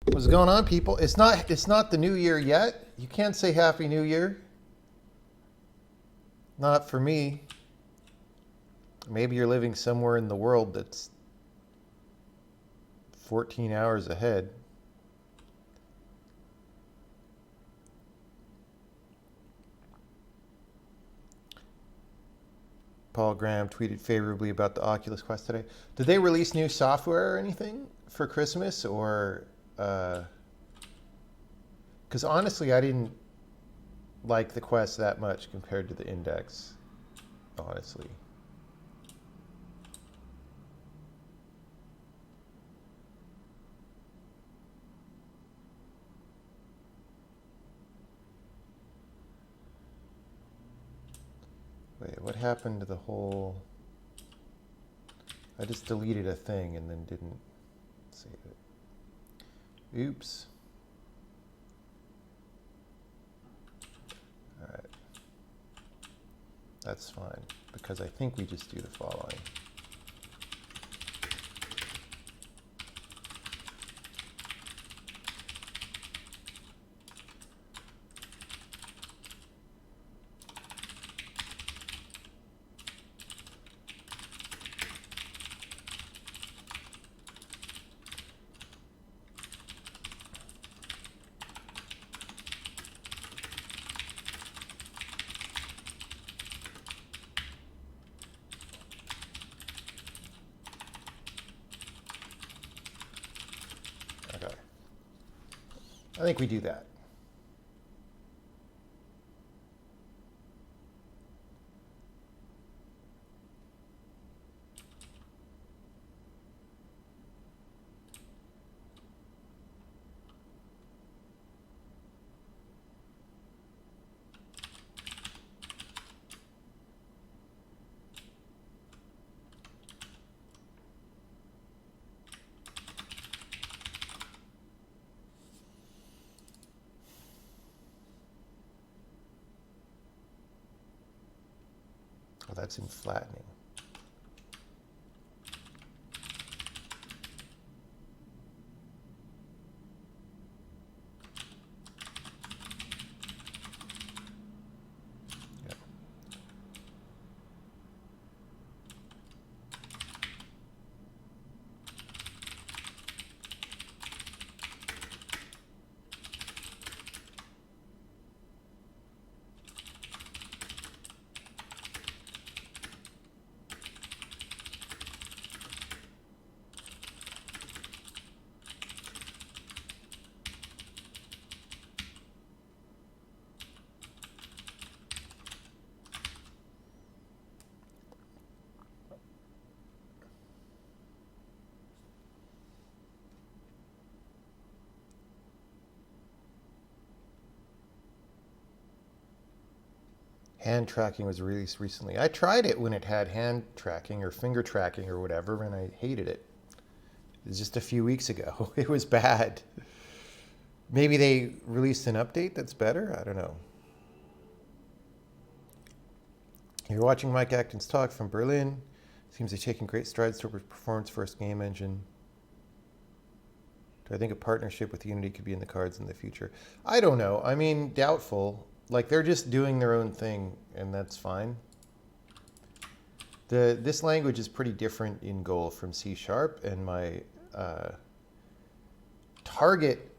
What's going on, people? It's not the new year yet. You can't say Happy New Year. Not for me. Maybe you're living somewhere in the world that's 14 hours ahead. Paul Graham tweeted favorably about the Oculus Quest today. Did they release new software or anything for Christmas? Or because honestly, I didn't like the Quest that much compared to the Index. Honestly. Wait, what happened to the whole... I just deleted a thing and then didn't save it. Oops. All right. That's fine, because I think we just do the following. Okay. I think we do that. Oh, that's in flattening. Yep. Hand tracking was released recently. I tried it when it had hand tracking or finger tracking or whatever, and I hated it. It was just a few weeks ago. It was bad. Maybe they released an update that's better? I don't know. You're watching Mike Acton's talk from Berlin. Seems to be taking great strides towards performance-first game engine. Do I think a partnership with Unity could be in the cards in the future? I don't know. I mean, doubtful. Like, they're just doing their own thing, and that's fine. This language is pretty different in Go from C#, and my target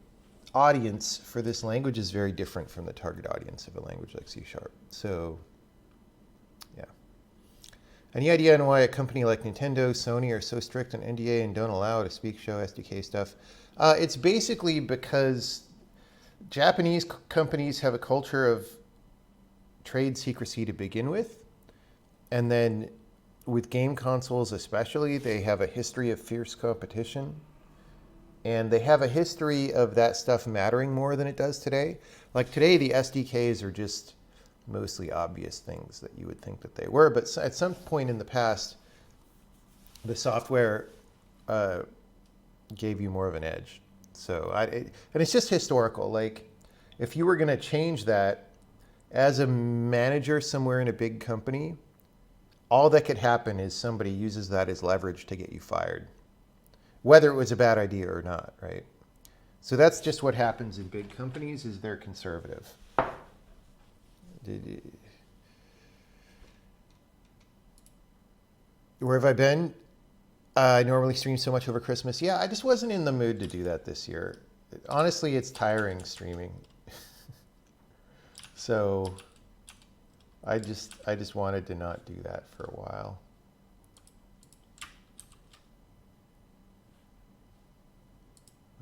audience for this language is very different from the target audience of a language like C#. So, yeah. Any idea on why a company like Nintendo, Sony are so strict on NDA and don't allow to speak, show SDK stuff? It's basically because Japanese companies have a culture of trade secrecy to begin with. And then with game consoles especially, they have a history of fierce competition. And they have a history of that stuff mattering more than it does today. Like today, the SDKs are just mostly obvious things that you would think that they were. But at some point in the past, the software gave you more of an edge. So, and it's just historical. Like, if you were going to change that as a manager somewhere in a big company, all that could happen is somebody uses that as leverage to get you fired, whether it was a bad idea or not, right? So that's just what happens in big companies, is they're conservative. Where have I been? I normally stream so much over Christmas. Yeah, I just wasn't in the mood to do that this year. Honestly, it's tiring streaming. So I just wanted to not do that for a while.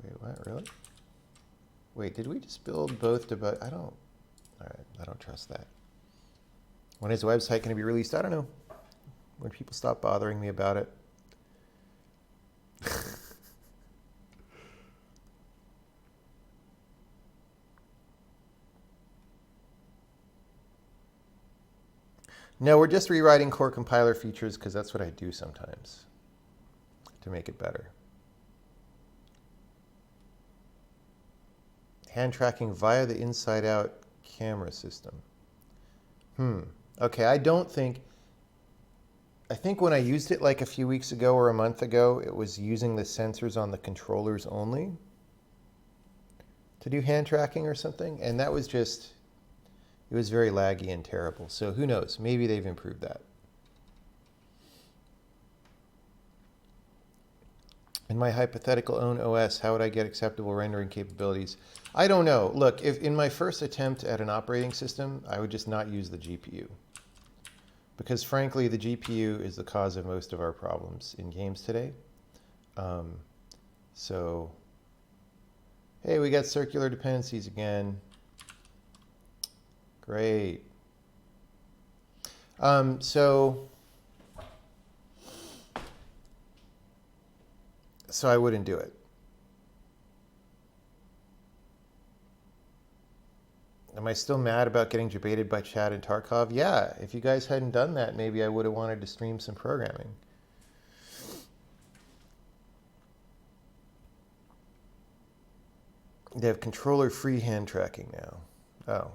Wait, what? Really? Wait, did we just build both debug? All right, I don't trust that. When is the website going to be released? I don't know. When people stop bothering me about it. No, we're just rewriting core compiler features because that's what I do sometimes to make it better. Hand tracking via the inside-out camera system. Okay, I think when I used it like a few weeks ago or a month ago, it was using the sensors on the controllers only to do hand tracking or something. And that was just, it was very laggy and terrible. So who knows? Maybe they've improved that. In my hypothetical own OS, how would I get acceptable rendering capabilities? I don't know. Look, if in my first attempt at an operating system, I would just not use the GPU. Because frankly, the GPU is the cause of most of our problems in games today. So, hey, we got circular dependencies again. Great. So I wouldn't do it. Am I still mad about getting debated by Chad and Tarkov? Yeah, if you guys hadn't done that, maybe I would have wanted to stream some programming. They have controller-free hand tracking now. Oh.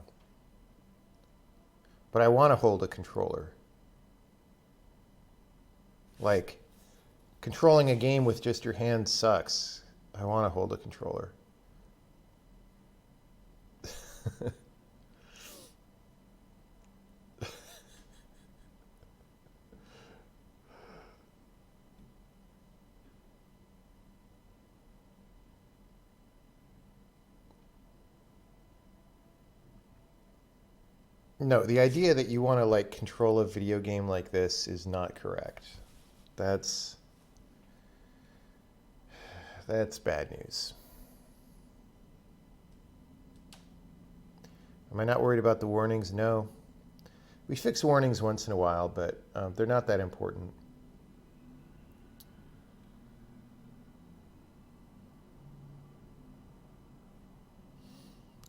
But I want to hold a controller. Like, controlling a game with just your hand sucks. I want to hold a controller. No, the idea that you want to like control a video game like this is not correct. That's bad news. Am I not worried about the warnings? No. We fix warnings once in a while, but they're not that important.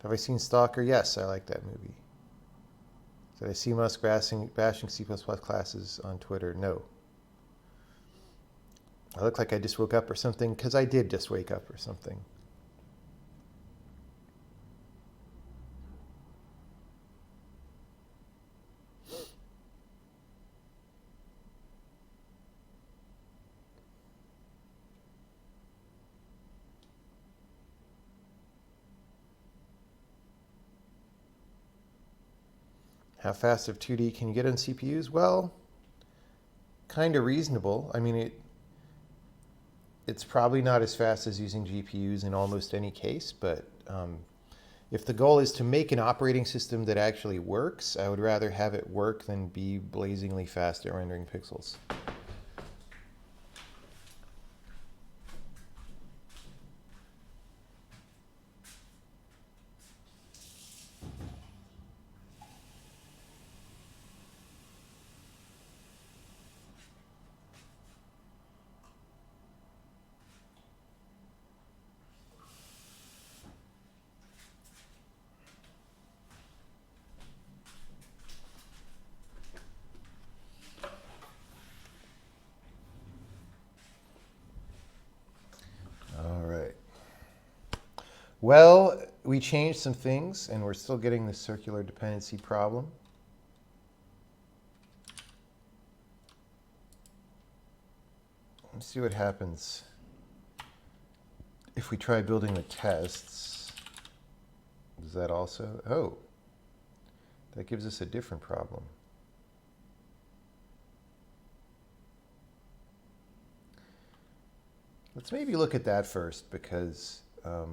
Have I seen Stalker? Yes, I like that movie. Did I see Musk bashing C++ classes on Twitter? No. I look like I just woke up or something, because I did just wake up or something. How fast of 2D can you get on CPUs? Well, kind of reasonable. I mean, it's probably not as fast as using GPUs in almost any case, but if the goal is to make an operating system that actually works, I would rather have it work than be blazingly fast at rendering pixels. Well, we changed some things, and we're still getting the circular dependency problem. Let's see what happens if we try building the tests, does that also, oh, that gives us a different problem. Let's maybe look at that first, because that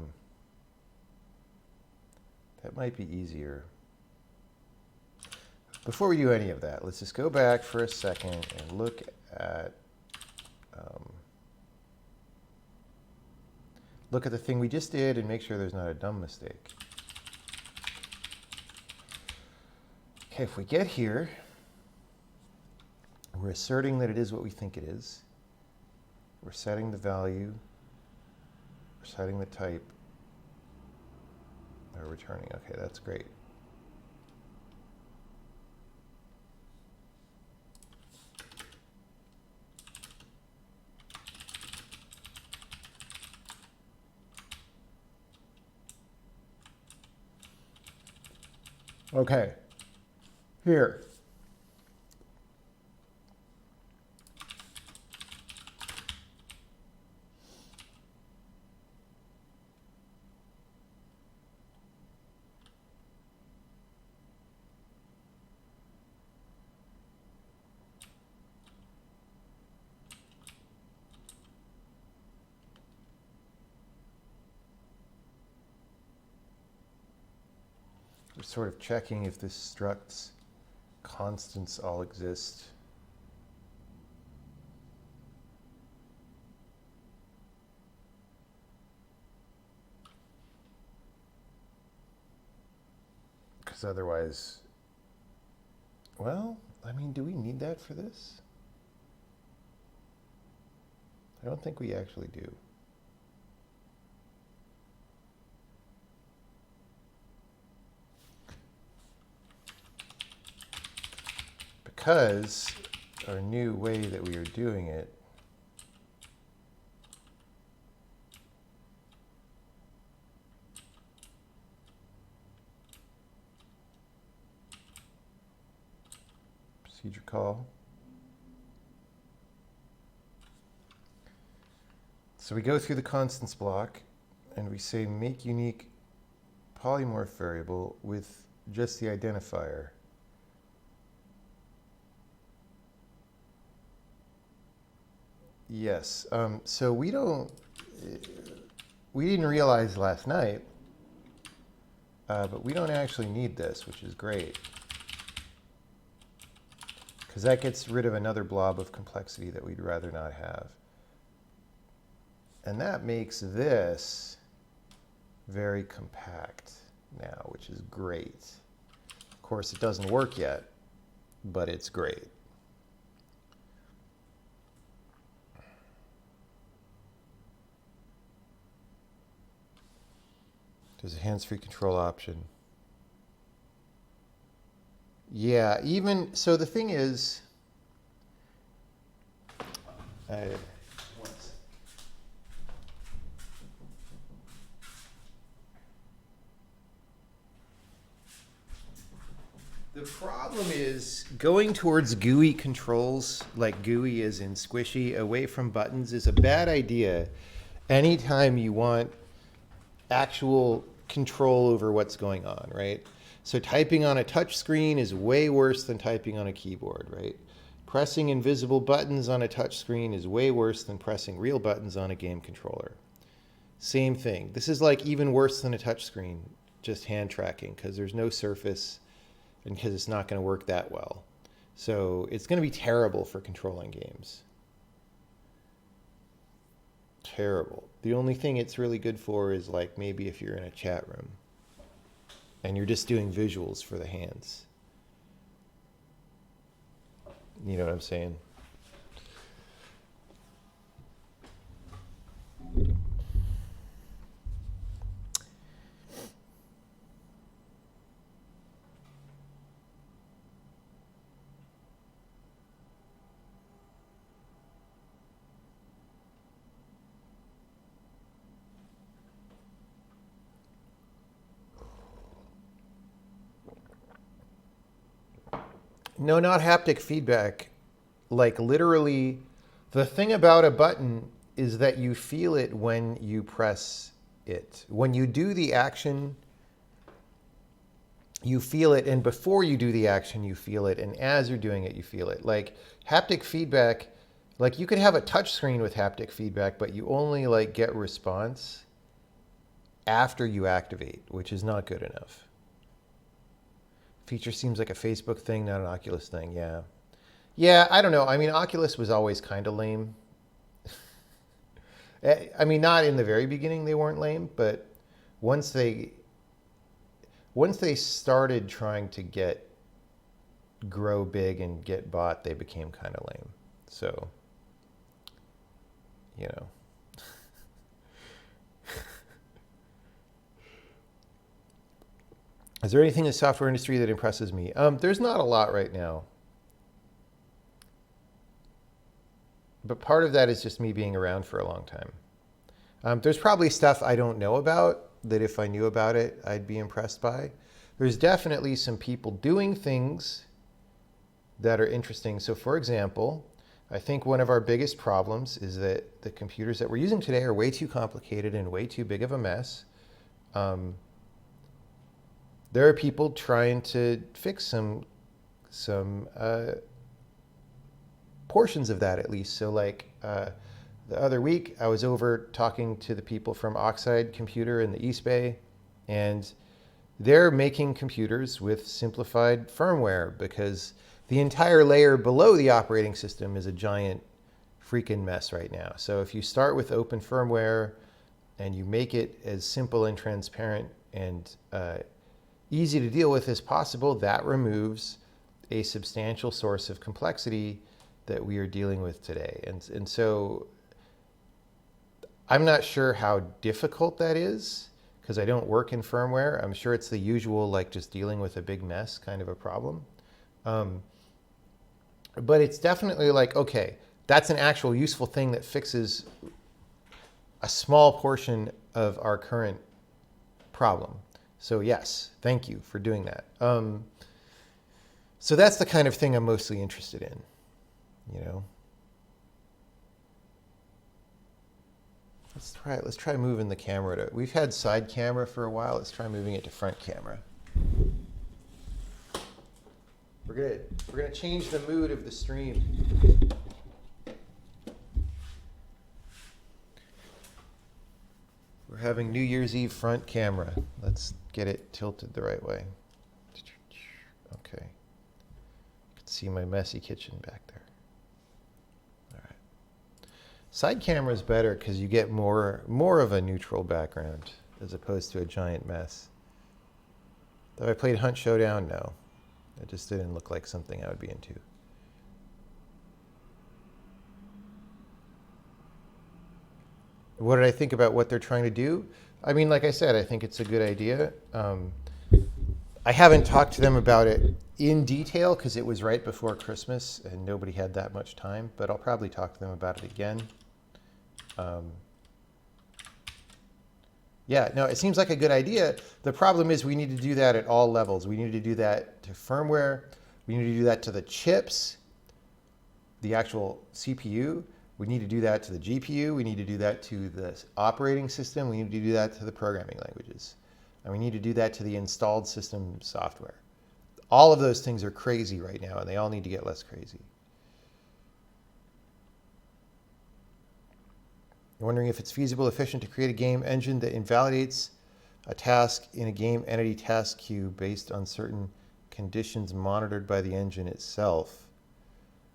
might be easier. Before we do any of that, let's just go back for a second and look at the thing we just did and make sure there's not a dumb mistake. Okay, if we get here, we're asserting that it is what we think it is. We're setting the value, we're setting the type, we're returning. Okay, that's great. Okay, here. We're sort of checking if this struct's constants all exist. Because otherwise, well, I mean, do we need that for this? I don't think we actually do. Because our new way that we are doing it procedure call. So we go through the constants block and we say make unique polymorph variable with just the identifier. Yes. So we didn't realize last night, but we don't actually need this, which is great. Because that gets rid of another blob of complexity that we'd rather not have. And that makes this very compact now, which is great. Of course, it doesn't work yet, but it's great. There's a hands-free control option. Yeah, even, so the thing is, the problem is going towards GUI controls, like GUI is in squishy, away from buttons is a bad idea anytime you want actual control over what's going on, right? So typing on a touch screen is way worse than typing on a keyboard, right? Pressing invisible buttons on a touch screen is way worse than pressing real buttons on a game controller. Same thing. This is like even worse than a touch screen, just hand tracking, because there's no surface and because it's not going to work that well. So it's going to be terrible for controlling games. Terrible. The only thing it's really good for is like maybe if you're in a chat room and you're just doing visuals for the hands. You know what I'm saying? No, not haptic feedback. Like literally, the thing about a button is that you feel it when you press it. When you do the action, you feel it, and before you do the action, you feel it, and as you're doing it, you feel it. Like haptic feedback, like you could have a touch screen with haptic feedback, but you only like get response after you activate, which is not good enough. Feature seems like a Facebook thing, not an Oculus thing. Yeah. Yeah, I don't know. I mean, Oculus was always kind of lame. I mean, not in the very beginning they weren't lame, but once they started trying to grow big and get bought, they became kind of lame. So, you know. Is there anything in the software industry that impresses me? There's not a lot right now. But part of that is just me being around for a long time. There's probably stuff I don't know about that if I knew about it, I'd be impressed by. There's definitely some people doing things that are interesting. So for example, I think one of our biggest problems is that the computers that we're using today are way too complicated and way too big of a mess. There are people trying to fix some portions of that at least. So like the other week, I was over talking to the people from Oxide Computer in the East Bay, and they're making computers with simplified firmware because the entire layer below the operating system is a giant freaking mess right now. So if you start with open firmware and you make it as simple and transparent and easy to deal with as possible, that removes a substantial source of complexity that we are dealing with today. And so I'm not sure how difficult that is because I don't work in firmware. I'm sure it's the usual, like just dealing with a big mess kind of a problem. But it's definitely like, okay, that's an actual useful thing that fixes a small portion of our current problem. So yes, thank you for doing that. So that's the kind of thing I'm mostly interested in, you know. Let's try moving the camera to, we've had side camera for a while. Let's try moving it to front camera. We're gonna change the mood of the stream. We're having New Year's Eve front camera. Let's get it tilted the right way. Okay. You can see my messy kitchen back there. All right. Side camera is better because you get more of a neutral background as opposed to a giant mess. Have I played Hunt Showdown? No. It just didn't look like something I would be into. What did I think about what they're trying to do? I mean, like I said, I think it's a good idea. I haven't talked to them about it in detail because it was right before Christmas and nobody had that much time, but I'll probably talk to them about it again. Yeah, no, it seems like a good idea. The problem is we need to do that at all levels. We need to do that to firmware. We need to do that to the chips, the actual CPU. We need to do that to the GPU. We need to do that to the operating system. We need to do that to the programming languages. And we need to do that to the installed system software. All of those things are crazy right now, and they all need to get less crazy. You're wondering if it's feasible, efficient to create a game engine that invalidates a task in a game entity task queue based on certain conditions monitored by the engine itself.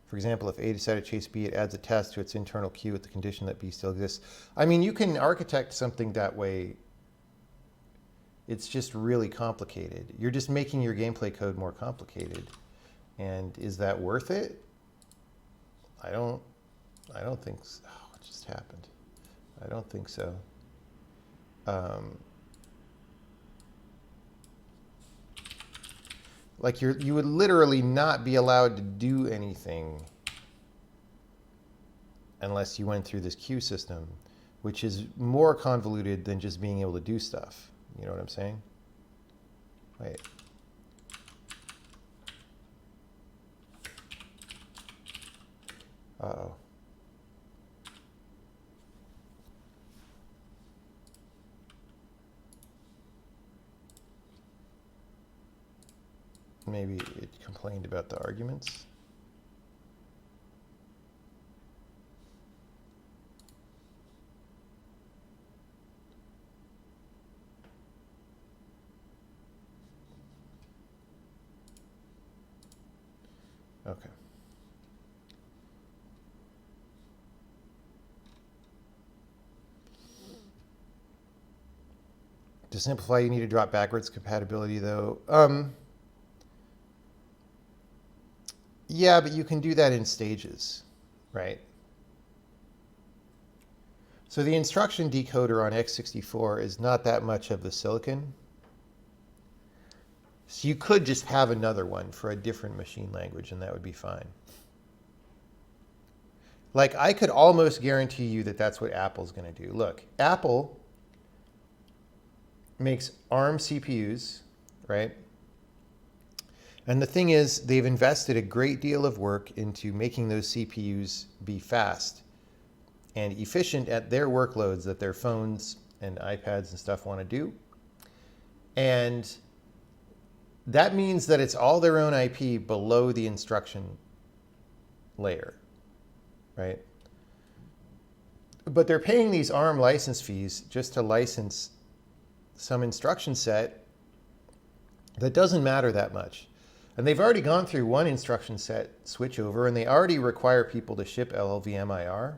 For example, if A decided to chase B, it adds a task to its internal queue with the condition that B still exists. I mean, you can architect something that way. It's just really complicated. You're just making your gameplay code more complicated. And is that worth it? I don't think so. Oh, what just happened? I don't think so. Like you would literally not be allowed to do anything unless you went through this queue system, which is more convoluted than just being able to do stuff. You know what I'm saying? Wait. Uh-oh. Maybe it complained about the arguments. Okay. To simplify, you need to drop backwards compatibility, though. Yeah, but you can do that in stages, right? So the instruction decoder on x64 is not that much of the silicon. So you could just have another one for a different machine language, and that would be fine. Like, I could almost guarantee you that that's what Apple's going to do. Look, Apple makes ARM CPUs, right? And the thing is, they've invested a great deal of work into making those CPUs be fast and efficient at their workloads that their phones and iPads and stuff want to do. And that means that it's all their own IP below the instruction layer, right? But they're paying these ARM license fees just to license some instruction set that doesn't matter that much. And they've already gone through one instruction set switchover, and they already require people to ship LLVMIR.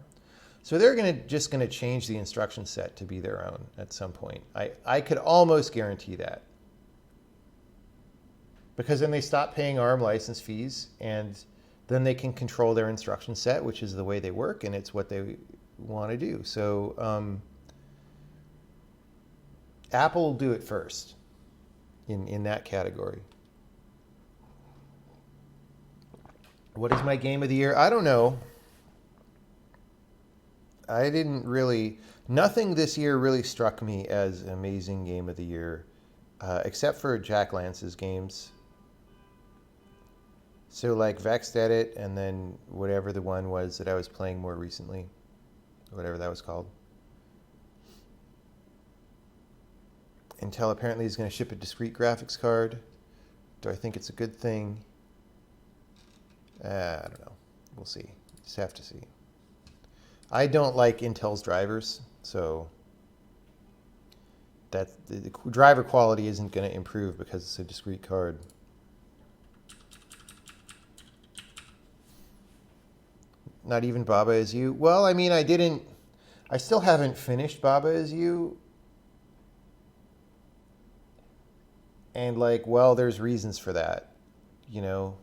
So they're just going to change the instruction set to be their own at some point. I could almost guarantee that. Because then they stop paying ARM license fees, and then they can control their instruction set, which is the way they work, and it's what they want to do. So Apple will do it first in that category. What is my game of the year? I don't know. I didn't really... Nothing this year really struck me as amazing game of the year, except for Jack Lance's games. So like Vexed Edit, and then whatever the one was that I was playing more recently, whatever that was called. Intel apparently is going to ship a discrete graphics card. Do I think it's a good thing? I don't know. We'll see. Just have to see. I don't like Intel's drivers, so that the driver quality isn't going to improve because it's a discrete card. Not even Baba Is You? Well, I mean, I still haven't finished Baba Is You. And like, well, there's reasons for that, you know.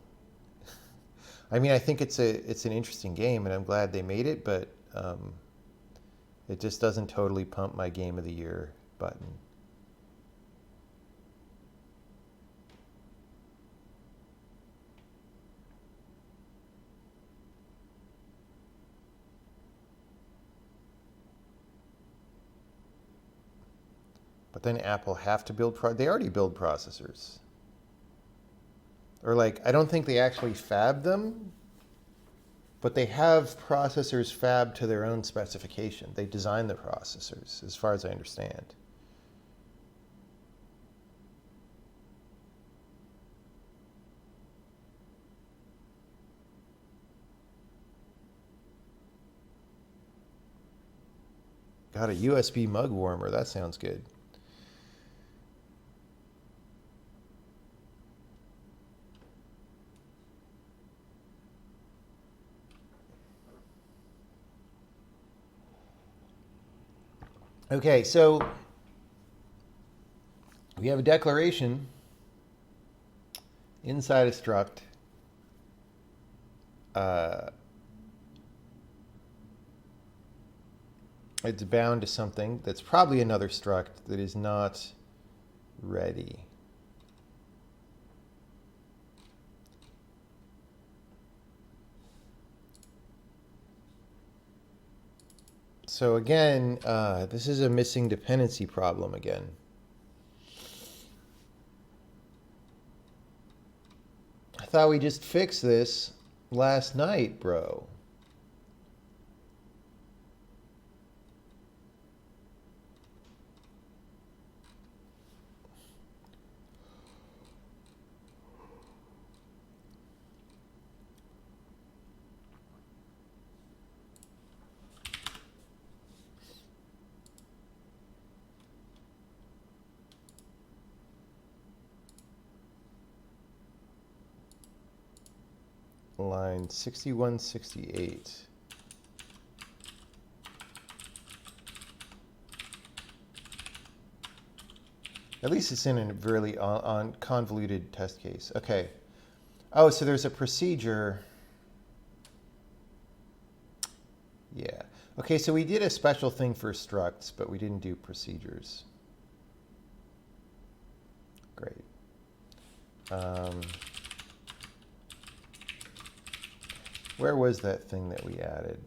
I mean, I think it's an interesting game, and I'm glad they made it, but it just doesn't totally pump my game of the year button. But then Apple have to build, they already build processors. Or like, I don't think they actually fab them, but they have processors fabbed to their own specification. They design the processors, as far as I understand. Got a USB mug warmer. That sounds good. Okay, so we have a declaration inside a struct. It's bound to something that's probably another struct that is not ready. So again, this is a missing dependency problem again. I thought we just fixed this last night, bro. line 61, 68. At least it's in a really on convoluted test case. Okay. Oh, so there's a procedure. Yeah. Okay, so we did a special thing for structs, but we didn't do procedures. Great. Where was that thing that we added?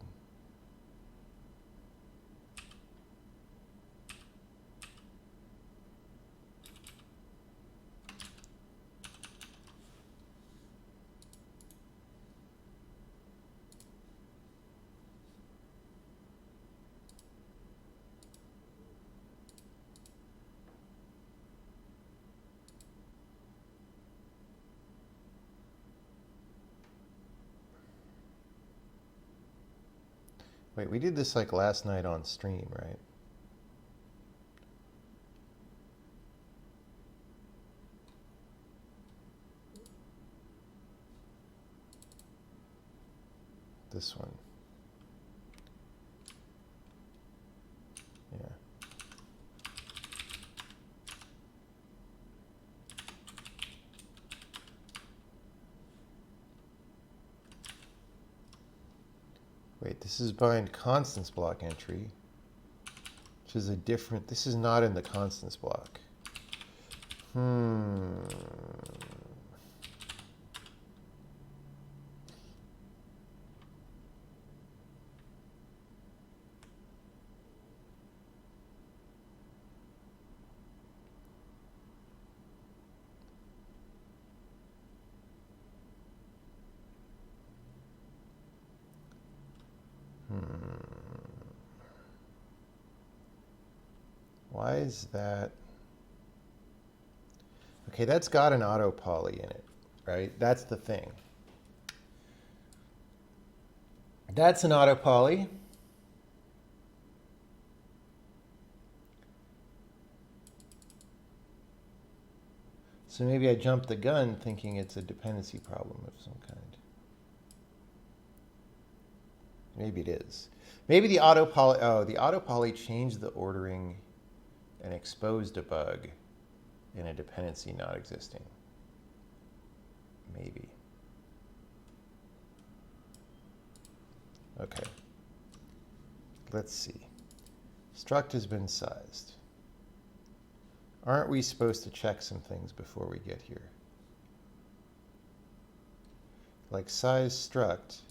Wait, we did this like last night on stream, right? This one. Yeah. Wait, this is bind constants block entry, which is a different, this is not in the constants block. Why is that? Okay, that's got an auto poly in it, right? That's the thing. That's an auto poly. So maybe I jumped the gun thinking it's a dependency problem of some kind. Maybe it is. Maybe the auto poly, oh, the auto poly changed the ordering and exposed a bug in a dependency not existing. Maybe. Okay. Let's see. Struct has been sized. Aren't we supposed to check some things before we get here? Like size struct.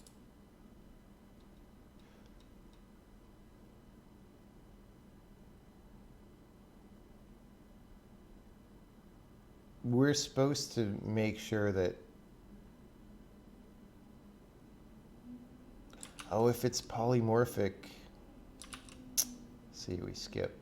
We're supposed to make sure that, oh, if it's polymorphic, see, we skip.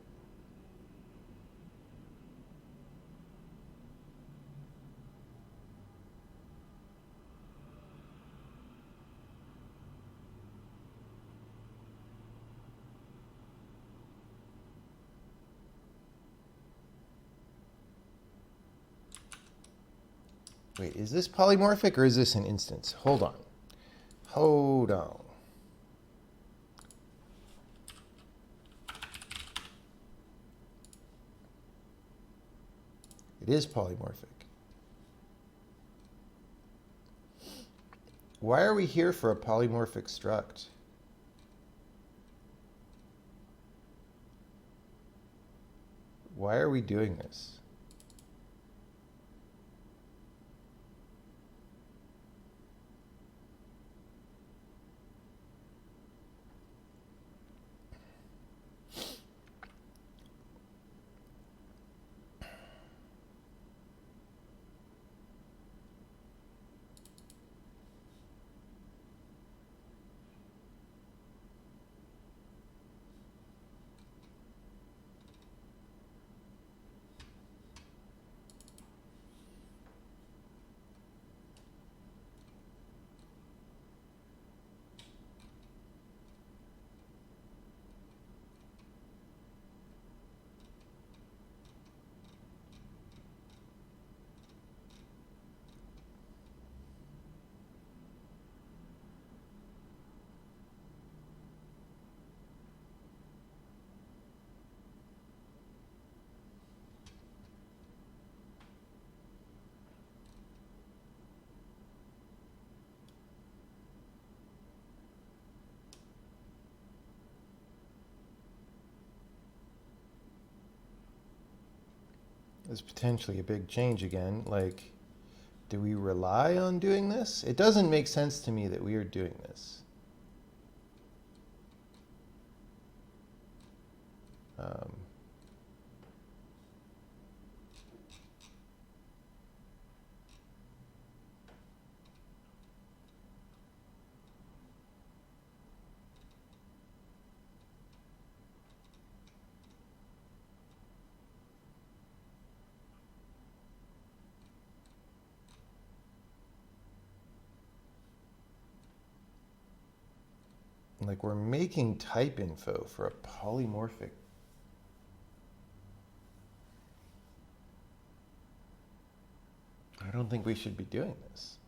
Wait, is this polymorphic or is this an instance? Hold on. Hold on. It is polymorphic. Why are we here for a polymorphic struct? Why are we doing this? is potentially a big change again. Like, do we rely on doing this? It doesn't make sense to me that we are doing this. Like, we're making type info for a polymorphic. I don't think we should be doing this.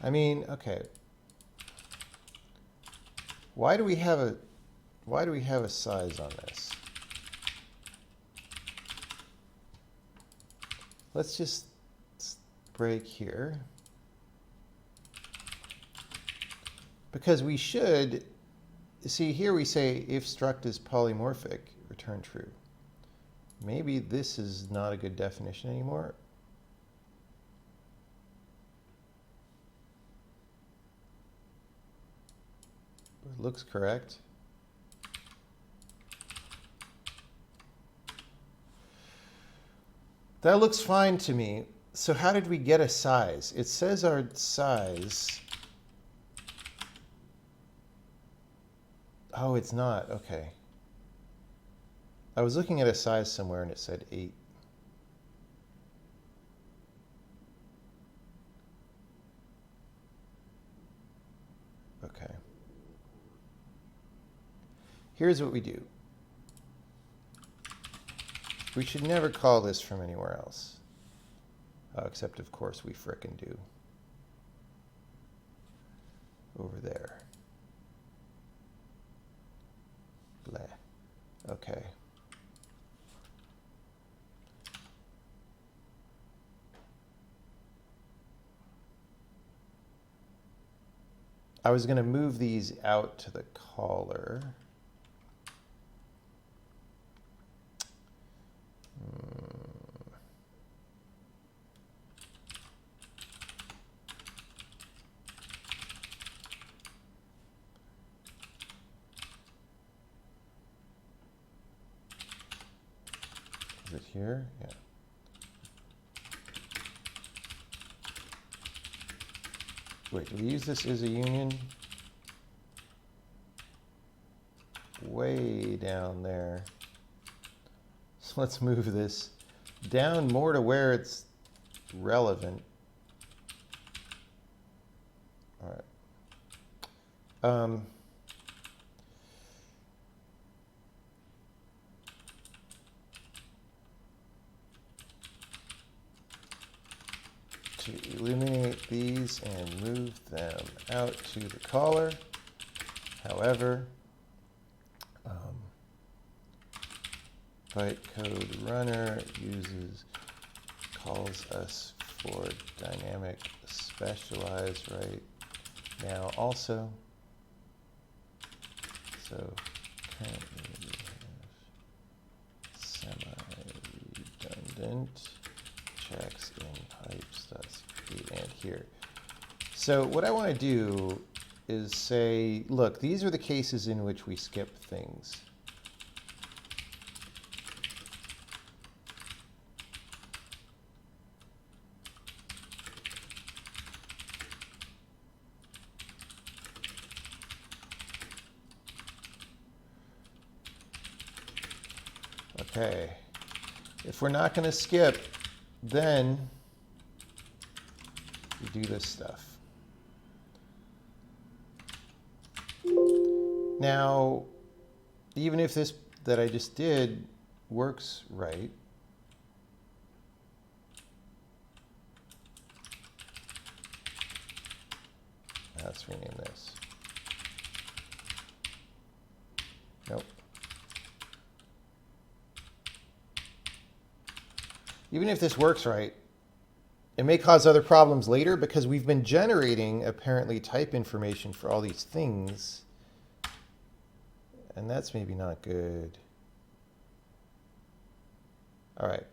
I mean, okay. Why do we have a size on this? Let's just break here. Because we should see here we say if struct is polymorphic, return true. Maybe this is not a good definition anymore. It looks correct. That looks fine to me. So how did we get a size? It says our size. Oh, it's not. Okay. I was looking at a size somewhere and it said 8. Okay. Here's what we do. We should never call this from anywhere else. Except, of course, we frickin' do. Over there. Blah. Okay. I was going to move these out to the caller. Is it here? Yeah. Wait, do we use this as a union? Way down there. So let's move this down more to where it's relevant. All right. To eliminate these and move them out to the caller. However, bytecode runner calls us for dynamic specialize right now also. So currently we have semi-redundant checks in pipes.speed and here. So what I want to do is say, look, these are the cases in which we skip things. Okay, if we're not going to skip, then to do this stuff. Now, even if this that I just did works right, let's rename this. Nope. Even if this works right, it may cause other problems later because we've been generating apparently type information for all these things. And that's maybe not good. All right.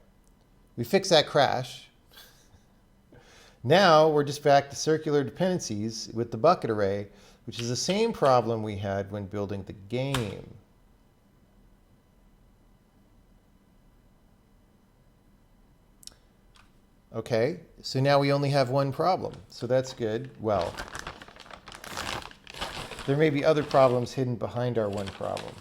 We fixed that crash. Now we're just back to circular dependencies with the bucket array, which is the same problem we had when building the game. Okay, so now we only have one problem. So that's good. Well, there may be other problems hidden behind our one problem.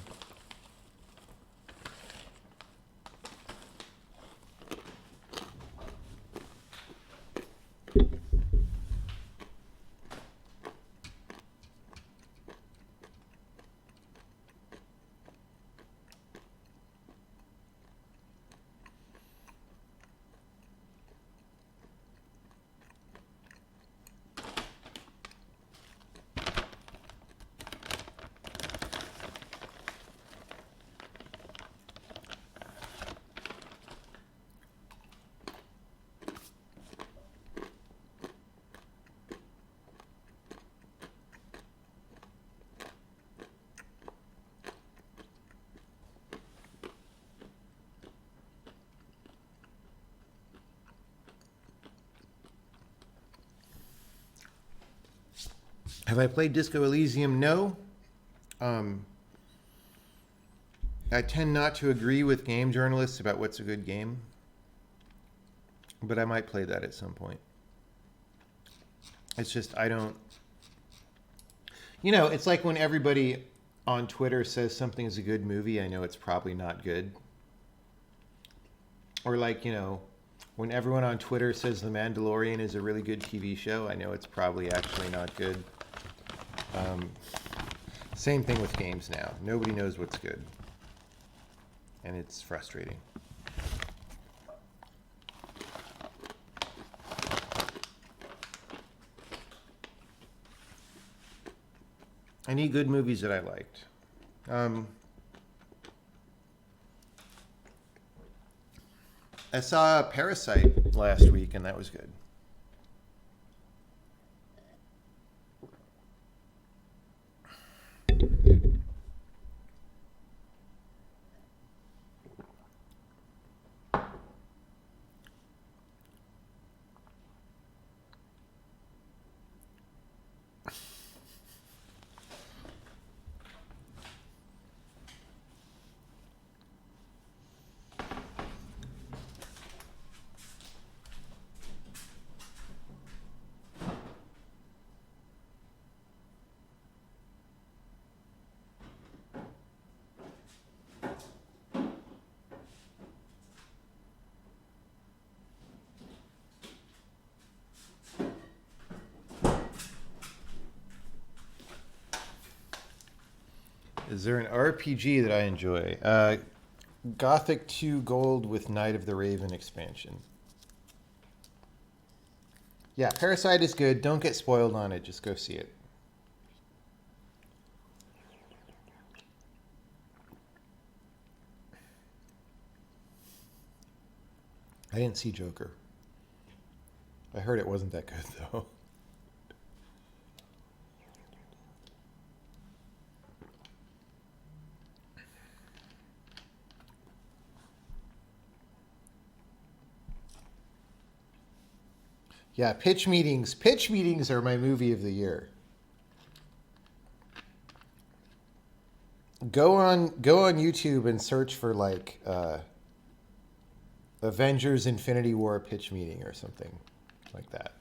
Have I played Disco Elysium? No. I tend not to agree with game journalists about what's a good game, but I might play that at some point. It's just, I don't, it's like when everybody on Twitter says something is a good movie, I know it's probably not good. Or like, when everyone on Twitter says The Mandalorian is a really good TV show, I know it's probably actually not good. Same thing with games now. Nobody knows what's good. And it's frustrating. Any good movies that I liked? I saw Parasite last week, and that was good. Is there an RPG that I enjoy? Gothic 2 Gold with Night of the Raven expansion. Yeah, Parasite is good. Don't get spoiled on it. Just go see it. I didn't see Joker. I heard it wasn't that good, though. Yeah, pitch meetings. Pitch meetings are my movie of the year. Go on YouTube and search for like Avengers Infinity War pitch meeting or something like that.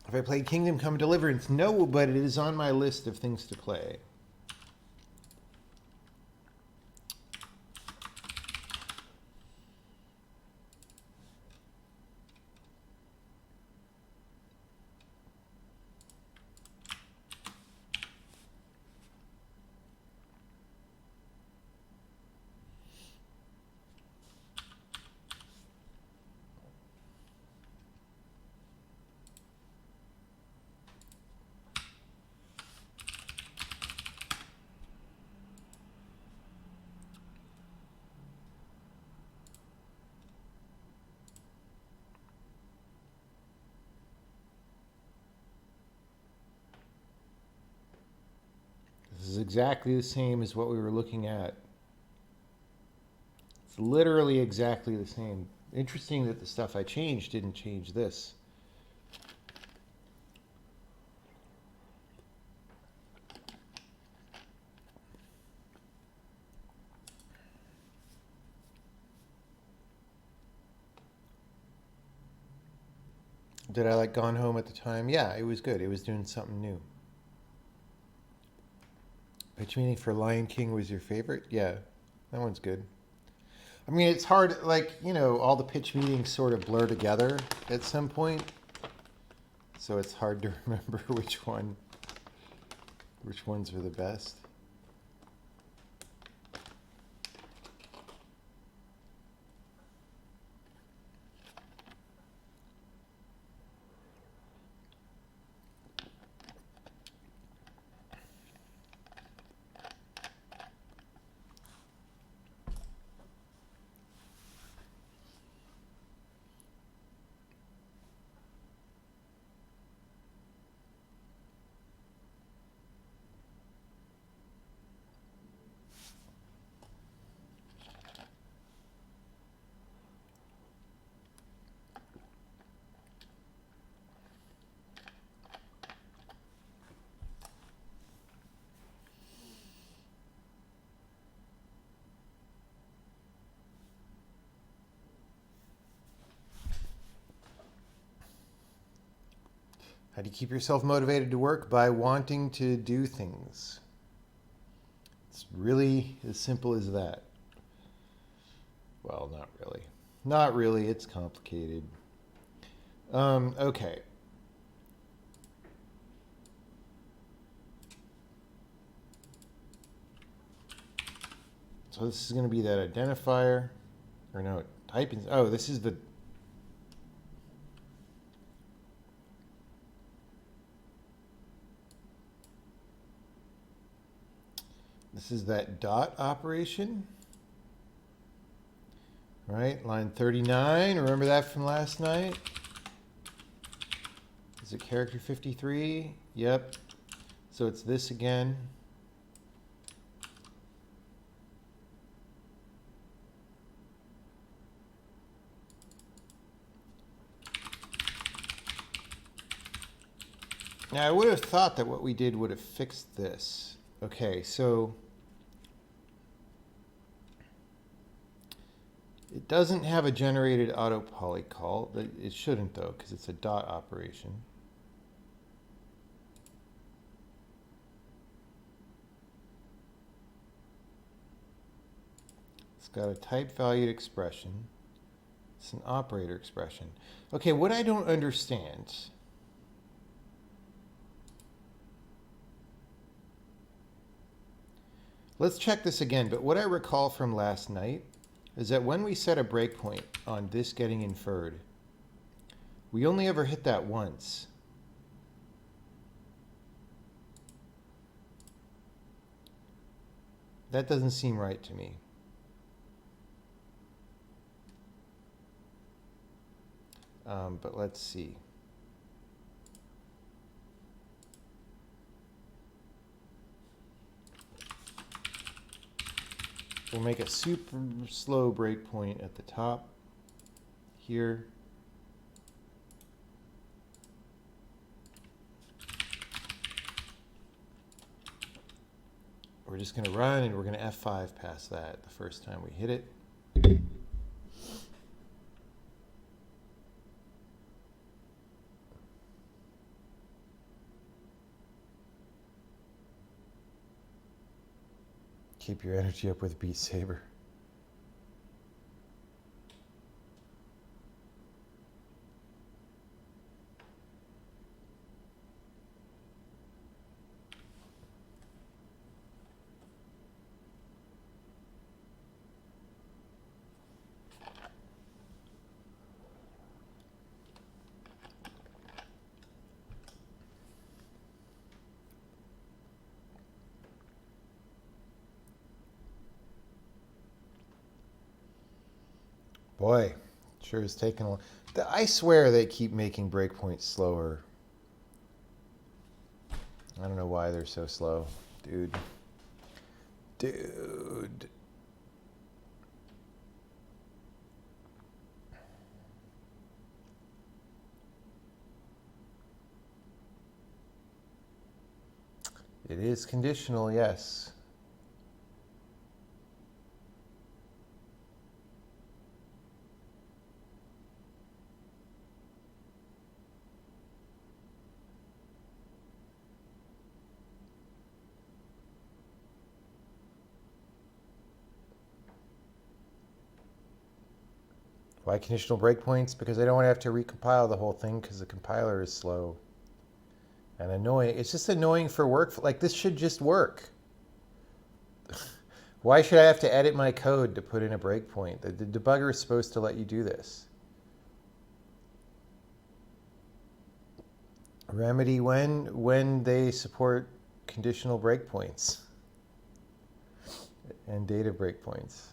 If Have I played Kingdom Come Deliverance? No, but it is on my list of things to play. This is exactly the same as what we were looking at. It's literally exactly the same. Interesting that the stuff I changed didn't change this. Did I like Gone Home at the time? Yeah, it was good. It was doing something new. Pitch meeting for Lion King was your favorite? Yeah, that one's good. I mean, it's hard, like, you know, all the pitch meetings sort of blur together at some point. So it's hard to remember which ones were the best. How do you keep yourself motivated to work? By wanting to do things. It's really as simple as that. Well, not really. Not really. It's complicated. Okay. So this is going to be that identifier. Or no, type in. Oh, this is the. This is that dot operation. Right, line 39. Remember that from last night? Is it character 53? Yep. So it's this again. Now I would have thought that what we did would have fixed this. Okay, so it doesn't have a generated auto poly call. It shouldn't though, because it's a dot operation. It's got a type valued expression. It's an operator expression. Okay, what I don't understand. Let's check this again, but what I recall from last night is that when we set a breakpoint on this getting inferred, we only ever hit that once. That doesn't seem right to me. But let's see. We'll make a super slow breakpoint at the top here. We're just going to run and we're going to F5 past that the first time we hit it. Keep your energy up with Beat Saber. Boy, sure is taking a long. I swear they keep making breakpoints slower. I don't know why they're so slow, dude. Dude. It is conditional, yes. Why conditional breakpoints? Because I don't want to have to recompile the whole thing because the compiler is slow and annoying. It's just annoying for work. Like, this should just work. Why should I have to edit my code to put in a breakpoint? The debugger is supposed to let you do this. Remedy when they support conditional breakpoints and data breakpoints.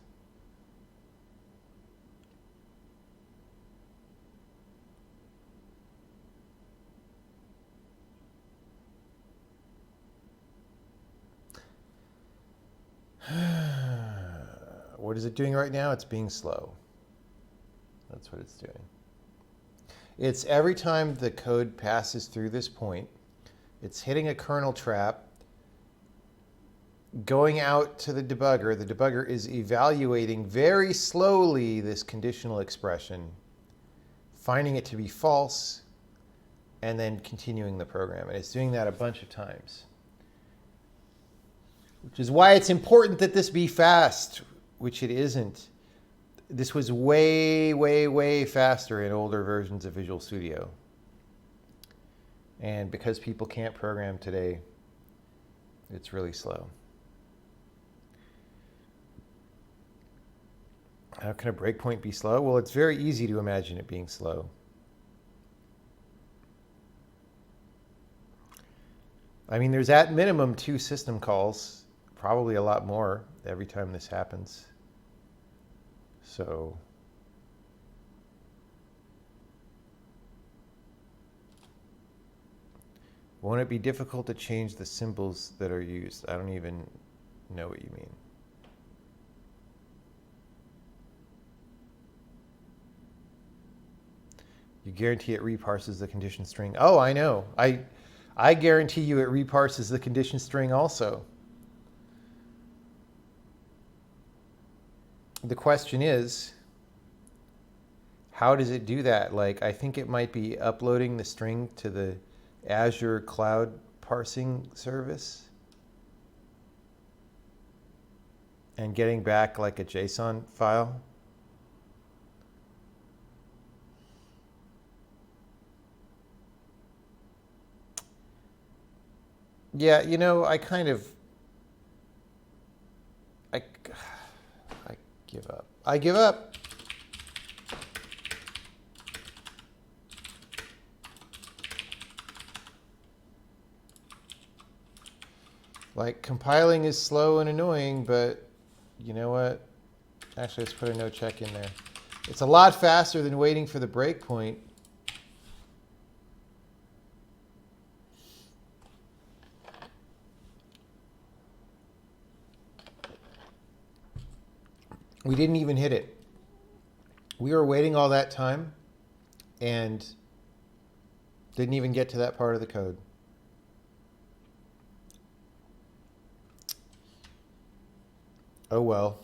What is it doing right now? It's being slow. That's what it's doing. It's every time the code passes through this point, it's hitting a kernel trap, going out to the debugger. The debugger is evaluating very slowly this conditional expression, finding it to be false, and then continuing the program. And it's doing that a bunch of times. Which is why it's important that this be fast, which it isn't. This was way, way, way faster in older versions of Visual Studio. And because people can't program today, it's really slow. How can a breakpoint be slow? Well, it's very easy to imagine it being slow. I mean, there's at minimum 2 system calls, probably a lot more every time this happens. So won't it be difficult to change the symbols that are used? I don't even know what you mean. You guarantee it reparses the condition string. Oh, I know. I guarantee you it reparses the condition string also. The question is, how does it do that? Like, I think it might be uploading the string to the Azure Cloud Parsing Service and getting back like a JSON file. Yeah, you know, I give up. I give up. Like, compiling is slow and annoying, but you know what? Actually, let's put a no check in there. It's a lot faster than waiting for the breakpoint. We didn't even hit it. We were waiting all that time and didn't even get to that part of the code. Oh well.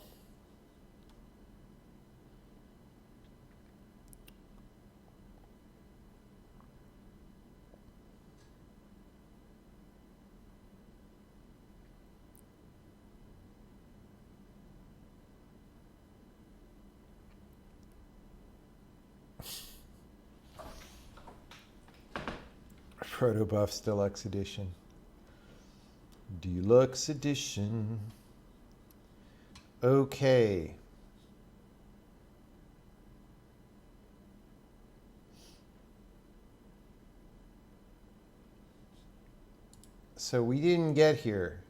Proto-Buffs Deluxe Edition. Deluxe Edition. Okay. So we didn't get here,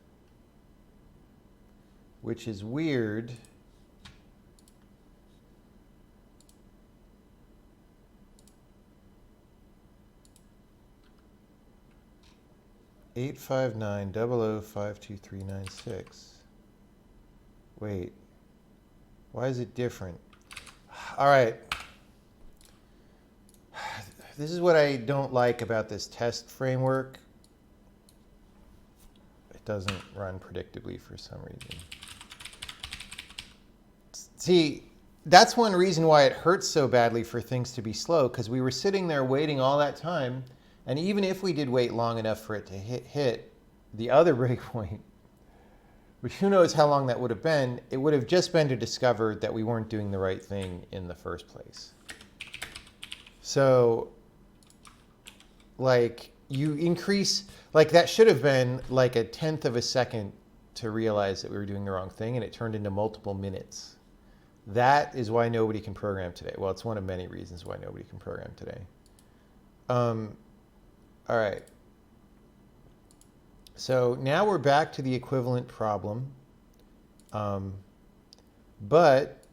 which is weird. Eight 590052396. Wait, why is it different? All right. This is what I don't like about this test framework. It doesn't run predictably for some reason. See, that's one reason why it hurts so badly for things to be slow, because we were sitting there waiting all that time, and even if we did wait long enough for it to hit the other breakpoint, which who knows how long that would have been, it would have just been to discover that we weren't doing the right thing in the first place. So, like, you increase, like that should have been like a 1/10 of a second to realize that we were doing the wrong thing, and it turned into multiple minutes. That is why nobody can program today. Well, it's one of many reasons why nobody can program today. All right. So now we're back to the equivalent problem, but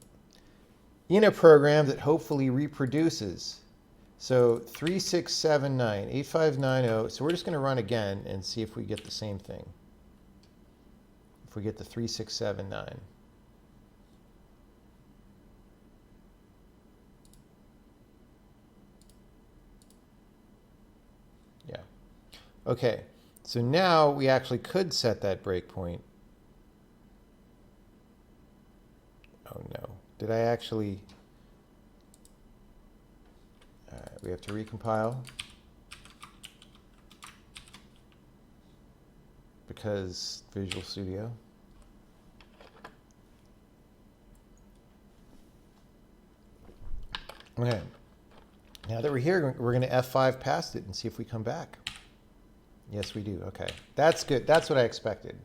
in a program that hopefully reproduces. So 3679, 8590. So we're just going to run again and see if we get the same thing. If we get the 3679. Yeah. Okay. So now we actually could set that breakpoint. Oh no. Did I actually? All right, we have to recompile because Visual Studio. Okay. Now that we're here, we're going to F5 past it and see if we come back. Yes, we do. Okay. That's good. That's what I expected.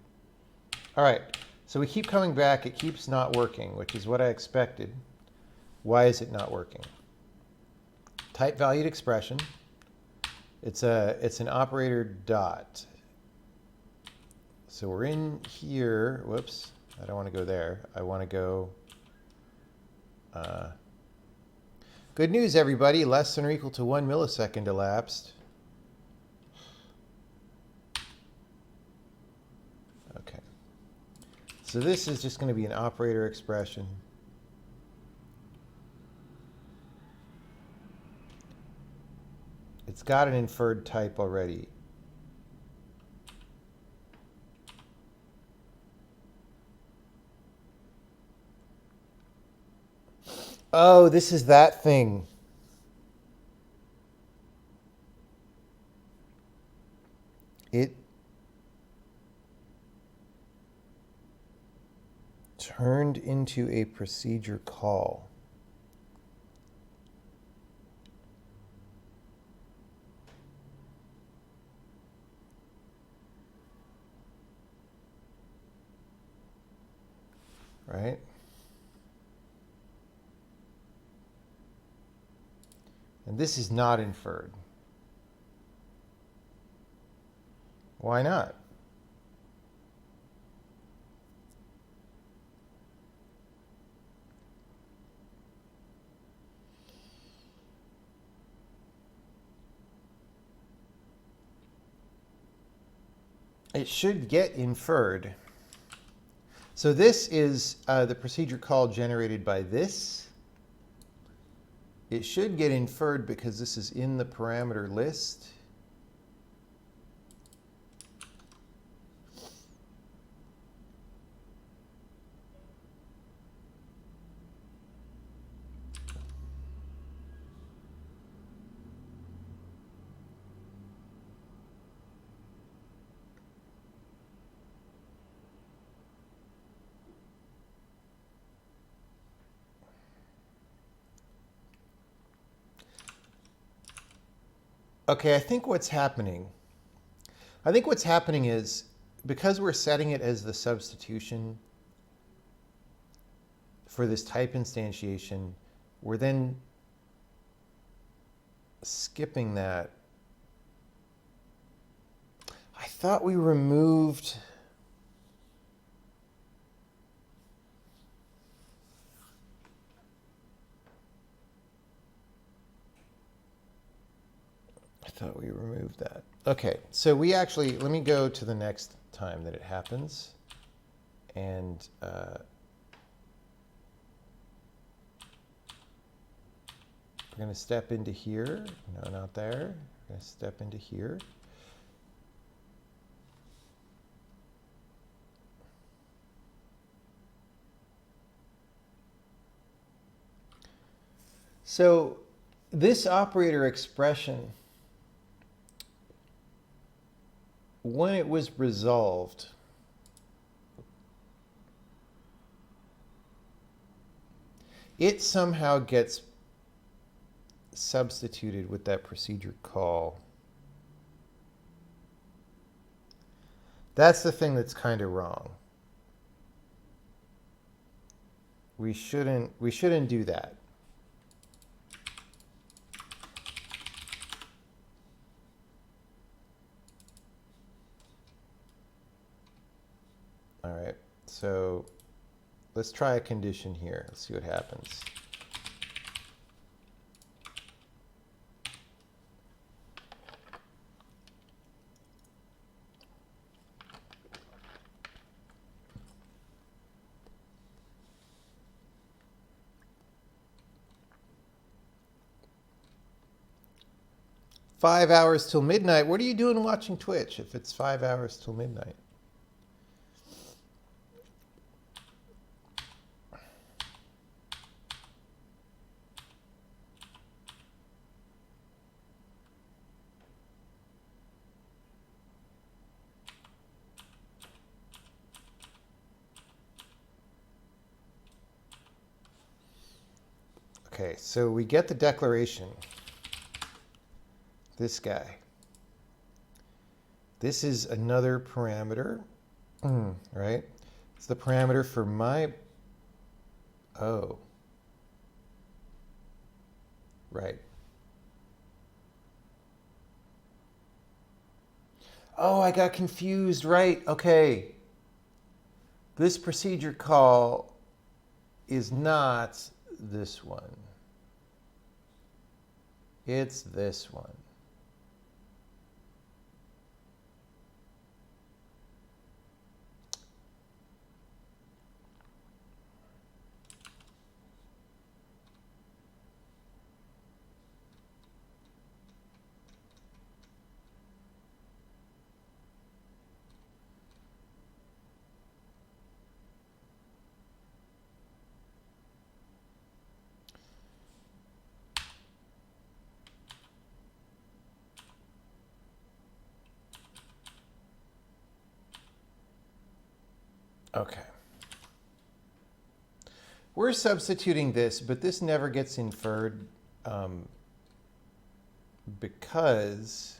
All right. So we keep coming back. It keeps not working, which is what I expected. Why is it not working? Type valued expression. It's an operator dot. So we're in here. Whoops. I don't want to go there. I want to go. Good news, everybody. Less than or equal to 1 millisecond elapsed. Okay. So this is just going to be an operator expression. It's got an inferred type already. Oh, this is that thing. It turned into a procedure call. Right? And this is not inferred. Why not? It should get inferred. So this is the procedure call generated by this. It should get inferred because this is in the parameter list. Okay, I think what's happening is because we're setting it as the substitution for this type instantiation, we're then skipping that. I thought we removed. I thought we removed that. Okay, so we actually, let me go to the next time that it happens. And we're going to step into here. No, not there. We're going to step into here. So this operator expression, when it was resolved, it somehow gets substituted with that procedure call. That's the thing that's kind of wrong. We shouldn't do that. All right, so let's try a condition here. Let's see what happens. "5 hours till midnight." What are you doing watching Twitch if it's 5 hours till midnight? Okay, so we get the declaration. This guy. This is another parameter, right? It's the parameter for my, oh, right. Oh, I got confused, right? Okay. This procedure call is not this one. It's this one. Okay. We're substituting this, but this never gets inferred because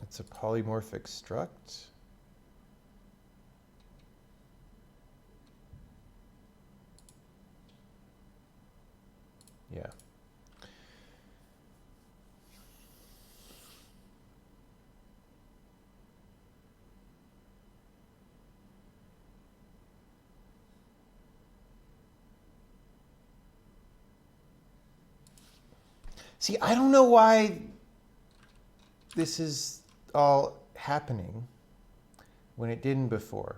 it's a polymorphic struct. Yeah. See, I don't know why this is all happening when it didn't before.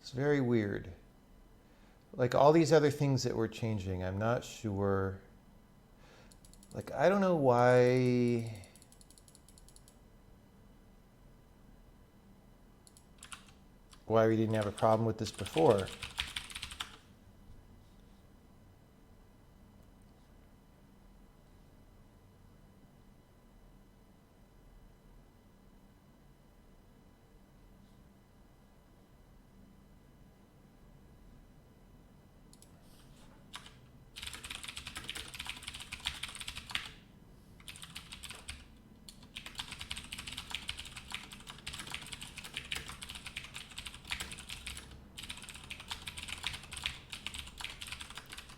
It's very weird. Like all these other things that we're changing, I'm not sure. Like, I don't know why. Why we didn't have a problem with this before.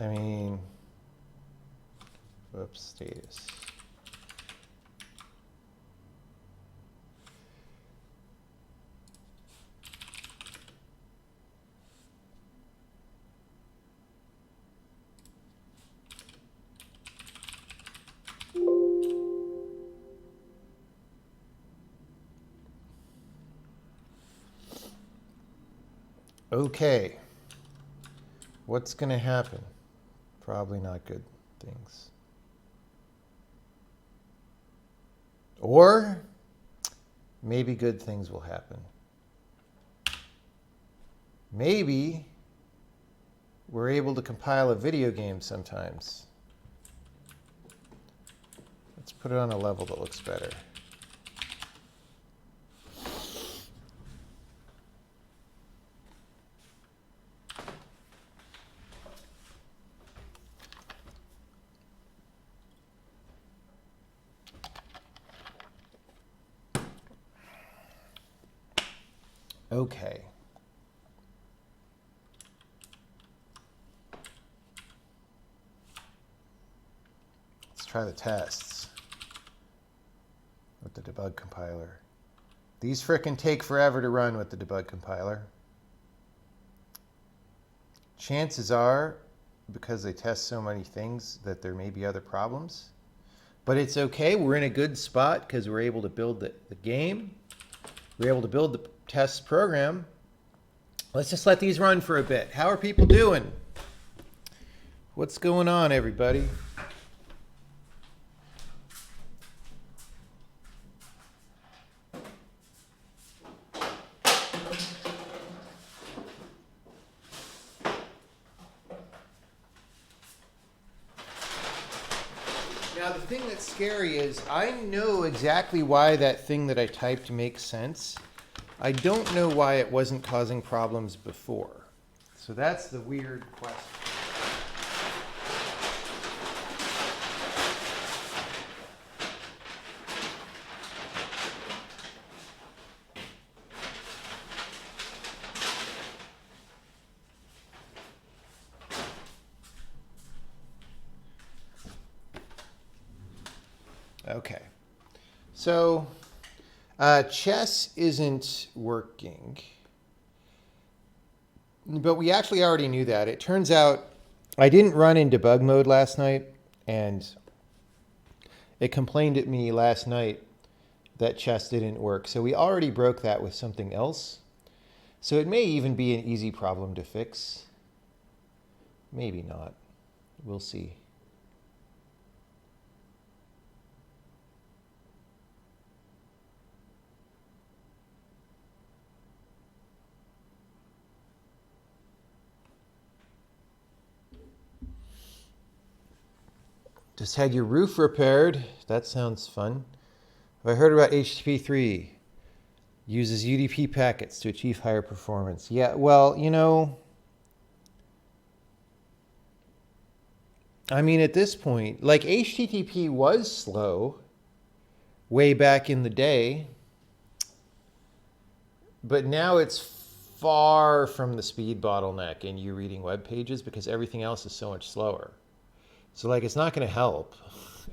I mean, whoops, status. Okay, what's going to happen? Probably not good things. Or maybe good things will happen. Maybe we're able to compile a video game sometimes. Let's put it on a level that looks better. Okay. Let's try the tests with the debug compiler. These frickin' take forever to run with the debug compiler. Chances are, because they test so many things, that there may be other problems. But it's okay. We're in a good spot because we're able to build the game. We're able to build the test program. Let's just let these run for a bit. How are people doing? What's going on, everybody? Now, the thing that's scary is I know exactly why that thing that I typed makes sense. I don't know why it wasn't causing problems before. So that's the weird question. Okay. So chess isn't working, but we actually already knew that. It turns out I didn't run in debug mode last night, and it complained at me last night that chess didn't work. So we already broke that with something else. So it may even be an easy problem to fix. Maybe not. We'll see. Just had your roof repaired. That sounds fun. Have I heard about HTTP 3? Uses UDP packets to achieve higher performance. Yeah, well, you know, I mean, at this point, like HTTP was slow way back in the day, but now it's far from the speed bottleneck in you reading web pages because everything else is so much slower. So like, it's not going to help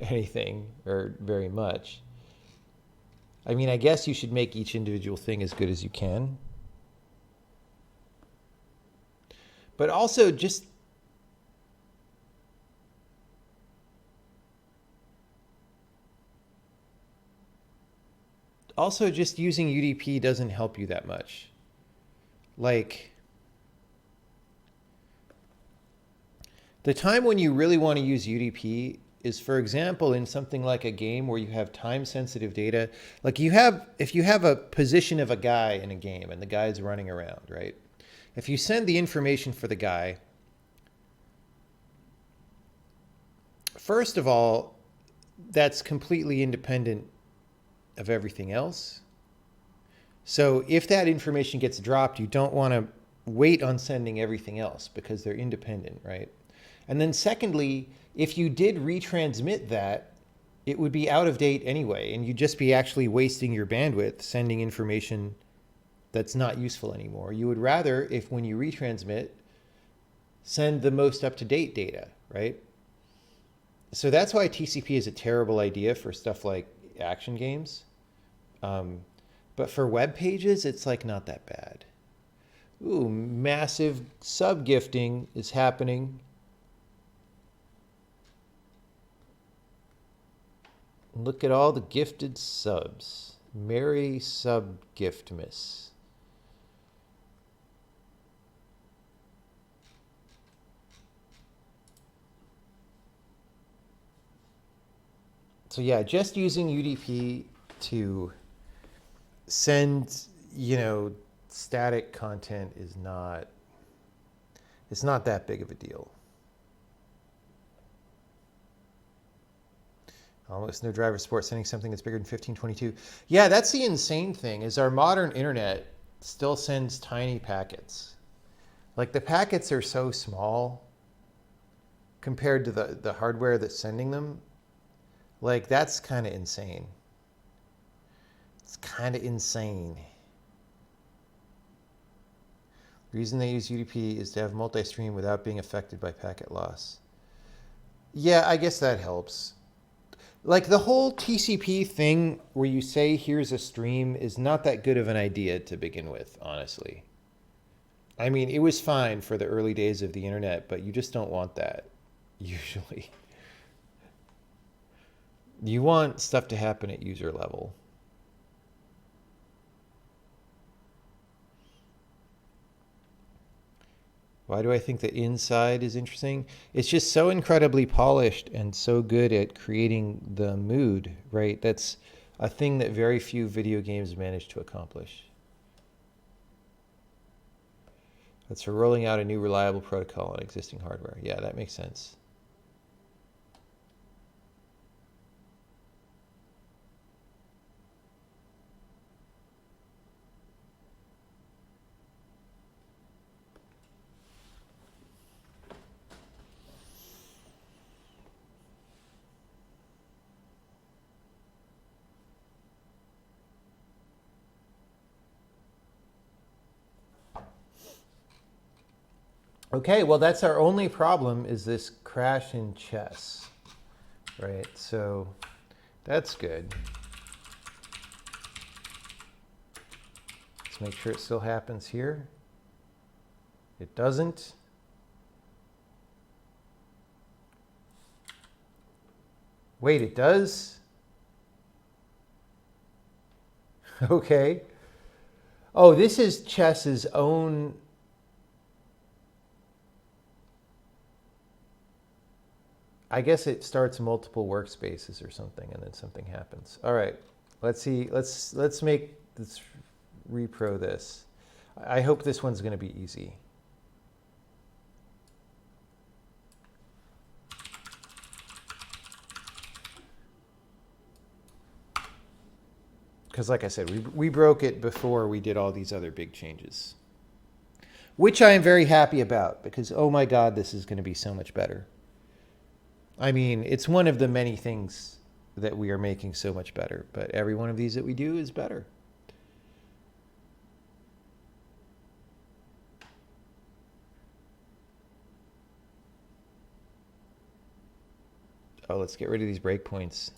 anything or very much. I mean, I guess you should make each individual thing as good as you can. But also just using UDP doesn't help you that much. Like, the time when you really want to use UDP is, for example, in something like a game where you have time-sensitive data. Like if you have a position of a guy in a game and the guy's running around, right? If you send the information for the guy, first of all, that's completely independent of everything else. So if that information gets dropped, you don't want to wait on sending everything else because they're independent, right? And then secondly, if you did retransmit that, it would be out of date anyway, and you'd just be actually wasting your bandwidth sending information that's not useful anymore. You would rather, if when you retransmit, send the most up-to-date data, right? So that's why TCP is a terrible idea for stuff like action games. But for web pages, it's like not that bad. Ooh, massive sub-gifting is happening. Look at all the gifted subs. Merry Sub-Giftmas. So yeah, just using UDP to send, static content is not, it's not that big of a deal. Almost no driver support sending something that's bigger than 1522. Yeah, that's the insane thing, is our modern internet still sends tiny packets. Like the packets are so small compared to the hardware that's sending them. Like that's kind of insane. It's kind of insane. The reason they use UDP is to have multi-stream without being affected by packet loss. Yeah, I guess that helps. Like the whole TCP thing where you say here's a stream is not that good of an idea to begin with, honestly. I mean, it was fine for the early days of the internet, but you just don't want that, usually. You want stuff to happen at user level. Why do I think the inside is interesting? It's just so incredibly polished and so good at creating the mood, right? That's a thing that very few video games manage to accomplish. That's for rolling out a new reliable protocol on existing hardware. Yeah, that makes sense. Okay, well, that's our only problem, is this crash in chess, right? So that's good. Let's make sure it still happens here. It doesn't. Wait, it does? Okay. Oh, this is chess's own. I guess it starts multiple workspaces or something, and then something happens. All right, let's see. Let's repro this. I hope this one's going to be easy. Because like I said, we broke it before we did all these other big changes, which I am very happy about, because oh my God, this is going to be so much better. I mean, it's one of the many things that we are making so much better, but every one of these that we do is better. Oh, let's get rid of these breakpoints.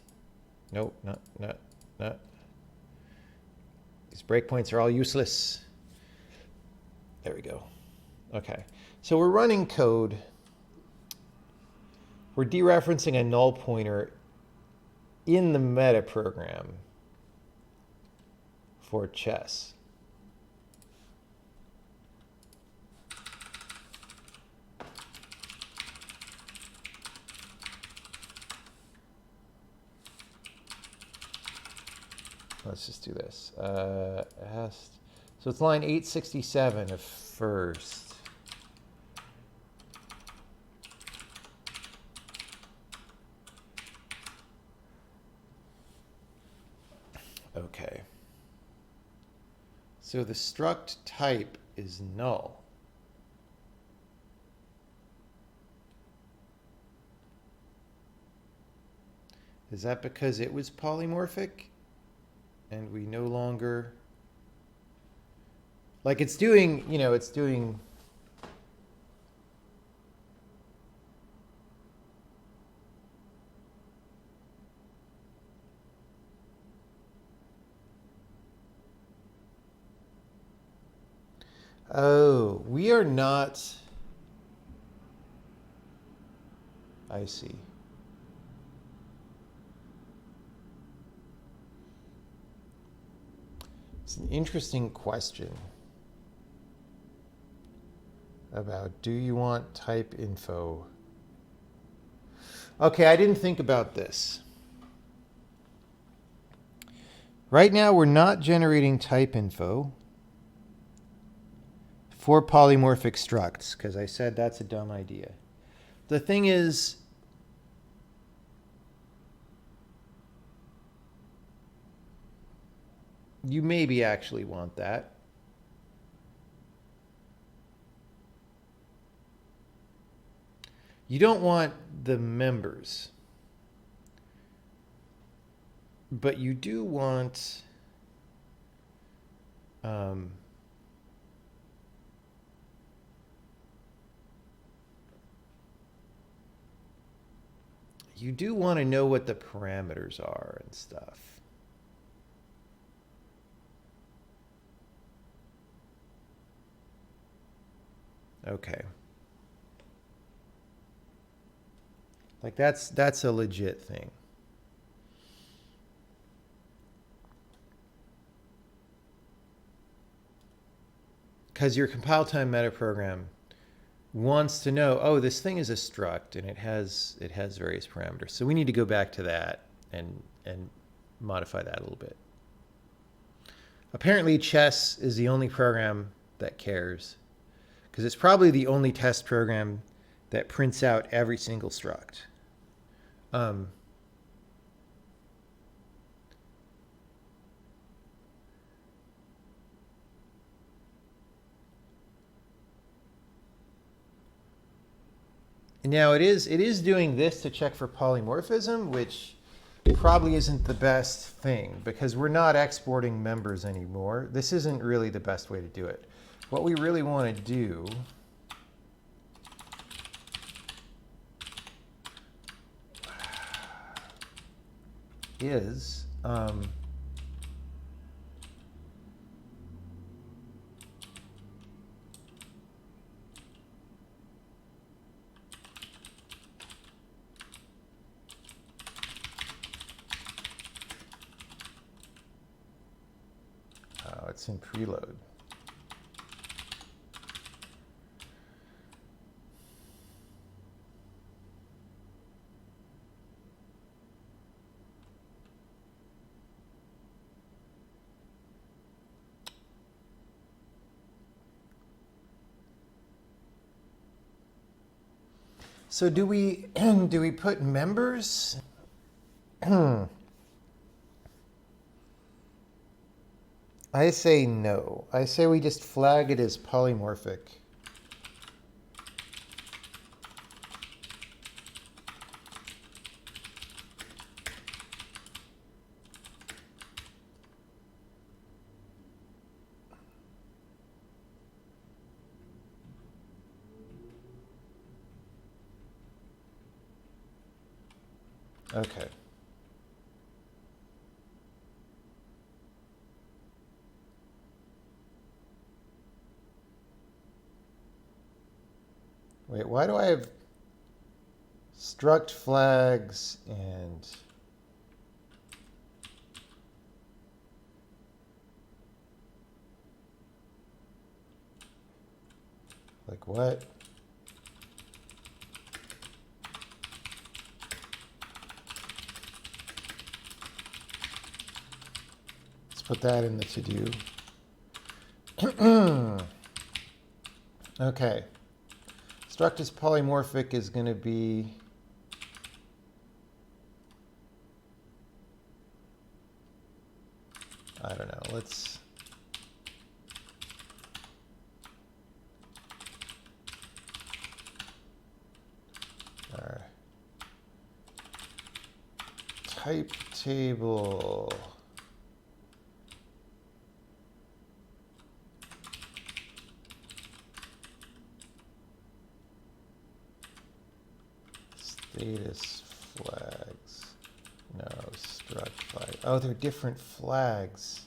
Nope, not. These breakpoints are all useless. There we go. Okay, so we're running code. We're dereferencing a null pointer in the meta program for chess. Let's just do this. So it's line 867 of first. Okay. So the struct type is null. Is that because it was polymorphic and we no longer, like it's doing, it's doing, Oh, we are not. I see. It's an interesting question about, do you want type info? Okay, I didn't think about this. Right now, we're not generating type info for polymorphic structs, because I said that's a dumb idea. The thing is, you maybe actually want that. You don't want the members, but you do want you do want to know what the parameters are and stuff. Okay. Like that's a legit thing. Because your compile time metaprogram wants to know, oh, this thing is a struct and it has various parameters. So we need to go back to that and modify that a little bit. Apparently chess is the only program that cares, because it's probably the only test program that prints out every single struct. Now it is doing this to check for polymorphism, which probably isn't the best thing, because we're not exporting members anymore. This isn't really the best way to do it. What we really want to do is it's in preload. So do we put members? I say no. I say we just flag it as polymorphic. Okay. Wait, why do I have struct flags and like what? Let's put that in the to-do. Okay. Struct is polymorphic is going to be I don't know. Let's type table. Status flags. No, struct flag. Oh, they're different flags.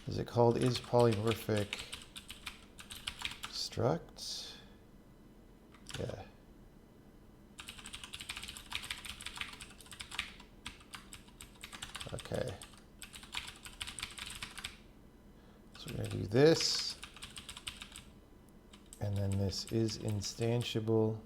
Is it called is polymorphic struct? Yeah. Okay. So we're going to do this. And then this is instantiable.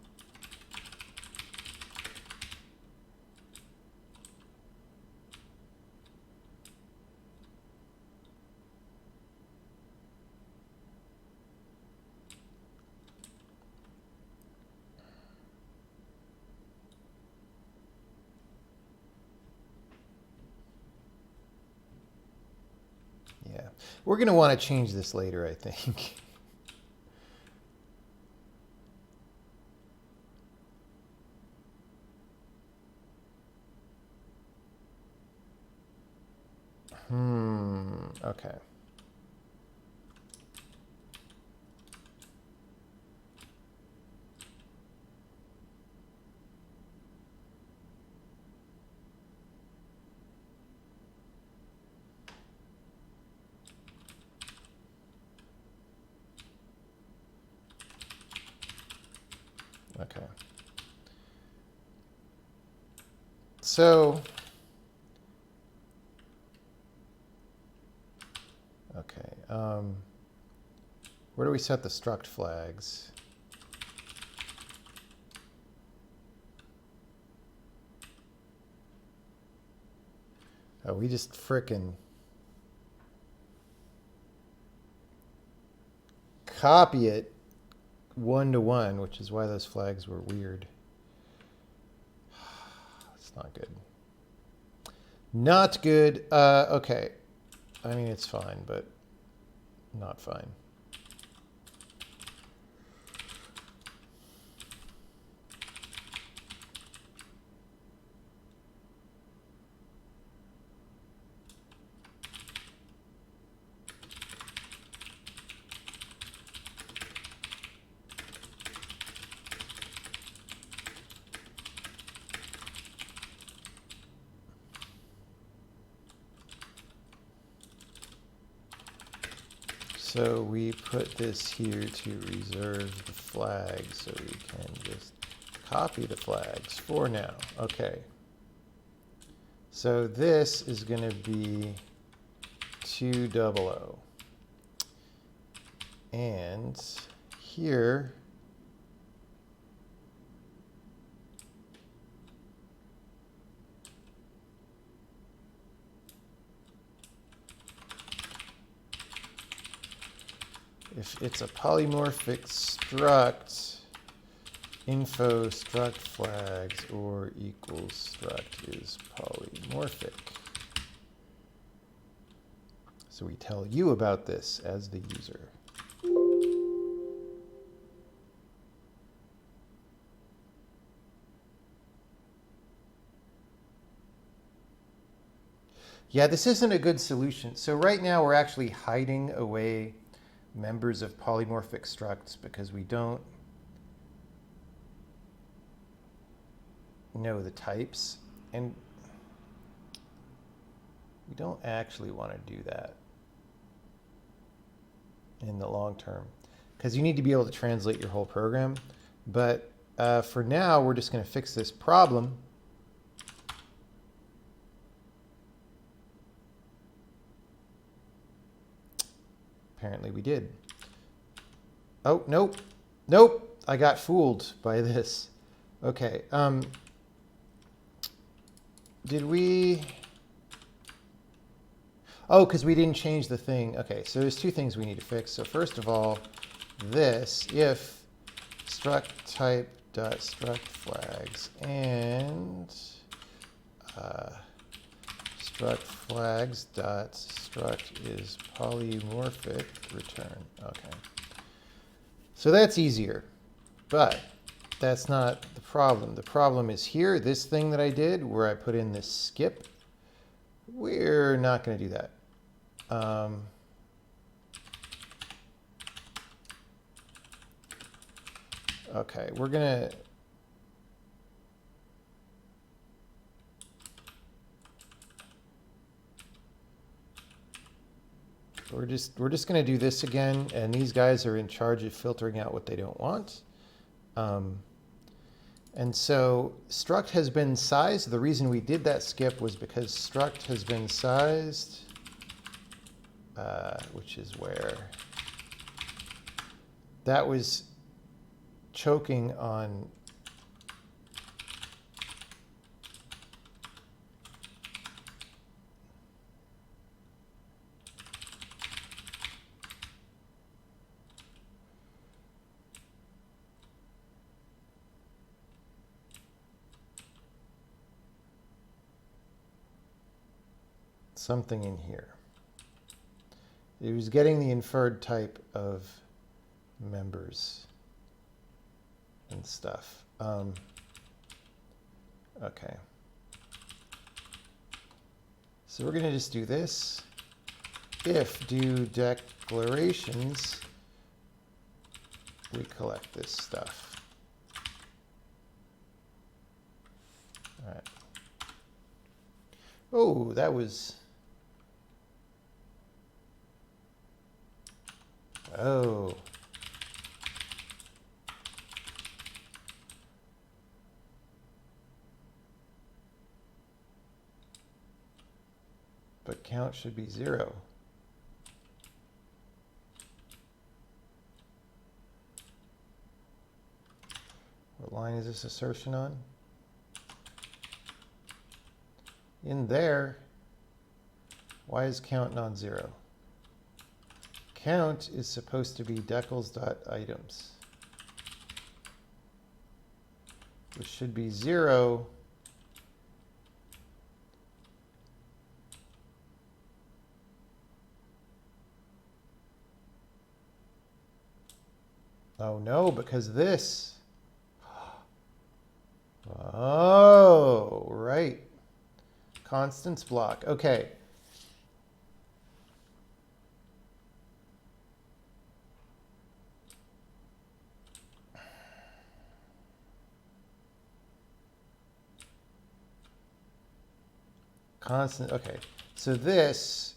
Yeah, we're going to want to change this later, I think. Okay. Okay. So, okay. Where do we set the struct flags? Oh, we just frickin' copy it 1-to-1, which is why those flags were weird. It's not good. Not good. Okay. I mean, it's fine, but not fine. So we put this here to reserve the flags, so we can just copy the flags for now. Okay. So this is going to be 200. And here, if it's a polymorphic struct, info struct flags or equals struct is polymorphic. So we tell you about this as the user. Yeah, this isn't a good solution. So right now we're actually hiding away members of polymorphic structs because we don't know the types. And we don't actually want to do that in the long term because you need to be able to translate your whole program. But for now, we're just going to fix this problem. Apparently we did. Oh, nope. Nope. I got fooled by this. Okay. Did we... Oh, because we didn't change the thing. Okay, so there's two things we need to fix. So first of all, this if struct type dot struct flags and struct flags dot struct is polymorphic return. Okay. So that's easier, but that's not the problem. The problem is here, this thing that I did where I put in this skip. We're not going to do that. Okay, we're just going to do this again, and these guys are in charge of filtering out what they don't want. And so struct has been sized. The reason we did that skip was because struct has been sized, which is where that was choking on something in here. It was getting the inferred type of members and stuff. Okay. So we're going to just do this. If do declarations, we collect this stuff. All right. Oh, that was... Oh. But count should be 0. What line is this assertion on? In there, why is count non-zero? Count is supposed to be decals.items, which should be 0. Oh no, because this. Oh, right. Constants block. Okay. Constant. Okay. So this.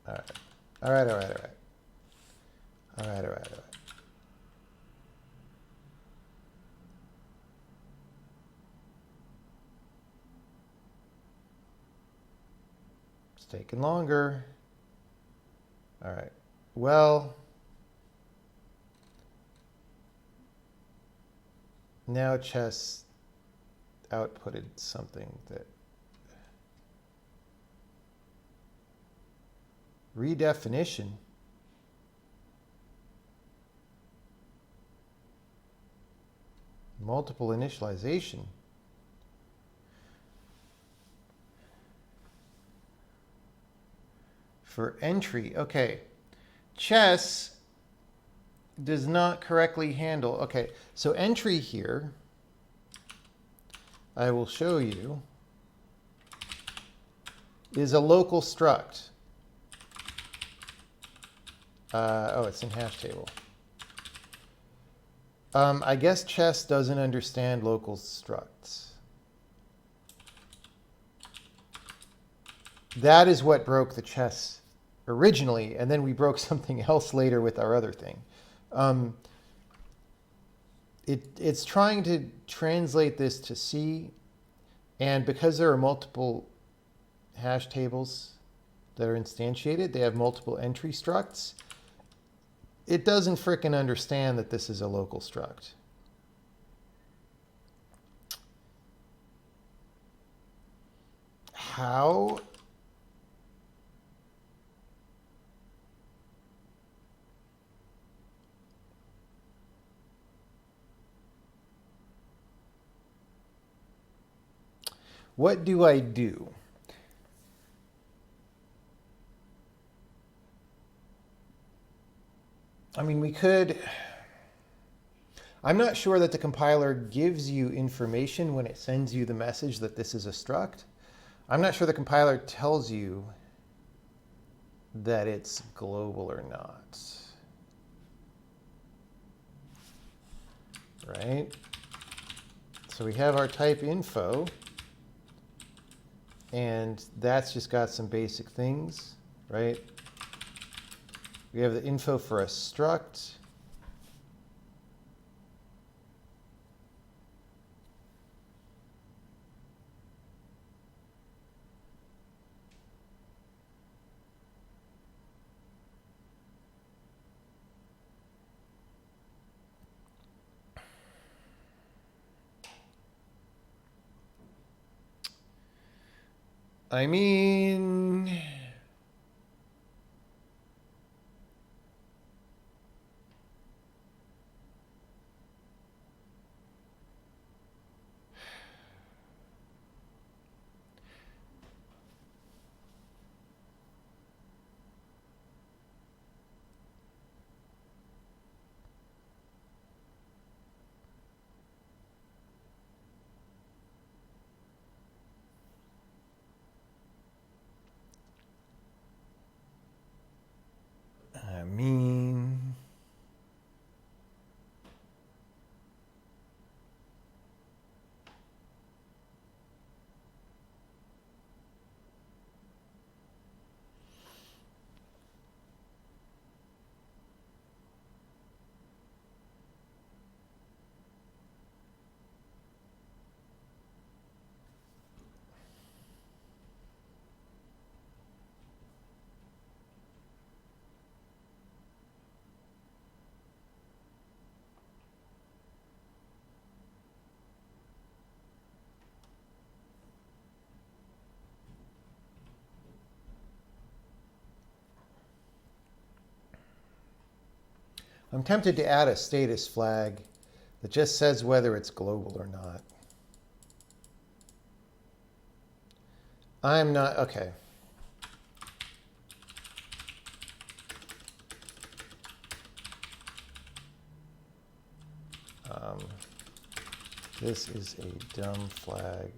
All right. All right. All right. All right. All right. All right. All right. It's taking longer. All right. Well, now chess outputted something that redefinition. Multiple initialization. For entry. Okay. Chess does not correctly handle. Okay. So entry here, I will show you, is a local struct. Oh, it's in hash table. I guess chess doesn't understand local structs. That is what broke the chess originally, and then we broke something else later with our other thing. It's trying to translate this to C, and because there are multiple hash tables that are instantiated, they have multiple entry structs. It doesn't frickin' understand that this is a local struct. How what do I do? I mean, we could... I'm not sure that the compiler gives you information when it sends you the message that this is a struct. I'm not sure the compiler tells you that it's global or not. Right? So we have our type info, and that's just got some basic things, right? We have the info for a struct. I mean, I'm tempted to add a status flag that just says whether it's global or not. I'm not, okay. This is a dumb flag.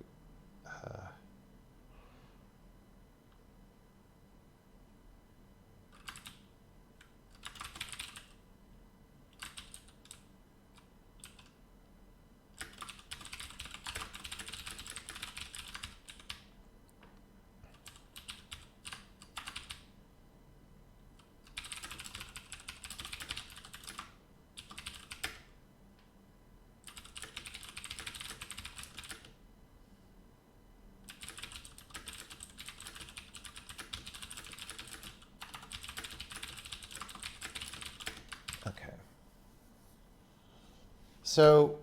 Okay. So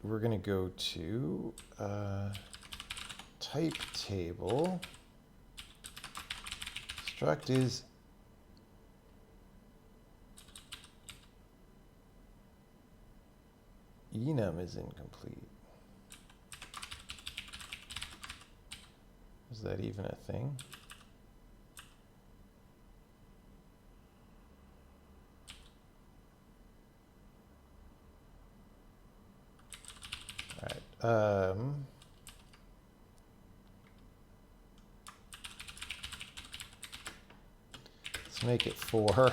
we're going to go to type table. Struct is enum is incomplete. Is that even a thing? All right. Let's make it 4.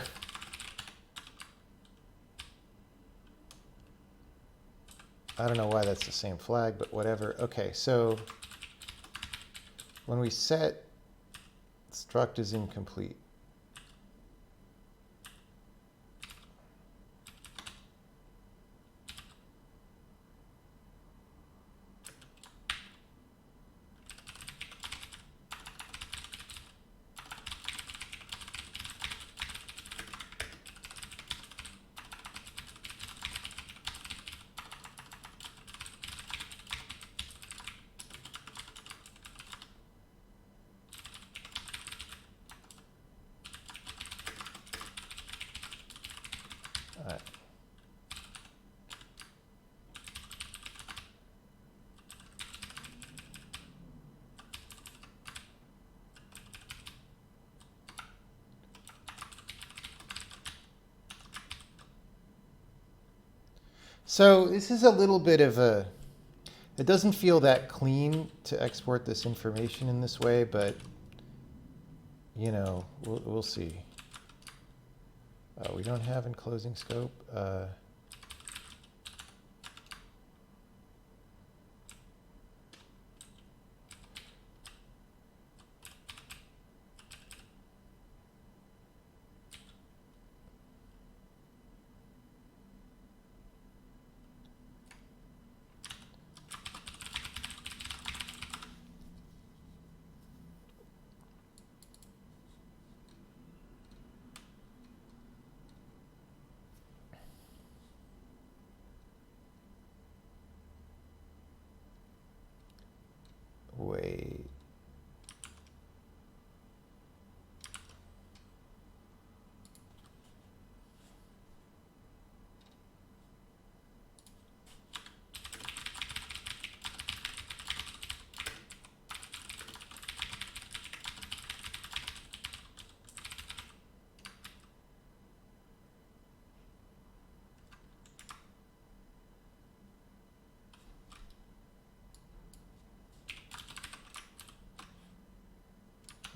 I don't know why that's the same flag, but whatever. Okay, so when we set struct is incomplete, So this is a little bit of a, it doesn't feel that clean to export this information in this way, but you know, we'll see. We don't have enclosing scope. Wait.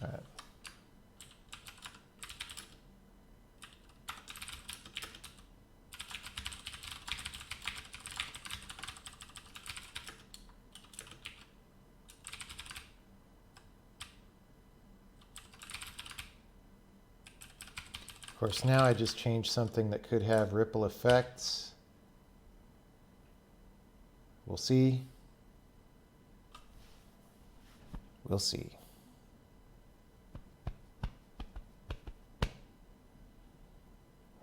All right. Of course, now I just changed something that could have ripple effects. We'll see. We'll see.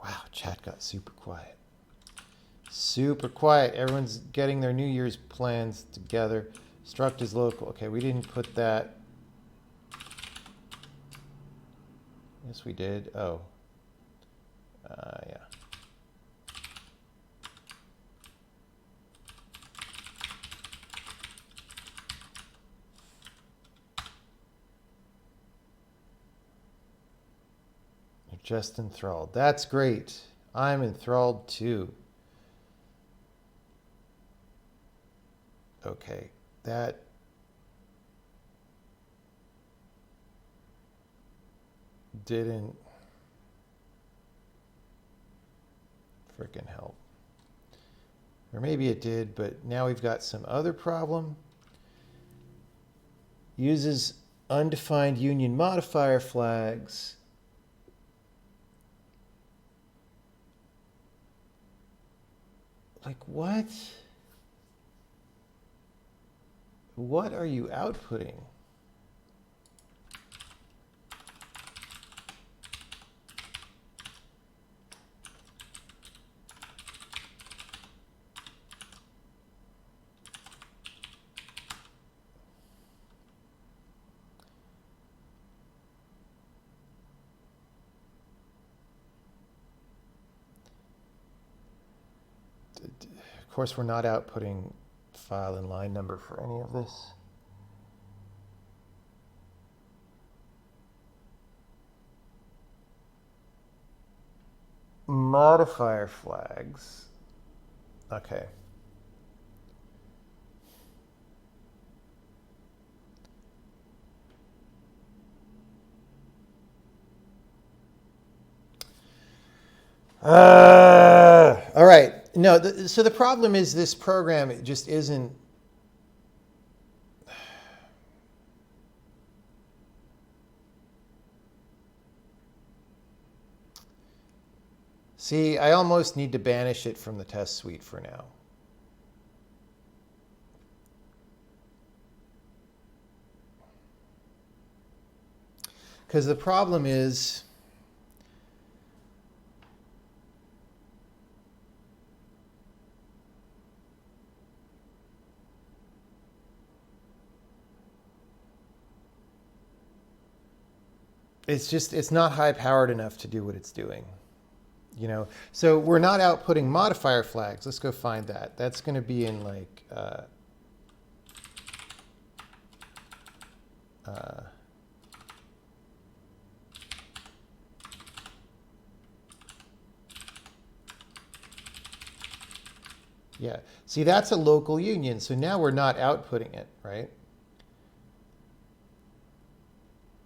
Wow, chat got super quiet. Super quiet. Everyone's getting their New Year's plans together. Struct is local. Okay, we didn't put that. Yes, we did. Oh. Yeah. You're just enthralled. That's great. I'm enthralled too. Okay, that didn't frickin' help. Or maybe it did, but now we've got some other problem. Uses undefined union modifier flags. Like what? What are you outputting? Of course, we're not outputting file and line number for any of this. Modifier flags. Okay. All right. No, so the problem is this program, it just isn't. See, I almost need to banish it from the test suite for now. Because the problem is, it's not high powered enough to do what it's doing. You know, so we're not outputting modifier flags. Let's go find that. That's going to be in like Yeah. See, that's a local union. So now we're not outputting it, right?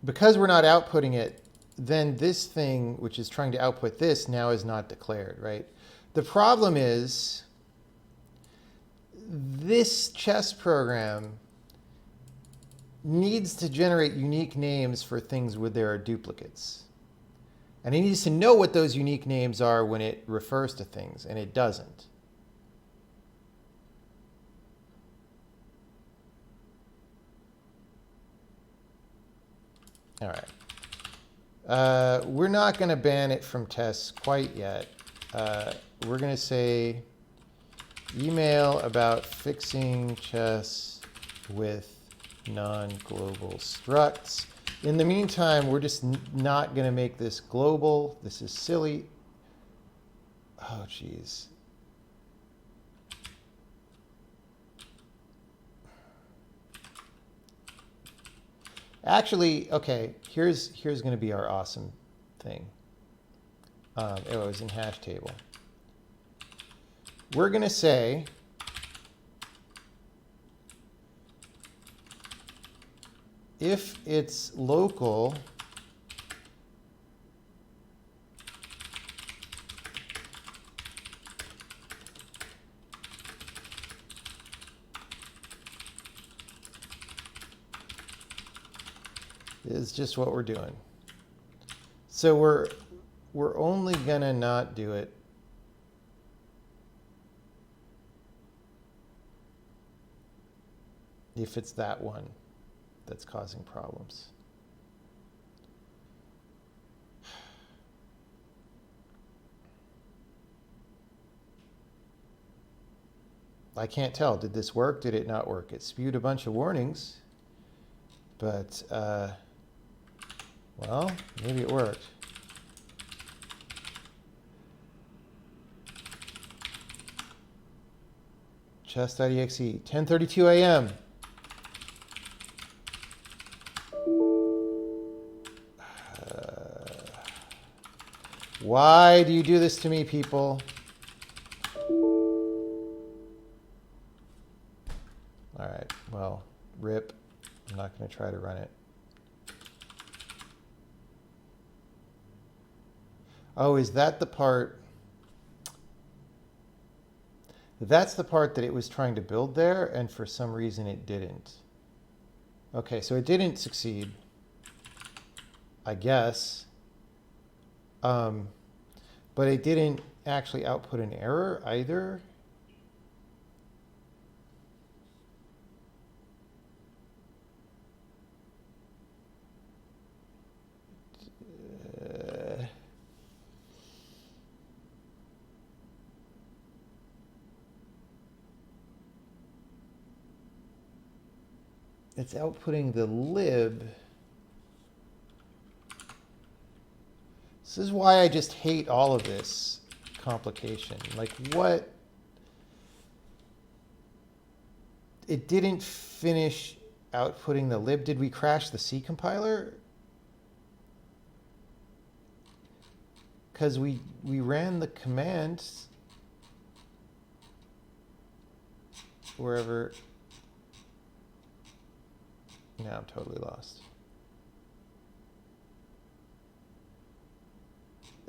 Because we're not outputting it, then this thing, which is trying to output this, now is not declared, right? The problem is this chess program needs to generate unique names for things where there are duplicates. And it needs to know what those unique names are when it refers to things, and it doesn't. All right. We're not going to ban it from tests quite yet. We're going to say email about fixing chess with non-global structs. In the meantime, we're just not going to make this global. This is silly. Oh, geez. Actually, okay, here's going to be our awesome thing. It was in hash table. We're going to say if it's local, is just what we're doing. So we're only gonna not do it if it's that one that's causing problems. I can't tell. Did this work? Did it not work? It spewed a bunch of warnings, but well, maybe it worked. Chess.exe, 10:32 a.m. Why do you do this to me, people? All right, well, rip. I'm not going to try to run it. Oh, is that the part? That's the part that it was trying to build there, and for some reason it didn't. Okay, so it didn't succeed, I guess. But it didn't actually output an error either. It's outputting the lib. This is why I just hate all of this complication. Like, what? It didn't finish outputting the lib. Did we crash the C compiler? Because we ran the command wherever. Now I'm totally lost.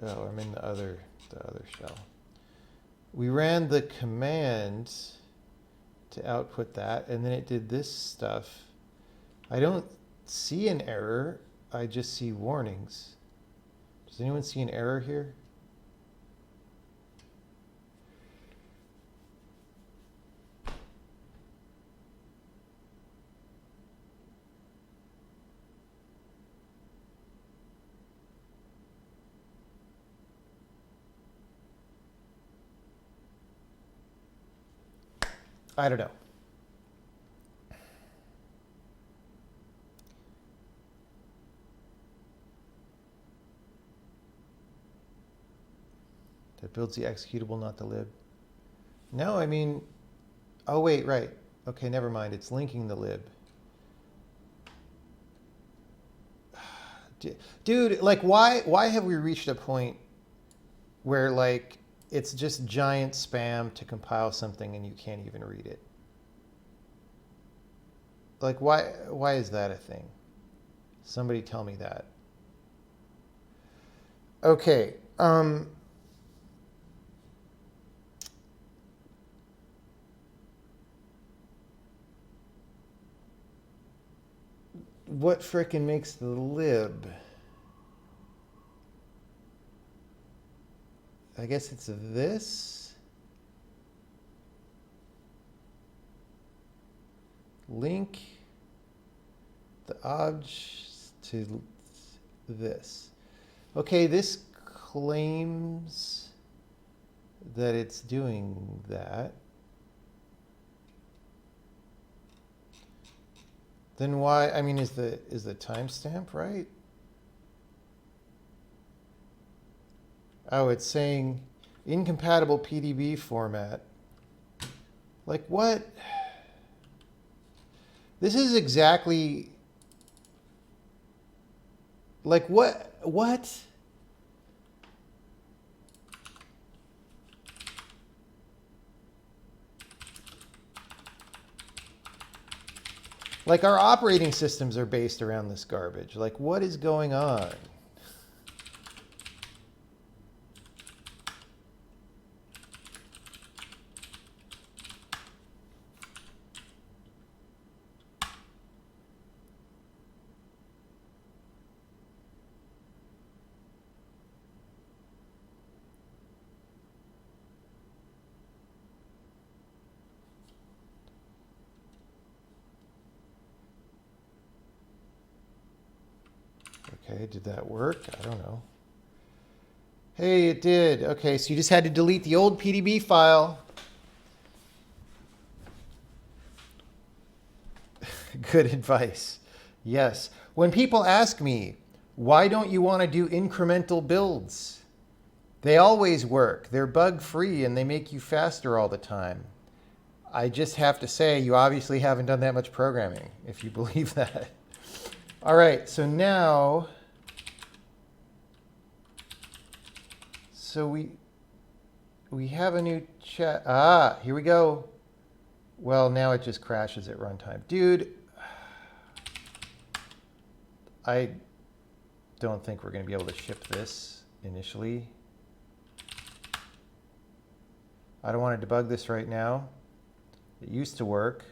Oh, I'm in the other shell. We ran the command to output that, and then it did this stuff. I don't see an error. I just see warnings. Does anyone see an error here? I don't know. That builds the executable, not the lib. No, I mean, oh wait, right. Okay, never mind. It's linking the lib. Dude, like why have we reached a point where like it's just giant spam to compile something and you can't even read it. Like, why is that a thing? Somebody tell me that. Okay. What frickin' makes the lib? I guess it's this. Link the object to this. Okay, this claims that it's doing that. Then why, I mean, is the timestamp right? Oh, it's saying incompatible PDB format. Like what? This is exactly like what? Like our operating systems are based around this garbage. Like what is going on? Okay, did that work? I don't know. Hey, it did. Okay, so you just had to delete the old PDB file. Good advice. Yes. When people ask me, why don't you want to do incremental builds? They always work. They're bug-free and they make you faster all the time. I just have to say, you obviously haven't done that much programming, if you believe that. All right, so now, so we have a new chat. Ah, here we go. Well, now it just crashes at runtime. Dude, I don't think we're going to be able to ship this initially. I don't want to debug this right now. It used to work.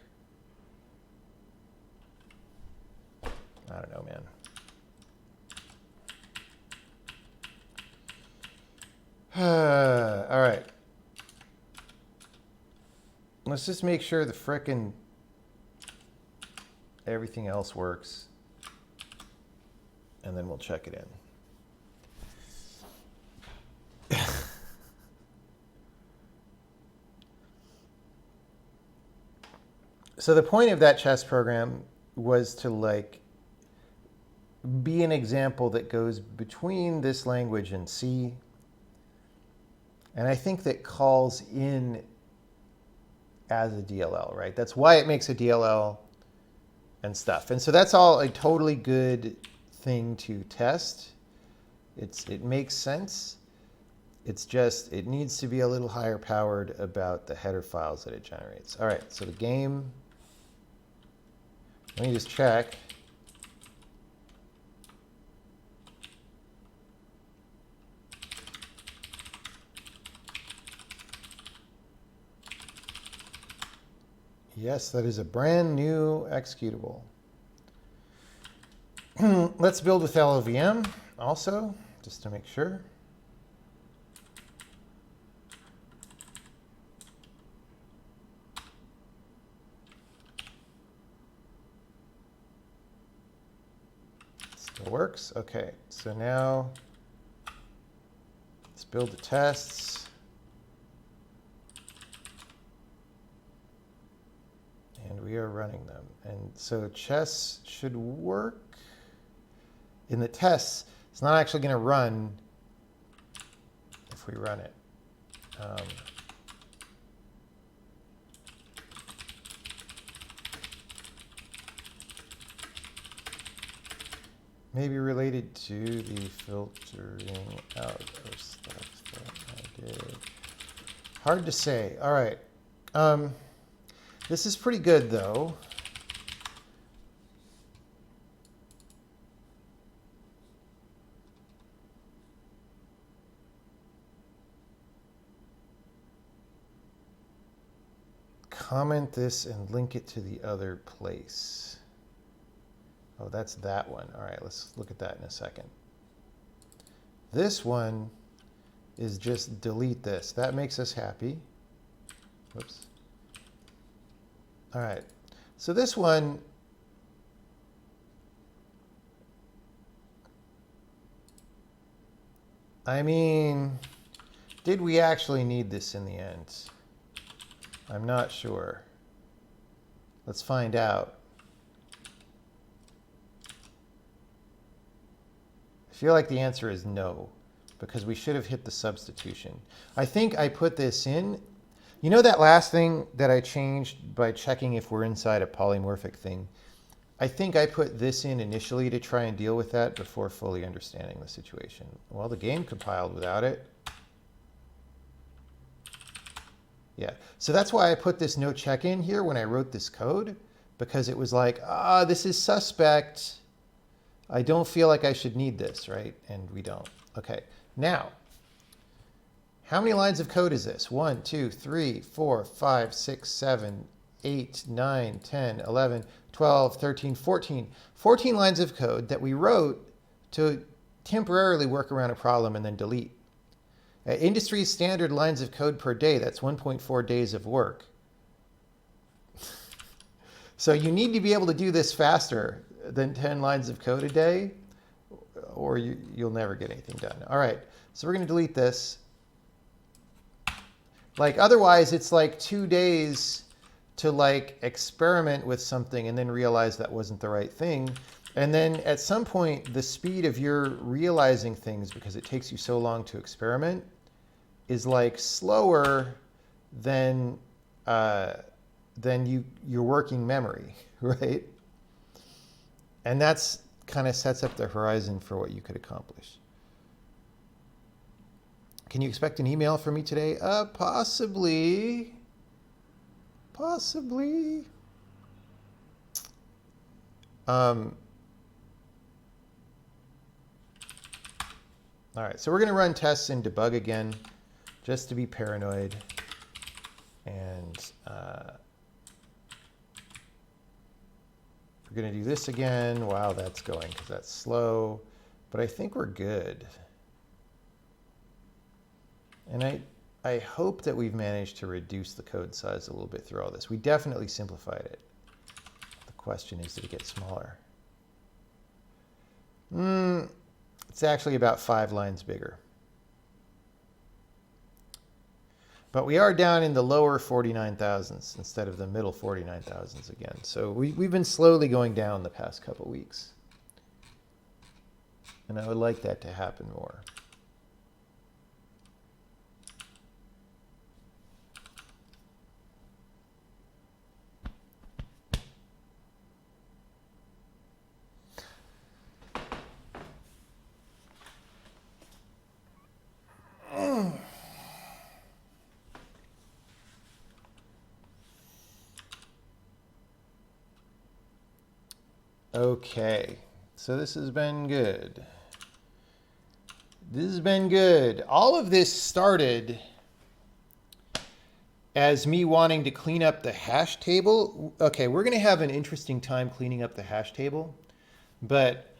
I don't know, man. All right. Let's just make sure the frickin' everything else works. And then we'll check it in. So the point of that chess program was to like be an example that goes between this language and C. And I think that calls in as a DLL, right? That's why it makes a DLL and stuff. And so that's all a totally good thing to test. It makes sense. It's just, it needs to be a little higher powered about the header files that it generates. All right, so the game, let me just check. Yes, that is a brand new executable. Let's build with LLVM also, just to make sure. Still works. Okay, so now let's build the tests. And we are running them. And so chess should work. In the tests, it's not actually going to run if we run it. Maybe related to the filtering out of stuff that I did. Hard to say. All right. This is pretty good, though. Comment this and link it to the other place. Oh, that's that one. All right, let's look at that in a second. This one is just delete this. That makes us happy. Whoops. All right. So this one, I mean, did we actually need this in the end? I'm not sure. Let's find out. I feel like the answer is no, because we should have hit the substitution. I think I put this in. You know that last thing that I changed by checking if we're inside a polymorphic thing? I think I put this in initially to try and deal with that before fully understanding the situation. Well, the game compiled without it. Yeah, so that's why I put this no check in here when I wrote this code, because it was like, this is suspect. I don't feel like I should need this, right? And we don't. Okay, now, how many lines of code is this? 1, 2, 3, 4, 5, 6, 7, 8, 9, 10, 11, 12, 13, 14. 14 lines of code that we wrote to temporarily work around a problem and then delete. Industry standard lines of code per day, that's 1.4 days of work. So you need to be able to do this faster than 10 lines of code a day, or you'll never get anything done. All right, so we're going to delete this. Like, otherwise, it's like 2 days to like experiment with something and then realize that wasn't the right thing. And then at some point, the speed of your realizing things, because it takes you so long to experiment, is like slower than your working memory, right? And that's kind of sets up the horizon for what you could accomplish. Can you expect an email from me today? Possibly. Possibly. All right, so we're going to run tests in debug again, just to be paranoid. And we're going to do this again while that's going, because that's slow. But I think we're good. And I hope that we've managed to reduce the code size a little bit through all this. We definitely simplified it. The question is, did it get smaller? It's actually about 5 lines bigger. But we are down in the lower 49,000s instead of the middle 49,000s again. So we've been slowly going down the past couple weeks. And I would like that to happen more. Okay, so this has been good. This has been good. All of this started as me wanting to clean up the hash table. Okay, we're going to have an interesting time cleaning up the hash table, but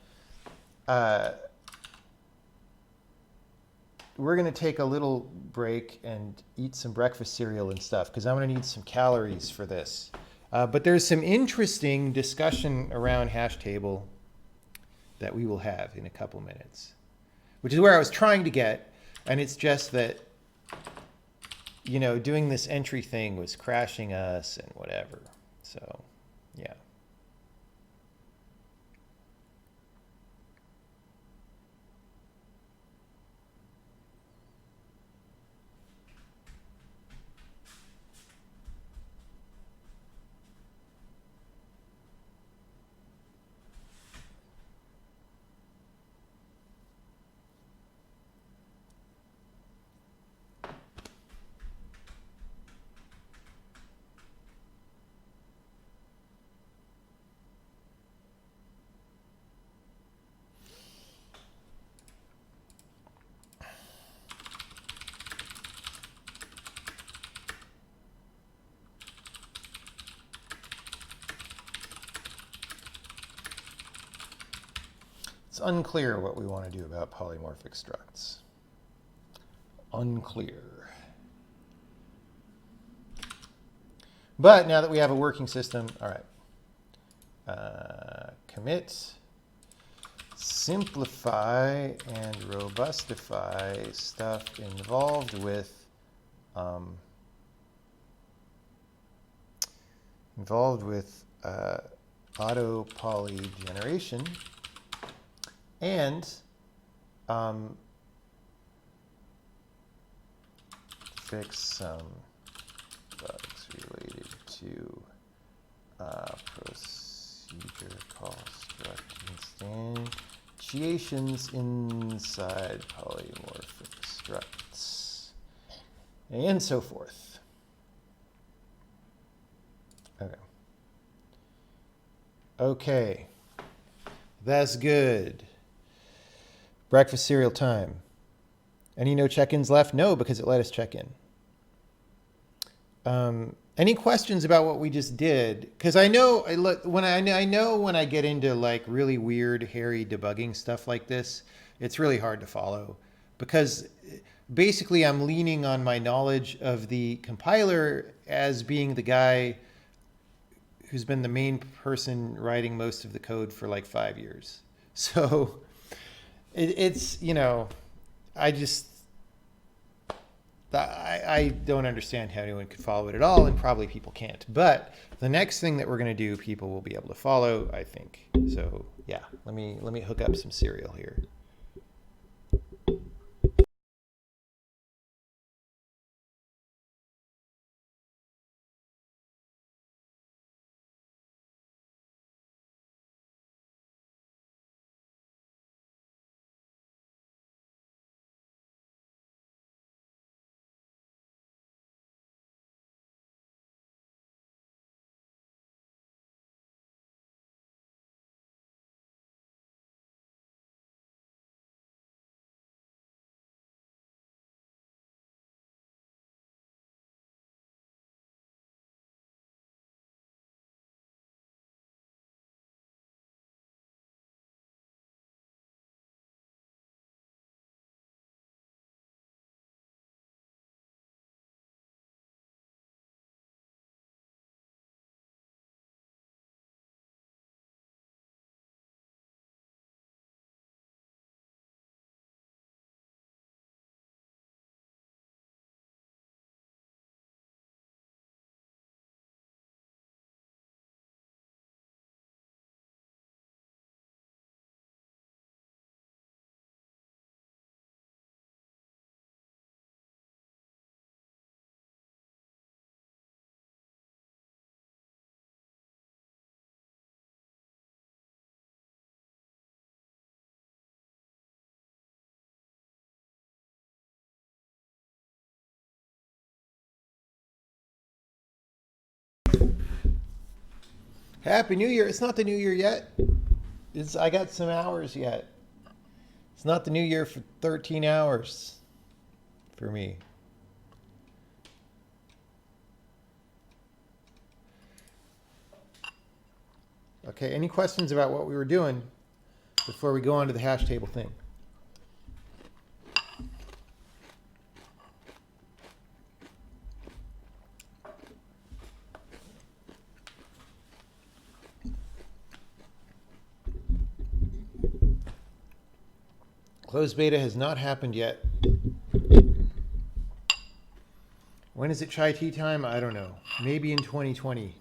we're going to take a little break and eat some breakfast cereal and stuff, because I'm going to need some calories for this. But there's some interesting discussion around hash table that we will have in a couple minutes, which is where I was trying to get. And it's just that, you know, doing this entry thing was crashing us and whatever. So, yeah. It's unclear what we want to do about polymorphic structs. Unclear. But now that we have a working system, all right. Commit, simplify, and robustify stuff involved with auto poly generation and fix some bugs related to procedure call struct instantiations inside polymorphic structs, and so forth. Okay. Okay. That's good. Breakfast cereal time. Any no check-ins left? No, because it let us check in. Any questions about what we just did? Because I know when I get into like really weird, hairy debugging stuff like this, it's really hard to follow because basically I'm leaning on my knowledge of the compiler as being the guy who's been the main person writing most of the code for like 5 years. So it's, you know, I don't understand how anyone could follow it at all, and probably people can't. But the next thing that we're going to do, people will be able to follow, I think. So yeah, let me hook up some cereal here. Happy New Year. It's not the New Year yet. I got some hours yet. It's not the New Year for 13 hours for me. Okay, any questions about what we were doing before we go on to the hash table thing? Closed beta has not happened yet. When is it chai tea time? I don't know. Maybe in 2020.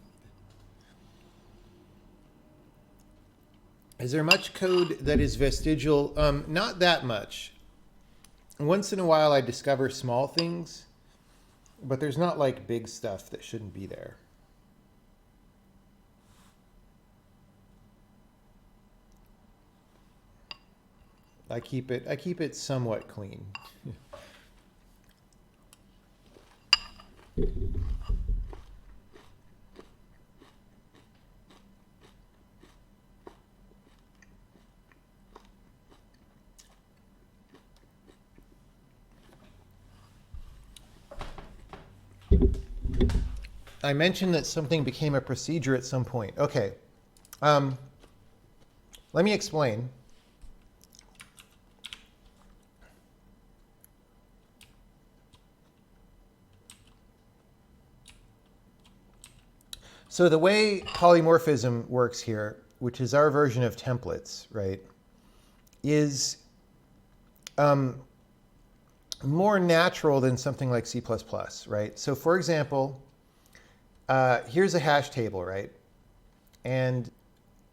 Is there much code that is vestigial? Not that much. Once in a while I discover small things, but there's not like big stuff that shouldn't be there. I keep it somewhat clean. I mentioned that something became a procedure at some point. Okay. Let me explain. So the way polymorphism works here, which is our version of templates, right, is more natural than something like C++, right? So for example, here's a hash table, right? And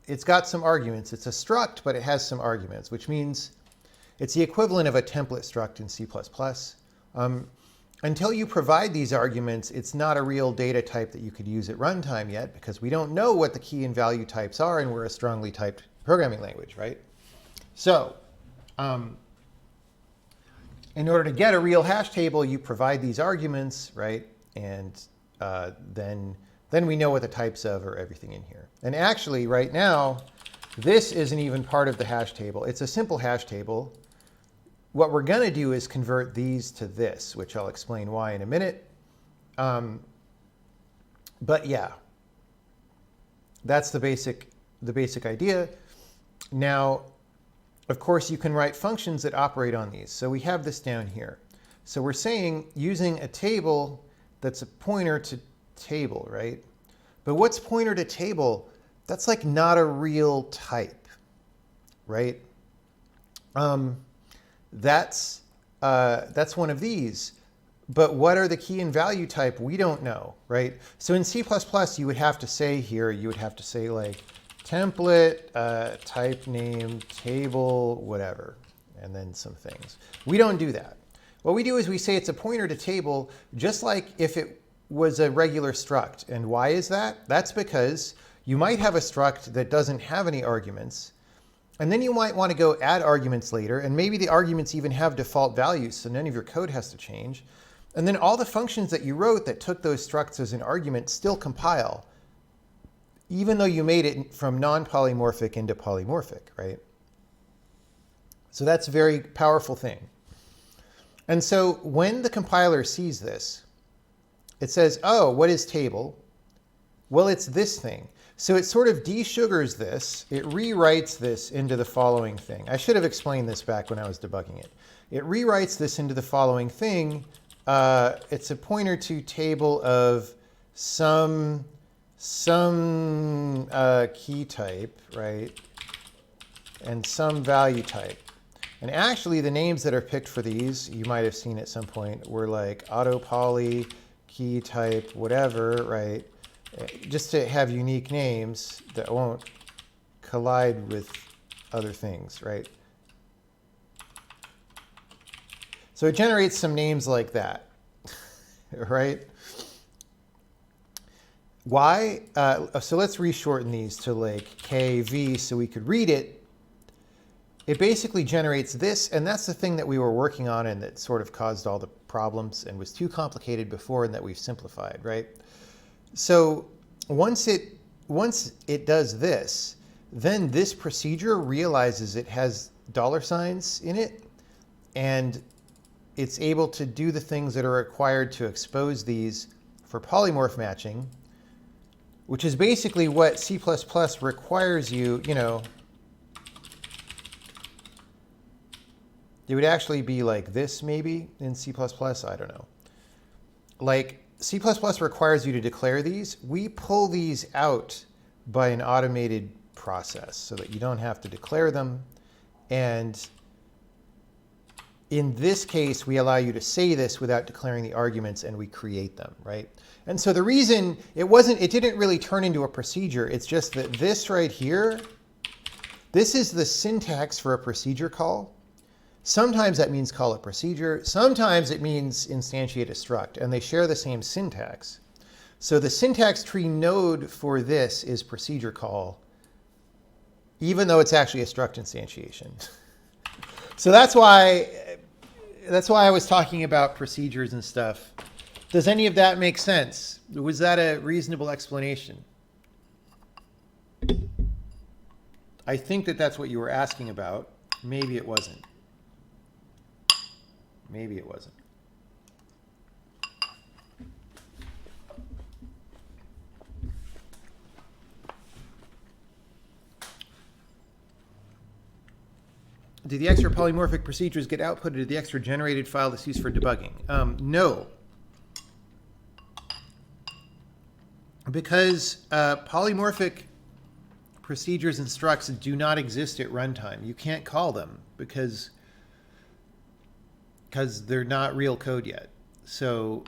it's got some arguments. It's a struct, but it has some arguments, which means it's the equivalent of a template struct in C++. Until you provide these arguments, it's not a real data type that you could use at runtime yet, because we don't know what the key and value types are, and we're a strongly typed programming language, right? So in order to get a real hash table, you provide these arguments, right? And then we know what the types of are everything in here. And actually, right now, this isn't even part of the hash table. It's a simple hash table. What we're going to do is convert these to this, which I'll explain why in a minute. But yeah, that's the basic idea. Now, of course, you can write functions that operate on these. So we have this down here. So we're saying using a table that's a pointer to table, right? But what's pointer to table? That's like not a real type, right? That's one of these. But what are the key and value type? We don't know, right? So in C++, you would have to say here, you would have to say like template, type name, table, whatever, and then some things. We don't do that. What we do is we say it's a pointer to table, just like if it was a regular struct. And why is that? That's because you might have a struct that doesn't have any arguments, and then you might want to go add arguments later, and maybe the arguments even have default values, so none of your code has to change. And then all the functions that you wrote that took those structs as an argument still compile, even though you made it from non-polymorphic into polymorphic, right? So that's a very powerful thing. And so when the compiler sees this, it says, oh, what is table? Well, it's this thing. So it sort of desugars this. It rewrites this into the following thing. I should have explained this back when I was debugging it. It rewrites this into the following thing. It's a pointer to table of some key type, right? And some value type. And actually, the names that are picked for these, you might have seen at some point, were like autopoly, key type, whatever, right? Just to have unique names that won't collide with other things, right? So it generates some names like that, right? Why? So let's reshorten these to like KV so we could read it. It basically generates this, and that's the thing that we were working on and that sort of caused all the problems and was too complicated before and that we've simplified, right? So once it does this, then this procedure realizes it has $signs in it, and it's able to do the things that are required to expose these for polymorph matching, which is basically what C++ requires you, you know. It would actually be like this maybe in C++, I don't know. Like C++ requires you to declare these. We pull these out by an automated process so that you don't have to declare them. And in this case, we allow you to say this without declaring the arguments, and we create them, right? And so the reason it didn't really turn into a procedure. It's just that this right here, this is the syntax for a procedure call. Sometimes that means call a procedure. Sometimes it means instantiate a struct, and they share the same syntax. So the syntax tree node for this is procedure call, even though it's actually a struct instantiation. So that's why I was talking about procedures and stuff. Does any of that make sense? Was that a reasonable explanation? I think that that's what you were asking about. Maybe it wasn't. Maybe it wasn't. Do the extra polymorphic procedures get outputted to the extra generated file that's used for debugging? No. Because polymorphic procedures and structs do not exist at runtime. You can't call them because they're not real code yet. So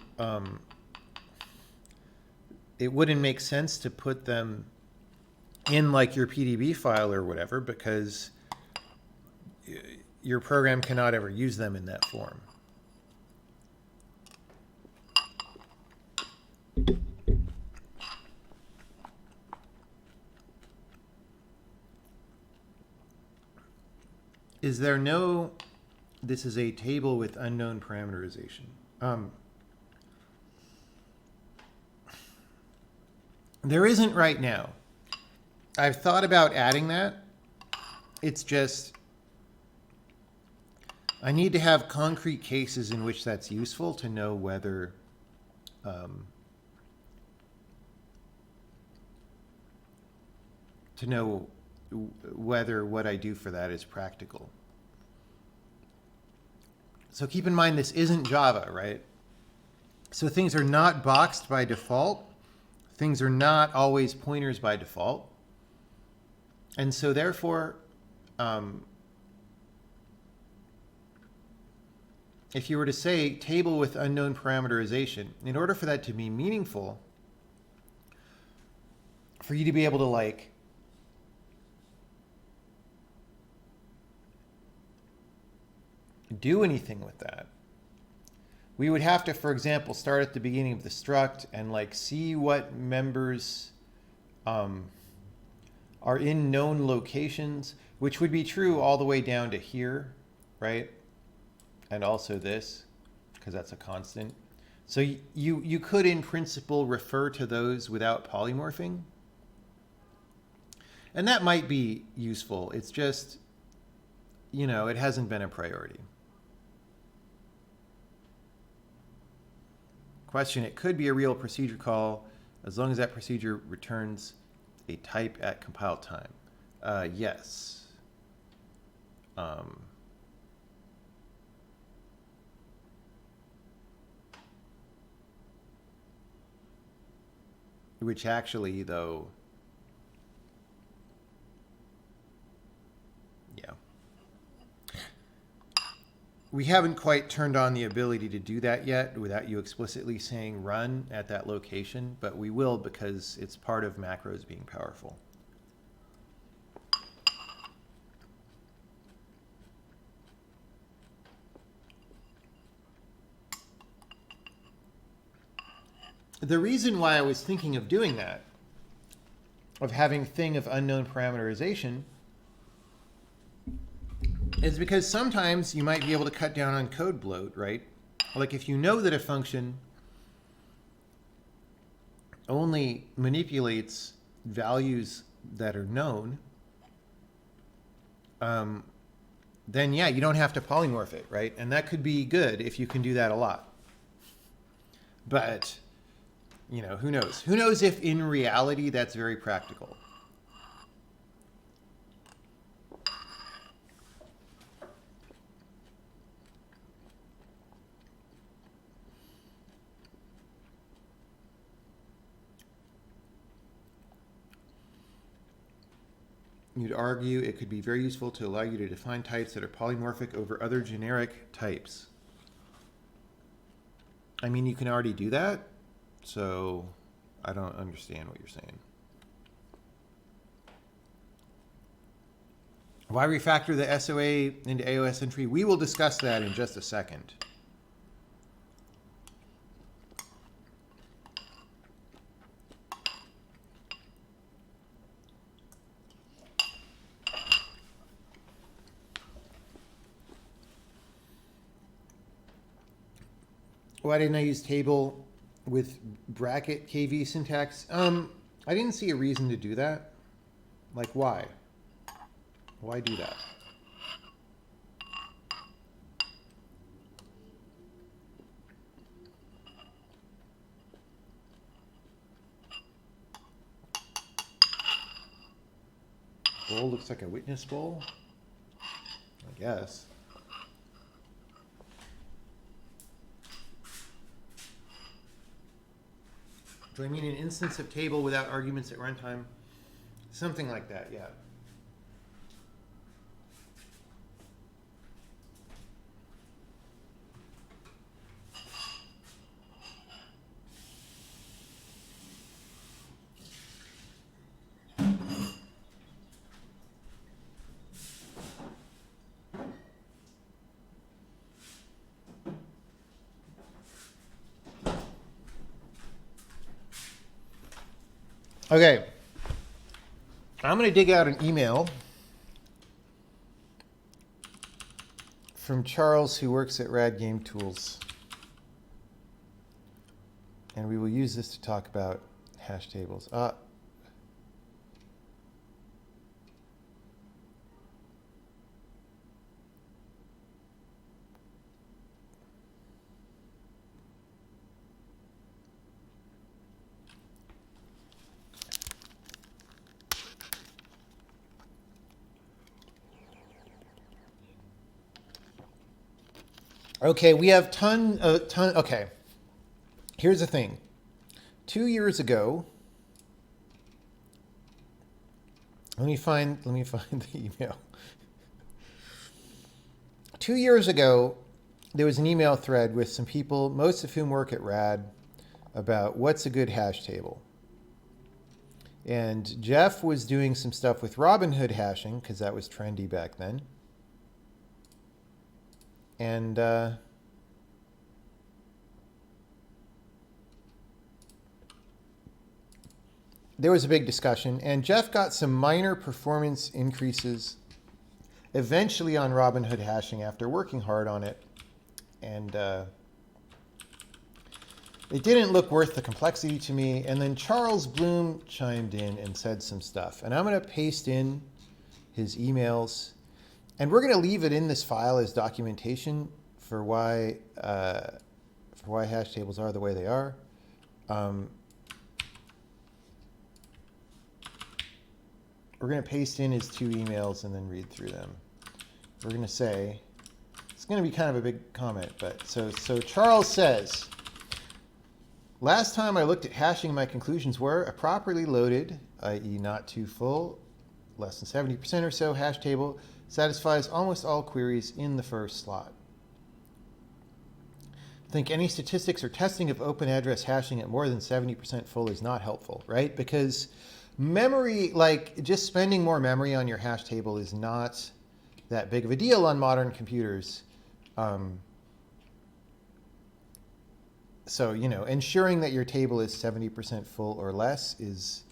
it wouldn't make sense to put them in like your PDB file or whatever, because your program cannot ever use them in that form. Is there no, this is a table with unknown parameterization. There isn't right now. I've thought about adding that. It's just, I need to have concrete cases in which that's useful to know whether what I do for that is practical. So keep in mind, this isn't Java, right? So things are not boxed by default. Things are not always pointers by default. And so therefore, if you were to say table with unknown parameterization, in order for that to be meaningful, for you to be able to like do anything with that, we would have to, for example, start at the beginning of the struct and like see what members are in known locations, which would be true all the way down to here, right? And also this, because that's a constant. So you could, in principle, refer to those without polymorphing. And that might be useful. It's just, you know, it hasn't been a priority. Question, it could be a real procedure call as long as that procedure returns a type at compile time. Yes. Which actually, though, yeah. We haven't quite turned on the ability to do that yet without you explicitly saying run at that location, but we will because it's part of macros being powerful. The reason why I was thinking of doing that, of having thing of unknown parameterization, is because sometimes you might be able to cut down on code bloat, right? Like if you know that a function only manipulates values that are known, then yeah, you don't have to polymorph it, right? And that could be good if you can do that a lot. But, you know, who knows? Who knows if in reality that's very practical? You'd argue it could be very useful to allow you to define types that are polymorphic over other generic types. I mean, you can already do that, so I don't understand what you're saying. Why refactor the SOA into AOS entry? We will discuss that in just a second. Why didn't I use table with bracket KV syntax? I didn't see a reason to do that. Like, why? Why do that? Bowl looks like a witness bowl, I guess. Do I mean an instance of table without arguments at runtime? Something like that, yeah. Okay. I'm going to dig out an email from Charles, who works at Rad Game Tools. And we will use this to talk about hash tables. Okay, we have okay. Here's the thing. 2 years ago, let me find the email. 2 years ago, there was an email thread with some people, most of whom work at Rad, about what's a good hash table. And Jeff was doing some stuff with Robinhood hashing, because that was trendy back then. And there was a big discussion, and Jeff got some minor performance increases eventually on Robinhood hashing after working hard on it. And it didn't look worth the complexity to me. And then Charles Bloom chimed in and said some stuff. And I'm going to paste in his emails. And we're going to leave it in this file as documentation for why hash tables are the way they are. We're going to paste in his 2 emails and then read through them. We're going to say, it's going to be kind of a big comment, but so Charles says, last time I looked at hashing, my conclusions were a properly loaded, i.e. not too full, less than 70% or so hash table satisfies almost all queries in the first slot. I think any statistics or testing of open address hashing at more than 70% full is not helpful, right? Because memory, like just spending more memory on your hash table is not that big of a deal on modern computers. So, you know, ensuring that your table is 70% full or less is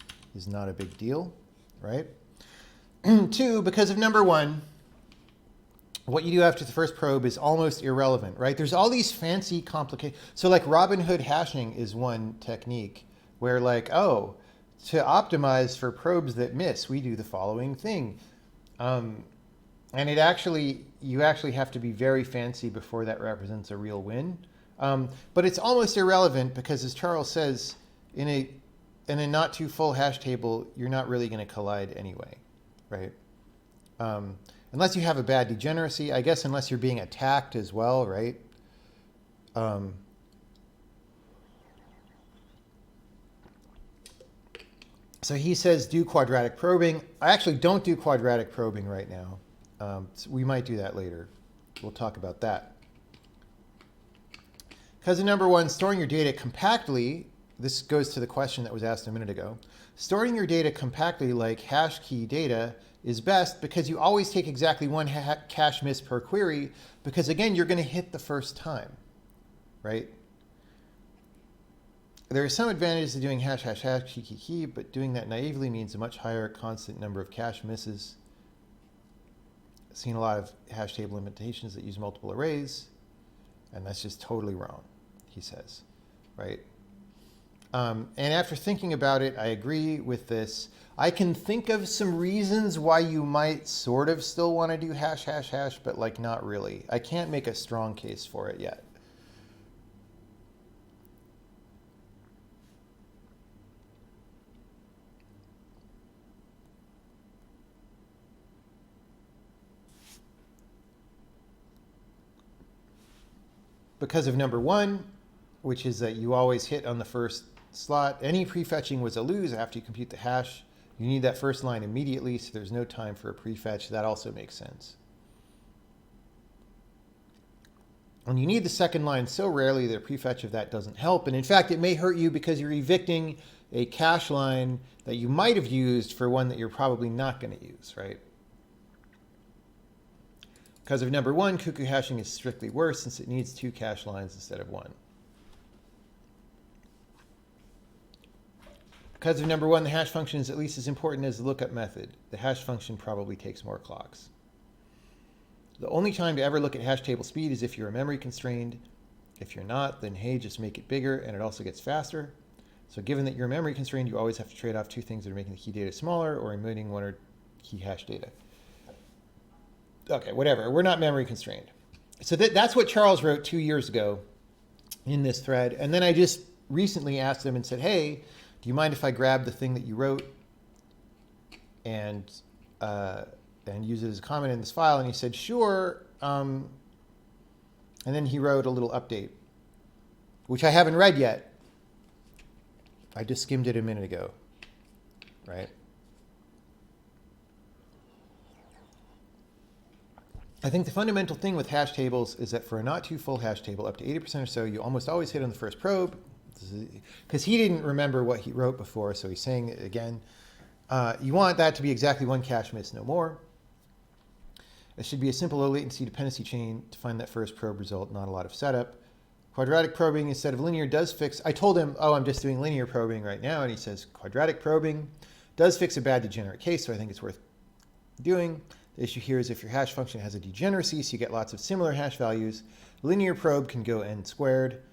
not a big deal, right? 2, because of number 1, what you do after the first probe is almost irrelevant, right? There's all these fancy complicated. So like Robinhood hashing is one technique where like, oh, to optimize for probes that miss, we do the following thing. And you actually have to be very fancy before that represents a real win. But it's almost irrelevant because, as Charles says, in a not too full hash table, you're not really going to collide anyway, right? Unless you have a bad degeneracy, I guess, unless you're being attacked as well, right? So he says do quadratic probing. I actually don't do quadratic probing right now. So we might do that later. We'll talk about that. Because of number 1, storing your data compactly, this goes to the question that was asked a minute ago. Storing your data compactly like hash key data is best because you always take exactly 1 cache miss per query because, again, you're going to hit the first time, right? There are some advantages to doing hash, key, but doing that naively means a much higher constant number of cache misses. I've seen a lot of hash table implementations that use multiple arrays, and that's just totally wrong, he says, right? And after thinking about it, I agree with this. I can think of some reasons why you might sort of still want to do hash, but like not really. I can't make a strong case for it yet. Because of number 1, which is that you always hit on the first slot. Any prefetching was a lose after you compute the hash. You need that first line immediately, so there's no time for a prefetch. That also makes sense. And you need the second line so rarely that a prefetch of that doesn't help. And in fact, it may hurt you because you're evicting a cache line that you might have used for one that you're probably not going to use, right? Because of number one, cuckoo hashing is strictly worse since it needs 2 cache lines instead of 1. Because of number one, the hash function is at least as important as the lookup method. The hash function probably takes more clocks. The only time to ever look at hash table speed is if you're memory constrained. If you're not, then hey, just make it bigger and it also gets faster. So given that you're memory constrained, you always have to trade off 2 things that are making the key data smaller or omitting 1 or key hash data. Okay, whatever. We're not memory constrained. So that's what Charles wrote 2 years ago in this thread. And then I just recently asked him and said, hey, do you mind if I grab the thing that you wrote and use it as a comment in this file? And he said, sure. And then he wrote a little update, which I haven't read yet. I just skimmed it a minute ago, right? I think the fundamental thing with hash tables is that for a not too full hash table, up to 80% or so, you almost always hit on the first probe. Because he didn't remember what he wrote before, so he's saying it again. You want that to be exactly 1 cache miss, no more. It should be a simple low latency dependency chain to find that first probe result, not a lot of setup. Quadratic probing instead of linear does fix. I told him, oh, I'm just doing linear probing right now, and he says quadratic probing does fix a bad degenerate case, so I think it's worth doing. The issue here is if your hash function has a degeneracy, so you get lots of similar hash values, linear probe can go n squared.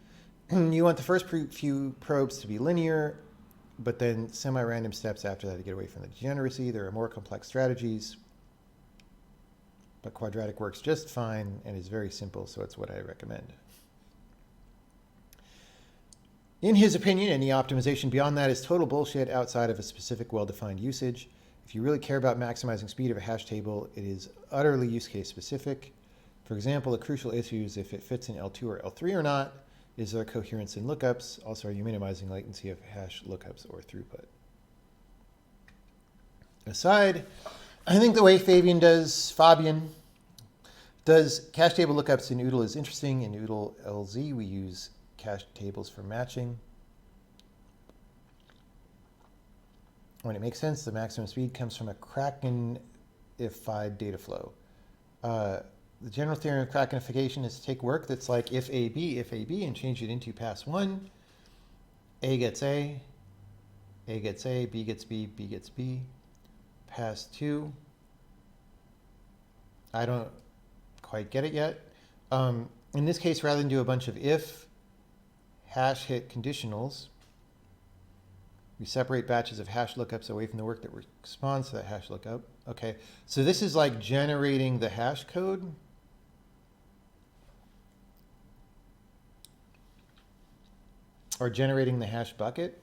You want the first few probes to be linear, but then semi-random steps after that to get away from the degeneracy. There are more complex strategies, but quadratic works just fine and is very simple, so it's what I recommend. In his opinion, any optimization beyond that is total bullshit outside of a specific well-defined usage. If you really care about maximizing speed of a hash table, it is utterly use case specific. For example, the crucial issue is if it fits in L2 or L3 or not. Is there coherence in lookups? Also, are you minimizing latency of hash lookups or throughput? Aside, I think the way Fabian does cache table lookups in OODLE is interesting. In OODLE LZ, we use cache tables for matching. When it makes sense, the maximum speed comes from a Krakenified data flow. The general theorem of Krakenification is to take work that's like if A, B, and change it into pass 1. A gets A gets A, B gets B, B gets B. Pass 2. I don't quite get it yet. In this case, rather than do a bunch of if hash hit conditionals, we separate batches of hash lookups away from the work that responds to that hash lookup. Okay, so this is like generating the hash code. Or generating the hash bucket.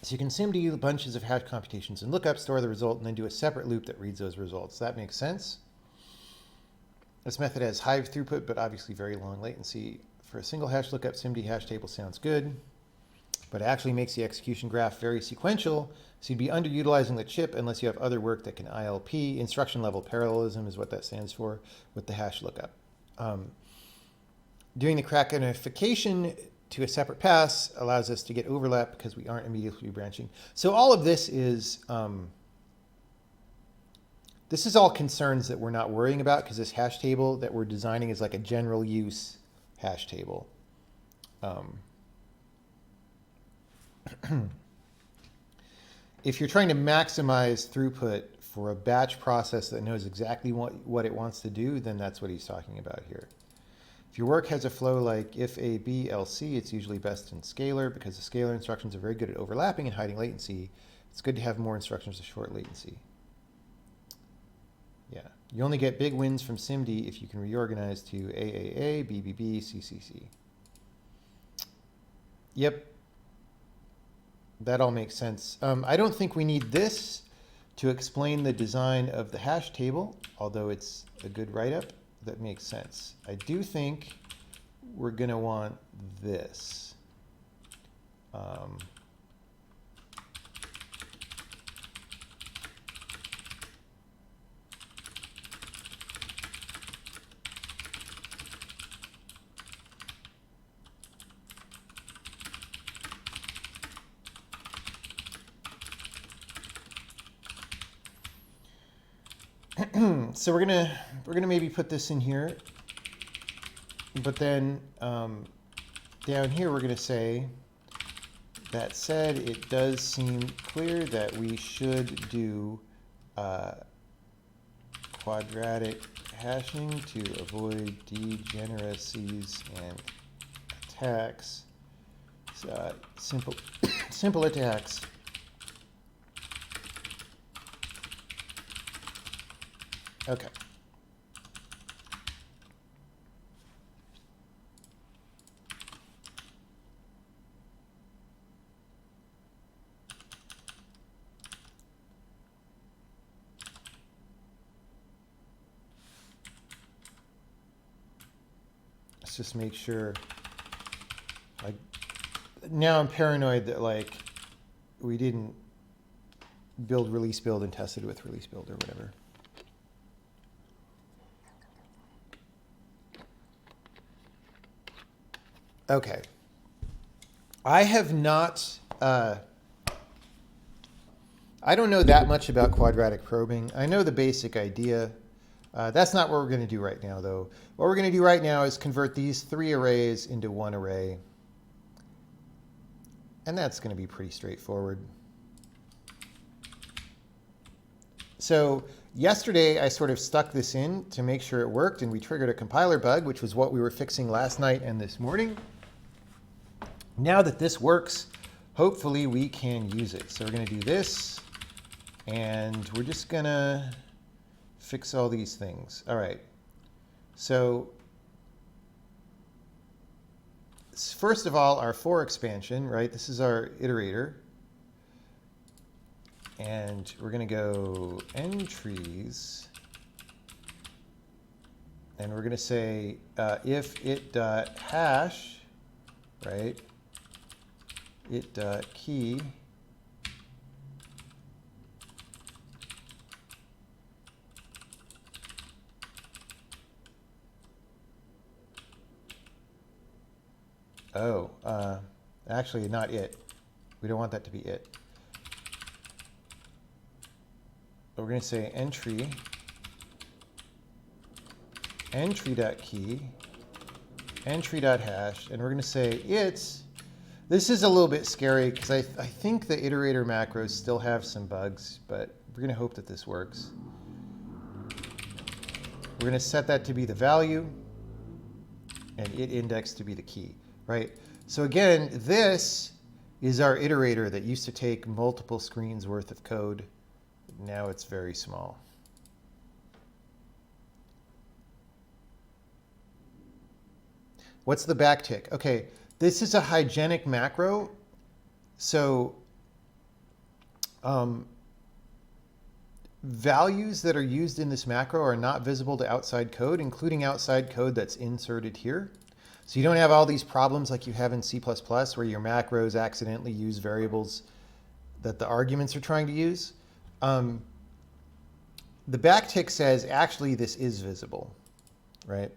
So you can SIMD bunches of hash computations and lookup, store the result, and then do a separate loop that reads those results. That makes sense. This method has high throughput, but obviously very long latency. For a single hash lookup, SIMD hash table sounds good, but it actually makes the execution graph very sequential, so you'd be underutilizing the chip unless you have other work that can ILP. Instruction level parallelism is what that stands for with the hash lookup. Doing the Krakenification to a separate pass allows us to get overlap because we aren't immediately branching. So all of this is all concerns that we're not worrying about because this hash table that we're designing is like a general use hash table. If you're trying to maximize throughput for a batch process that knows exactly what it wants to do, then that's what he's talking about here. If your work has a flow like if A, B, L, C, it's usually best in scalar because the scalar instructions are very good at overlapping and hiding latency. It's good to have more instructions with short latency. Yeah, you only get big wins from SIMD if you can reorganize to AAA, BBB, CCC. Yep, that all makes sense. I don't think we need this to explain the design of the hash table, although it's a good write-up that makes sense. I do think we're going to want this. So we're gonna maybe put this in here, but then down here we're gonna say, that said, it does seem clear that we should do quadratic hashing to avoid degeneracies and attacks, simple attacks. Okay. Let's just make sure. Like, now I'm paranoid that like we didn't build release build and test it with release build or whatever. Okay. I have not, I don't know that much about quadratic probing. I know the basic idea. That's not what we're going to do right now, though. What we're going to do right now is convert these 3 arrays into 1 array. And that's going to be pretty straightforward. So yesterday, I sort of stuck this in to make sure it worked, and we triggered a compiler bug, which was what we were fixing last night and this morning. Now that this works, hopefully we can use it. So we're going to do this, and we're just going to fix all these things. All right. So first of all, our for expansion, right? This is our iterator. And we're going to go entries. And we're going to say if it.hash, right? It.key. Oh, actually not it. We don't want that to be it. We're going to say entry.key, entry.hash, and we're going to say this is a little bit scary because I think the iterator macros still have some bugs, but we're going to hope that this works. We're going to set that to be the value and it index to be the key, right? So again, this is our iterator that used to take multiple screens worth of code. Now it's very small. What's the backtick? Okay, this is a hygienic macro. So values that are used in this macro are not visible to outside code, including outside code that's inserted here. So you don't have all these problems like you have in C++ where your macros accidentally use variables that the arguments are trying to use. The backtick says actually this is visible, right?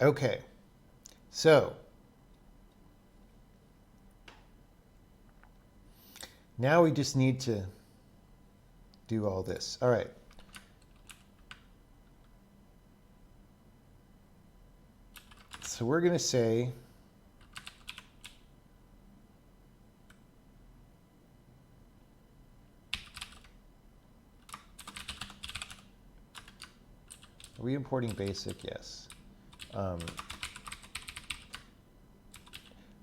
Okay, so now we just need to do all this. All right. So we're going to say are we importing basic? Yes.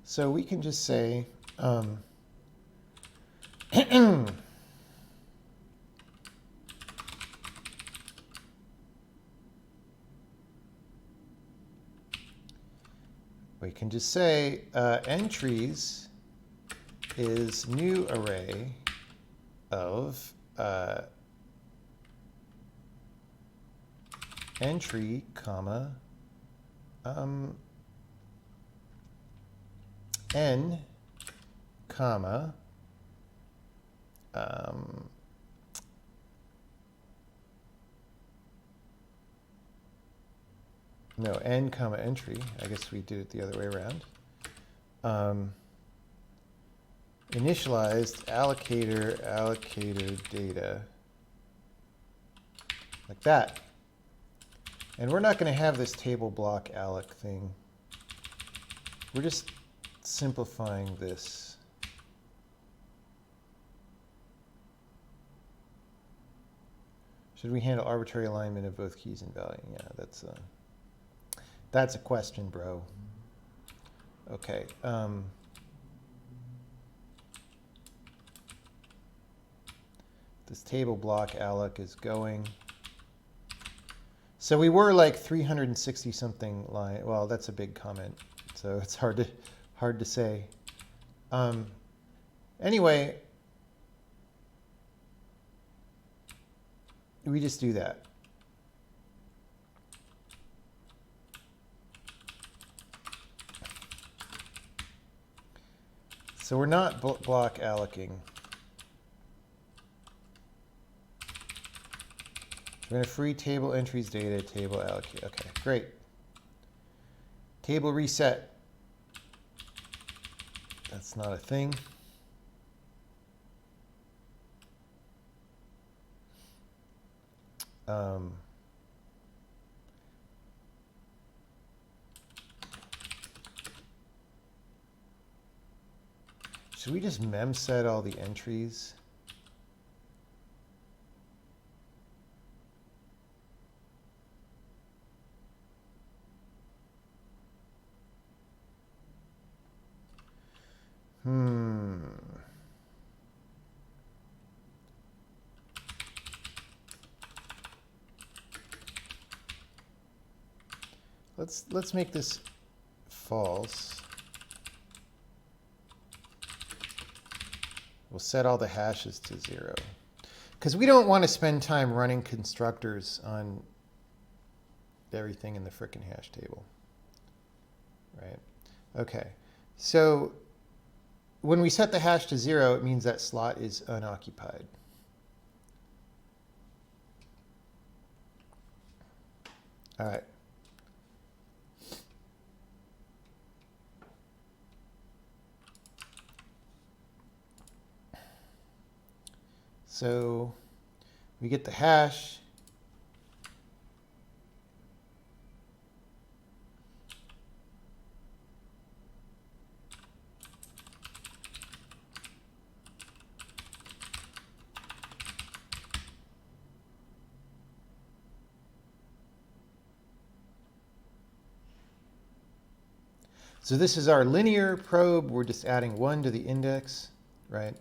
So we can just say wait, can just say entries is new array of entry, comma, n, comma, no, n, comma, entry. I guess we did it the other way around. Initialized allocator data, like that. And we're not going to have this table block alloc thing. We're just simplifying this. Should we handle arbitrary alignment of both keys and value? Yeah, that's a question, bro. Okay. This table block alloc is going. So we were like 360 something line. Well, that's a big comment, so it's hard to say. Anyway, we just do that. So we're not block allocing. We're going to free table entries data, table allocate. Okay, great. Table reset. That's not a thing. Should we just mem set all the entries? Let's make this false. We'll set all the hashes to 0. Because we don't want to spend time running constructors on everything in the frickin' hash table. Right? Okay. So when we set the hash to 0, it means that slot is unoccupied. All right. So we get the hash. So this is our linear probe. We're just adding 1 to the index, right?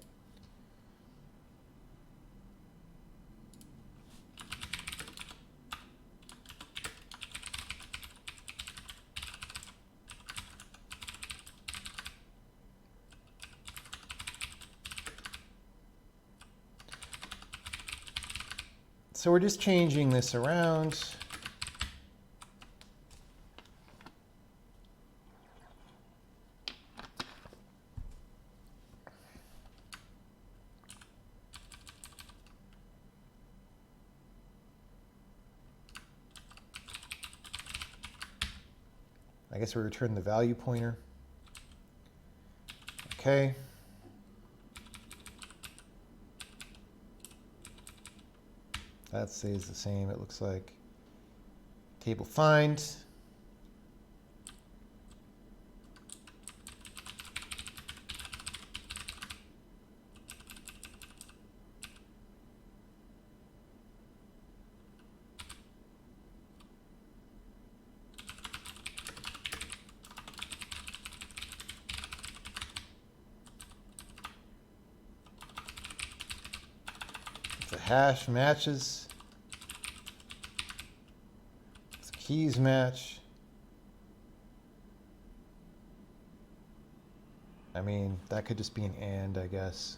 So we're just changing this around. I guess we return the value pointer. Okay. That stays the same, it looks like. Table find. If the hash matches, if the keys match, I mean, that could just be an and, I guess.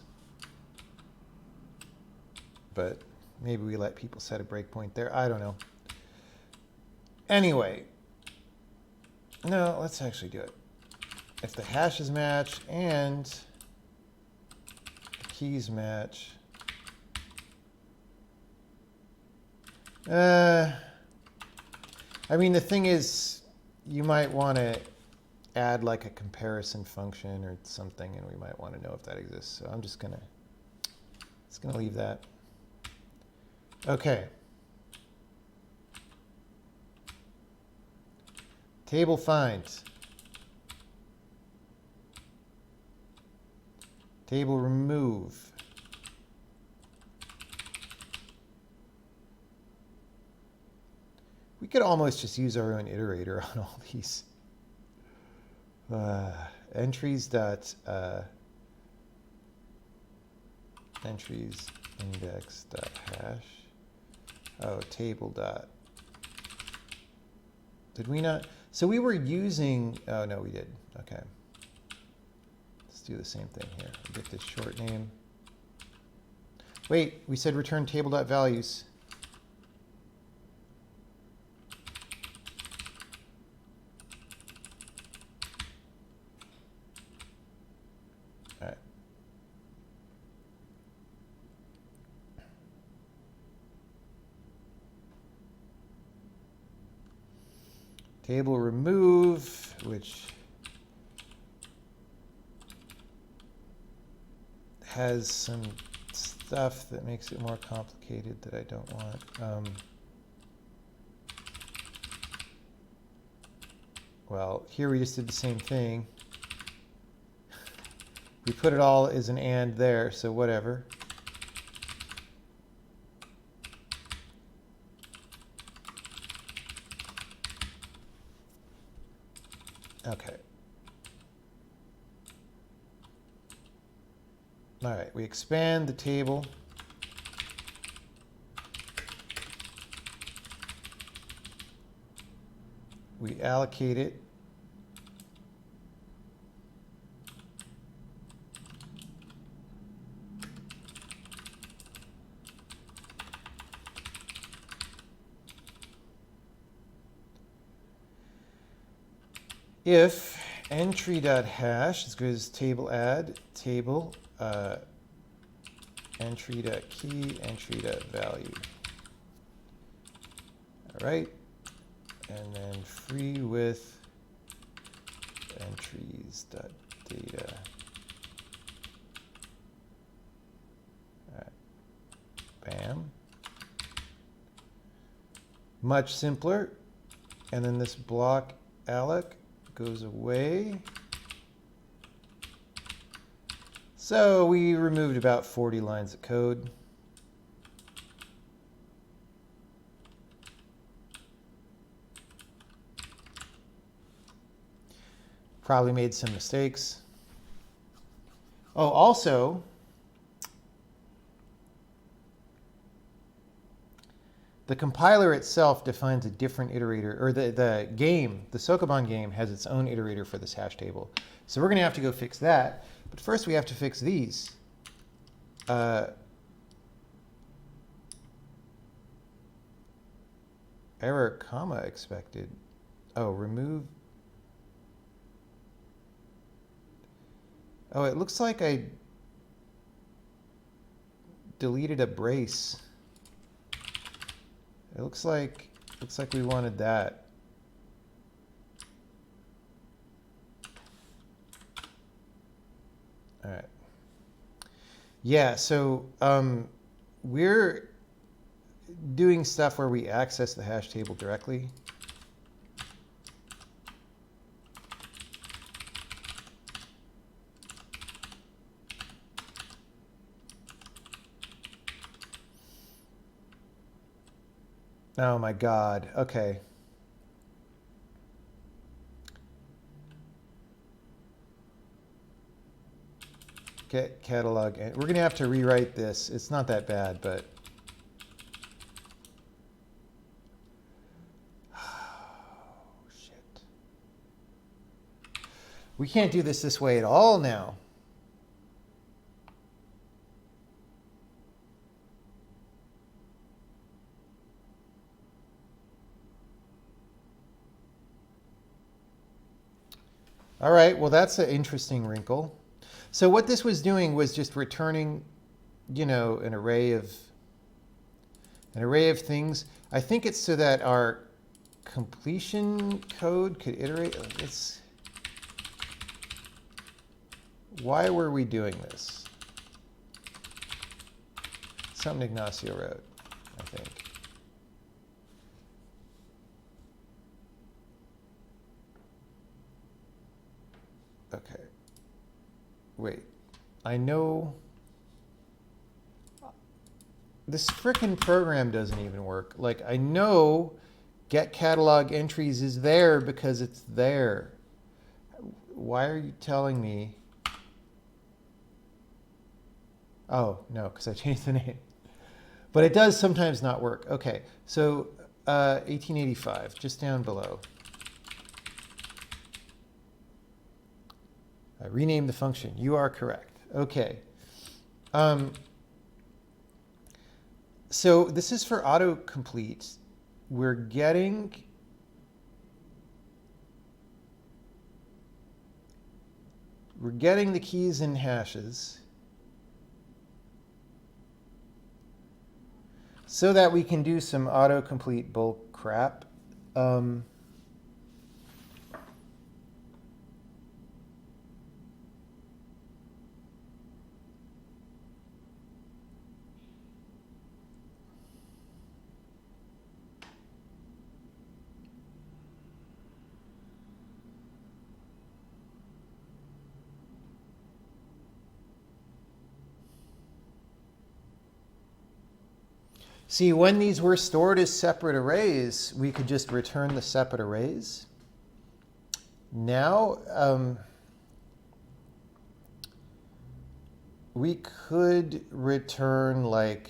But maybe we let people set a breakpoint there. I don't know. Anyway, no, let's actually do it. If the hashes match and the keys match, I mean, the thing is, you might want to add like a comparison function or something, and we might want to know if that exists. So I'm just gonna leave that. Okay. Table find. Table remove. We could almost just use our own iterator on all these. Entries dot entries index dot hash. Oh, table dot. Did we not? So we were using. Oh no, we did. Okay. Let's do the same thing here. We'll get this short name. Wait, we said return table dot values. All right. Table remove, which has some stuff that makes it more complicated that I don't want. Well, here we just did the same thing. We put it all as an and there, so whatever. Okay. All right, we expand the table. We allocate it. If entry.hash is good as table add, table entry.key, entry.value. All right. And then free with entries.data. All right. Bam. Much simpler. And then this block alloc goes away. So we removed about 40 lines of code. Probably made some mistakes. Oh, also, the compiler itself defines a different iterator, or the game, the Sokoban game, has its own iterator for this hash table. So we're going to have to go fix that. But first we have to fix these. Error, comma, expected. Oh, remove. Oh, it looks like I deleted a brace. It looks like we wanted that. All right. Yeah, so we're doing stuff where we access the hash table directly. Oh my God. Okay. Get catalog. And we're going to have to rewrite this. It's not that bad, but oh, shit. We can't do this way at all now. All right, well, that's an interesting wrinkle. So what this was doing was just returning, you know, an array of things. I think it's so that our completion code could iterate. Why were we doing this? Something Ignacio wrote, I think. Okay. Wait. I know this frickin' program doesn't even work. Like, I know get catalog entries is there because it's there. Why are you telling me? Oh, no, because I changed the name. But it does sometimes not work. Okay, so 1885, just down below. I renamed the function. You are correct. Okay. So this is for autocomplete. We're getting the keys in hashes so that we can do some autocomplete bull crap. See, when these were stored as separate arrays, we could just return the separate arrays. Now, we could return like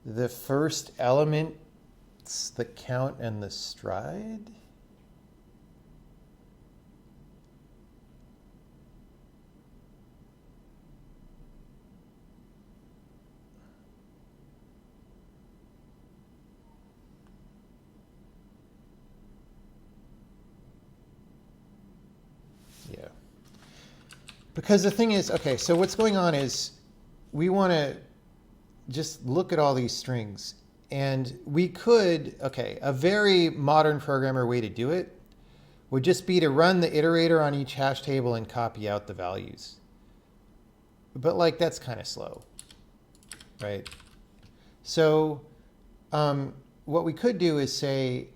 the first elements, the count and the stride. Yeah. Because the thing is, okay, so what's going on is we want to just look at all these strings. And we could, okay, a very modern programmer way to do it would just be to run the iterator on each hash table and copy out the values. But like, that's kind of slow, right? So what we could do is say,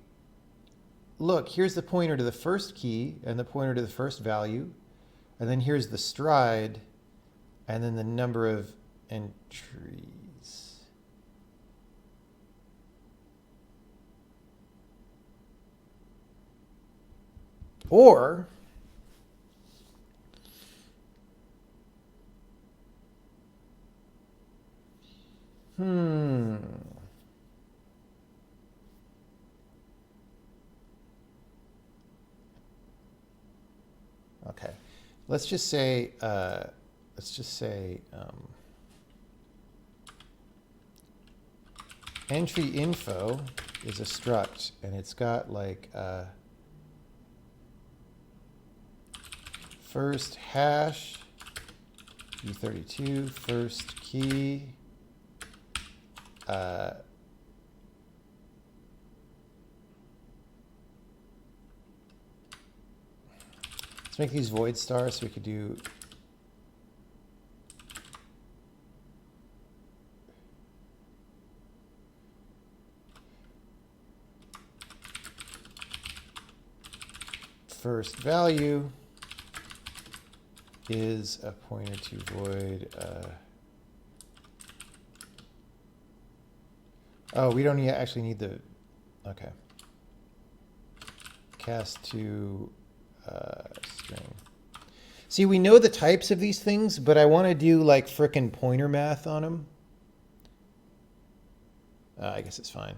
look, here's the pointer to the first key and the pointer to the first value. And then here's the stride and then the number of entries. Or okay, let's just say entry info is a struct, and it's got like first hash, U32, first key, let's make these void stars so we could do first value is a pointer to void. Oh, we don't actually need the, okay. Cast to string. See, we know the types of these things, but I want to do like frickin' pointer math on them. I guess it's fine.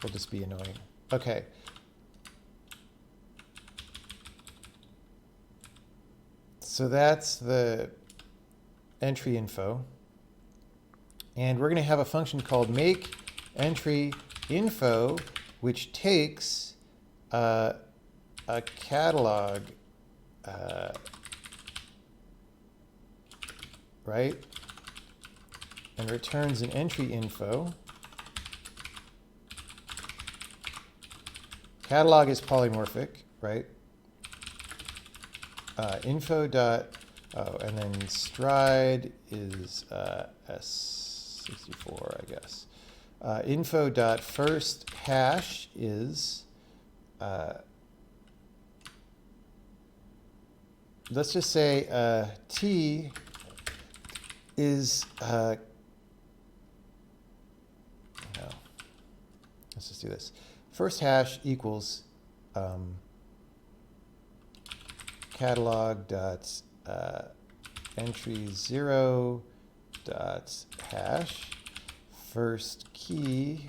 Will just be annoying. Okay. So that's the entry info. And we're going to have a function called make entry info, which takes a catalog, right? And returns an entry info. Catalog is polymorphic, right? Info dot, oh, and then stride is S64, I guess. Info dot first hash is, let's just say T is, no, let's just do this. First hash equals catalog dot entry 0 dot hash first key,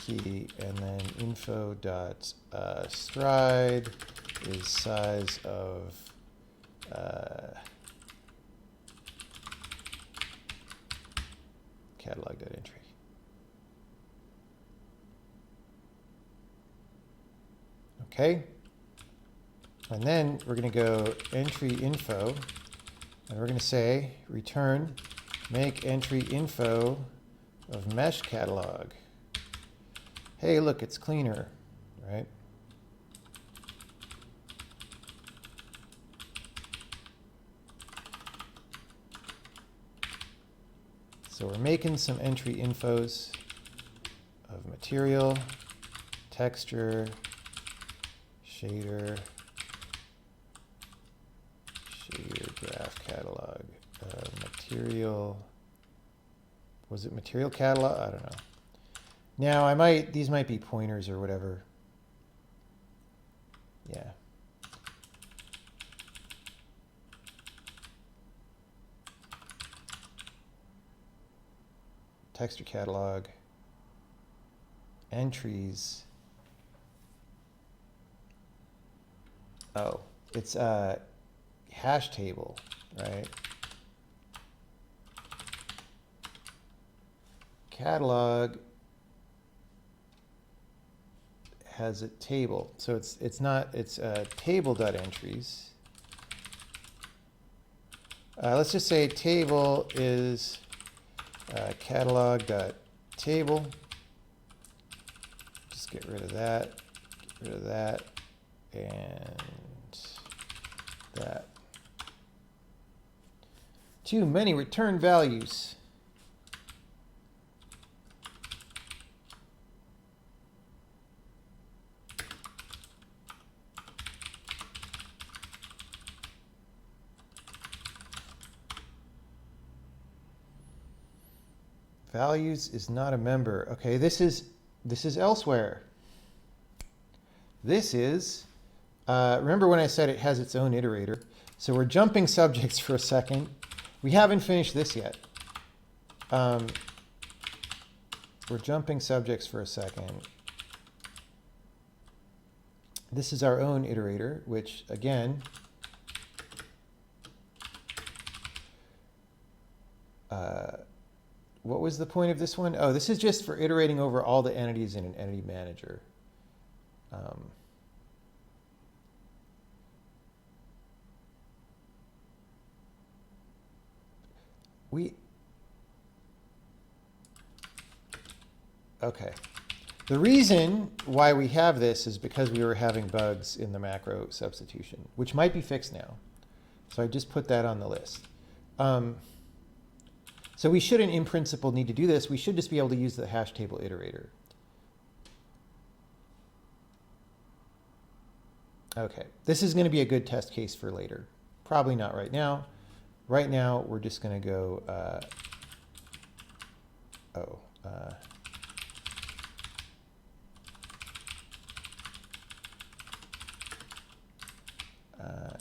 and then info dot stride is size of catalog dot entry. Okay, and then we're going to go entry info, and we're going to say return make entry info of mesh catalog. Hey, look, it's cleaner, right? So we're making some entry infos of material, texture, shader graph catalog, material, was it material catalog? I don't know. Now these might be pointers or whatever. Yeah. Texture catalog, entries. Oh, it's a hash table, right? Catalog has a table, so it's table.entries. Let's just say table is catalog.table. Just get rid of that, and that. Too many return values. Values is not a member. Okay, this is elsewhere. This is, remember when I said it has its own iterator? So we're jumping subjects for a second. We haven't finished this yet. We're jumping subjects for a second. This is our own iterator, which again, what was the point of this one? Oh, this is just for iterating over all the entities in an entity manager. Okay. The reason why we have this is because we were having bugs in the macro substitution, which might be fixed now. So I just put that on the list. So we shouldn't, in principle, need to do this. We should just be able to use the hash table iterator. Okay, this is going to be a good test case for later. Probably not right now. Right now, we're just going to go,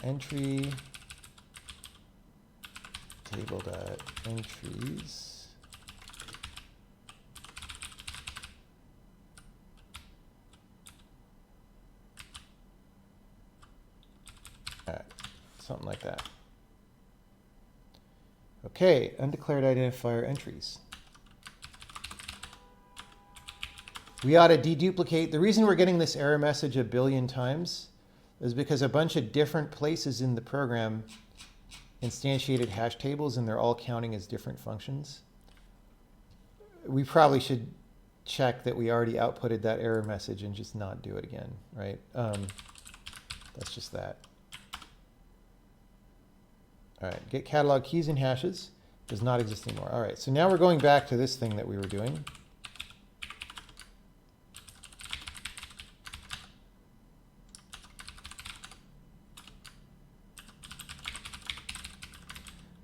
entry table.entries something like that. Okay, undeclared identifier entries. We ought to deduplicate. The reason we're getting this error message a billion times is because a bunch of different places in the program instantiated hash tables, and they're all counting as different functions. We probably should check that we already outputted that error message and just not do it again, right? That's just that. All right, get catalog keys and hashes does not exist anymore. All right, so now we're going back to this thing that we were doing.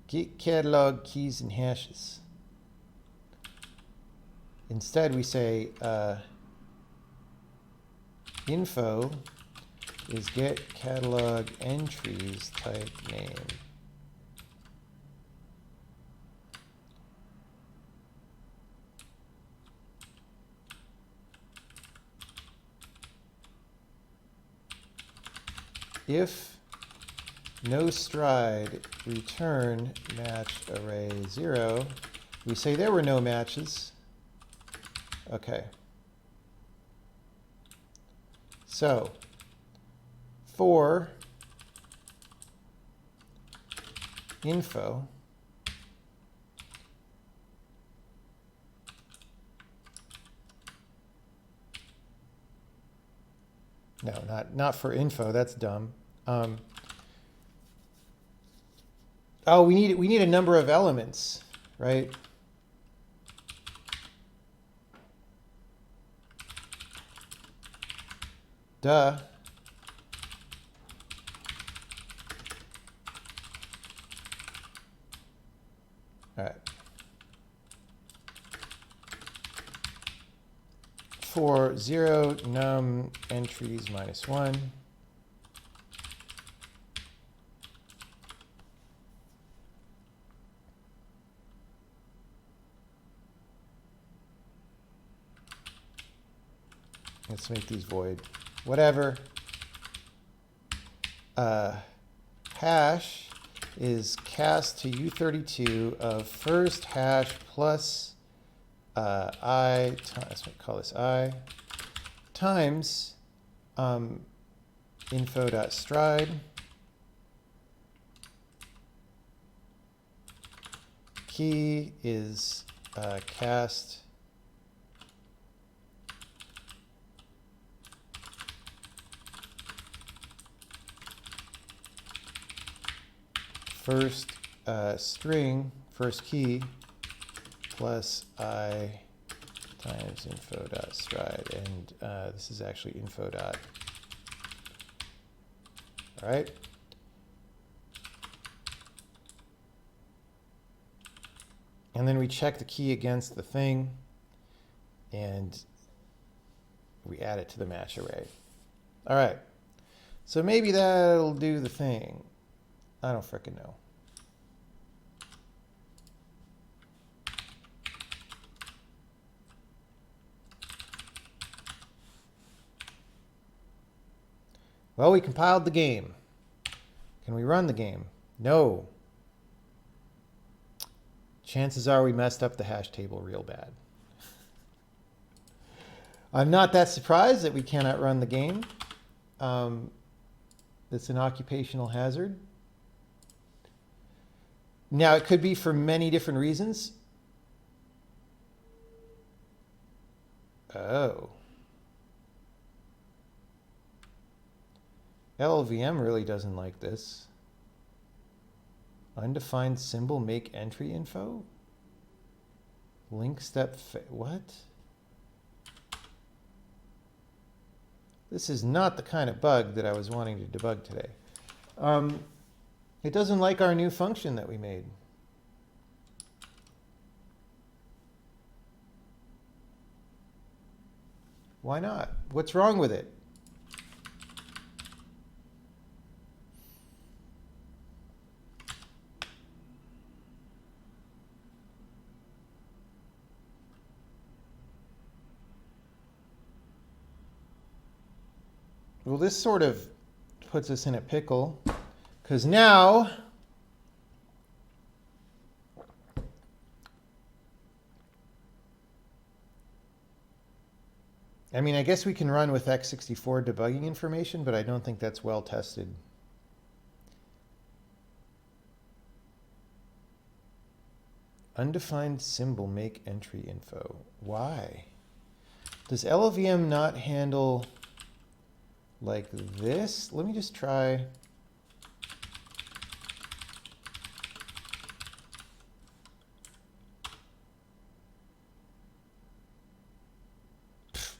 Get catalog keys and hashes. Instead, we say info is get catalog entries type name. If no stride return match array 0, we say there were no matches. Okay. So for info no, not for info, that's dumb. Oh, we need a number of elements, right? Duh. All right. For 0 num entries minus 1. Let's make these void. Whatever. Hash is cast to U32 of first hash plus I, let's call this I, times info.stride key is cast first string, first key, plus I times info.stride, and this is actually info dot. All right. And then we check the key against the thing, and we add it to the match array. All right. So maybe that'll do the thing. I don't frickin' know. Well, we compiled the game. Can we run the game? No. Chances are we messed up the hash table real bad. I'm not that surprised that we cannot run the game. It's an occupational hazard. Now, it could be for many different reasons. Oh. LLVM really doesn't like this. Undefined symbol make entry info? Link step, what? This is not the kind of bug that I was wanting to debug today. It doesn't like our new function that we made. Why not? What's wrong with it? Well, this sort of puts us in a pickle Because now I mean, I guess we can run with x64 debugging information, but I don't think that's well tested. Undefined symbol make entry info. Why? Does LLVM not handle like this? Let me just try.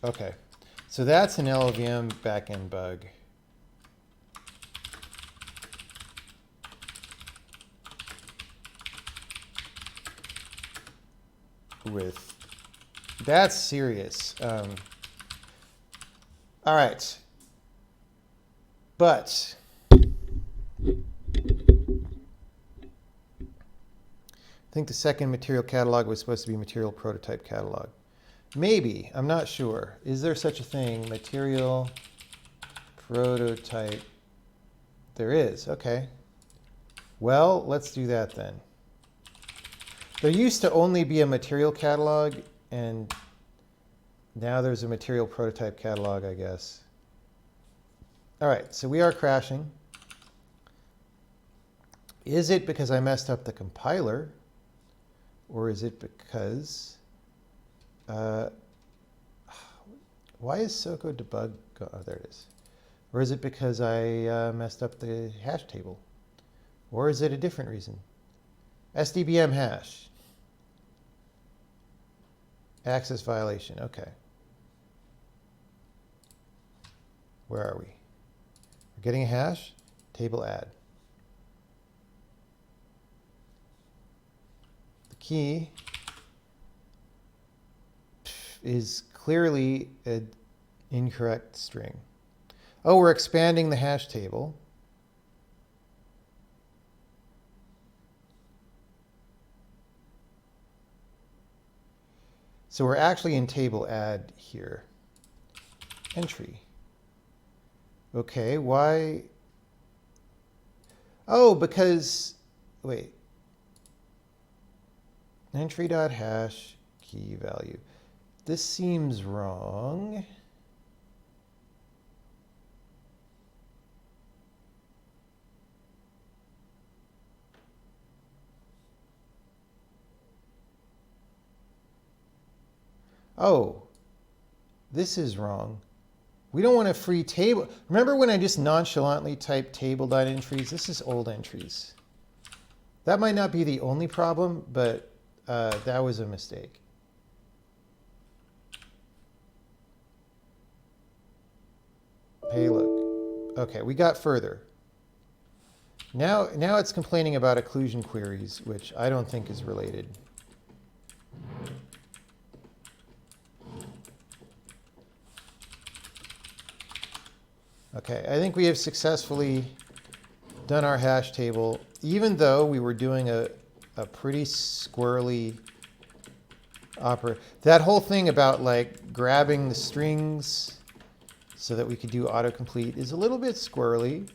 Okay, so that's an LLVM backend bug. That's serious. All right, but I think the second material catalog was supposed to be material prototype catalog. Maybe, I'm not sure. Is there such a thing? Material prototype. There is, okay. Well, let's do that then. There used to only be a material catalog, and now there's a material prototype catalog, I guess. All right, so we are crashing. Is it because I messed up the compiler, or is it because... why is Soko debug? Oh, there it is. Or is it because I messed up the hash table? Or is it a different reason? SDBM hash. Access violation. Okay. Where are we? We're getting a hash. Table add. The key is clearly an incorrect string. Oh, we're expanding the hash table. So we're actually in table add here. Entry. Okay, why? Oh, because, wait. Entry.hash key value. This seems wrong. Oh, this is wrong. We don't want a free table. Remember when I just nonchalantly typed table.entries? This is old entries. That might not be the only problem, but that was a mistake. Hey, look. Okay, we got further. Now it's complaining about occlusion queries, which I don't think is related. Okay, I think we have successfully done our hash table, even though we were doing a pretty squirrely operation. That whole thing about like grabbing the strings so that we could do autocomplete is a little bit squirrely.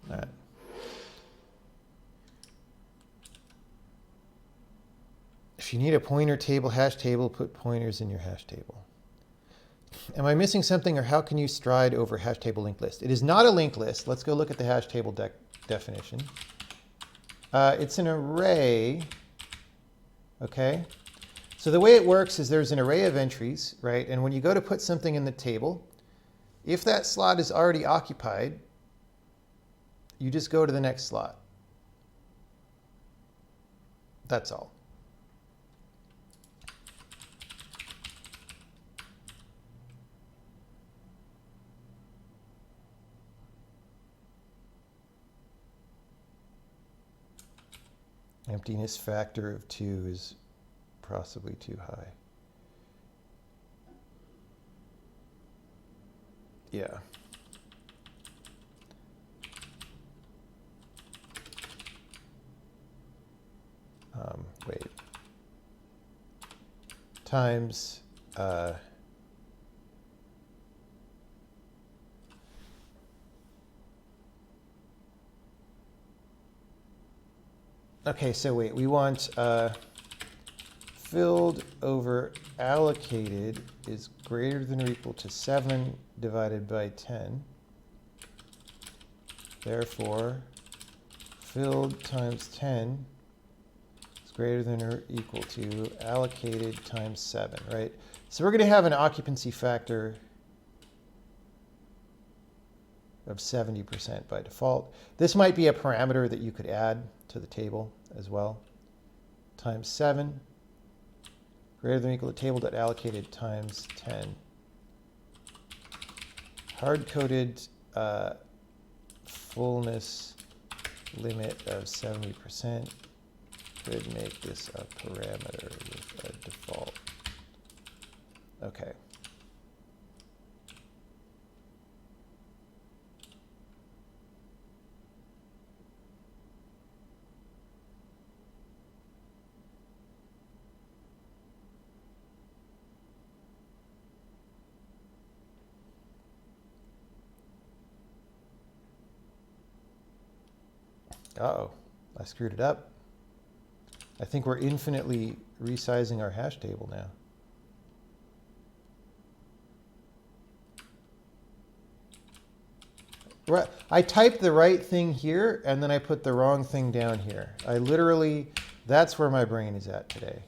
All right. If you need a pointer table, hash table, put pointers in your hash table. Am I missing something, or how can you stride over hash table linked list? It is not a linked list. Let's go look at the hash table definition. It's an array. Okay. So the way it works is there's an array of entries, right? And when you go to put something in the table, if that slot is already occupied, you just go to the next slot. That's all. Emptiness factor of 2 is possibly too high. Yeah. times okay, so wait, we want filled over allocated is greater than or equal to 7 divided by 10. Therefore, filled times 10 is greater than or equal to allocated times 7, right? So we're going to have an occupancy factor of 70% by default. This might be a parameter that you could add to the table as well. Times 7 greater than or equal to table.allocated times 10. Hard-coded fullness limit of 70% could make this a parameter with a default. Okay. Uh-oh, I screwed it up. I think we're infinitely resizing our hash table now. Right, I typed the right thing here, and then I put the wrong thing down here. I literally, that's where my brain is at today.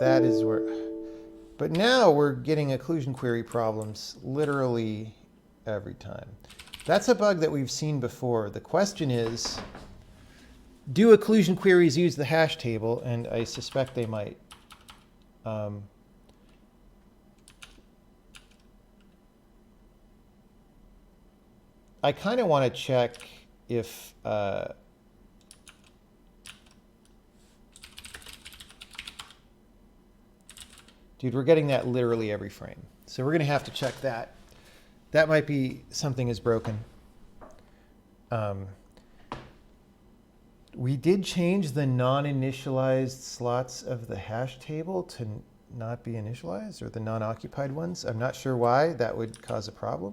That is where, but now we're getting occlusion query problems literally every time. That's a bug that we've seen before. The question is, do occlusion queries use the hash table? And I suspect they might. I kind of want to check if dude, we're getting that literally every frame. So we're going to have to check that. That might be something is broken. We did change the non-initialized slots of the hash table to not be initialized, or the non-occupied ones. I'm not sure why that would cause a problem.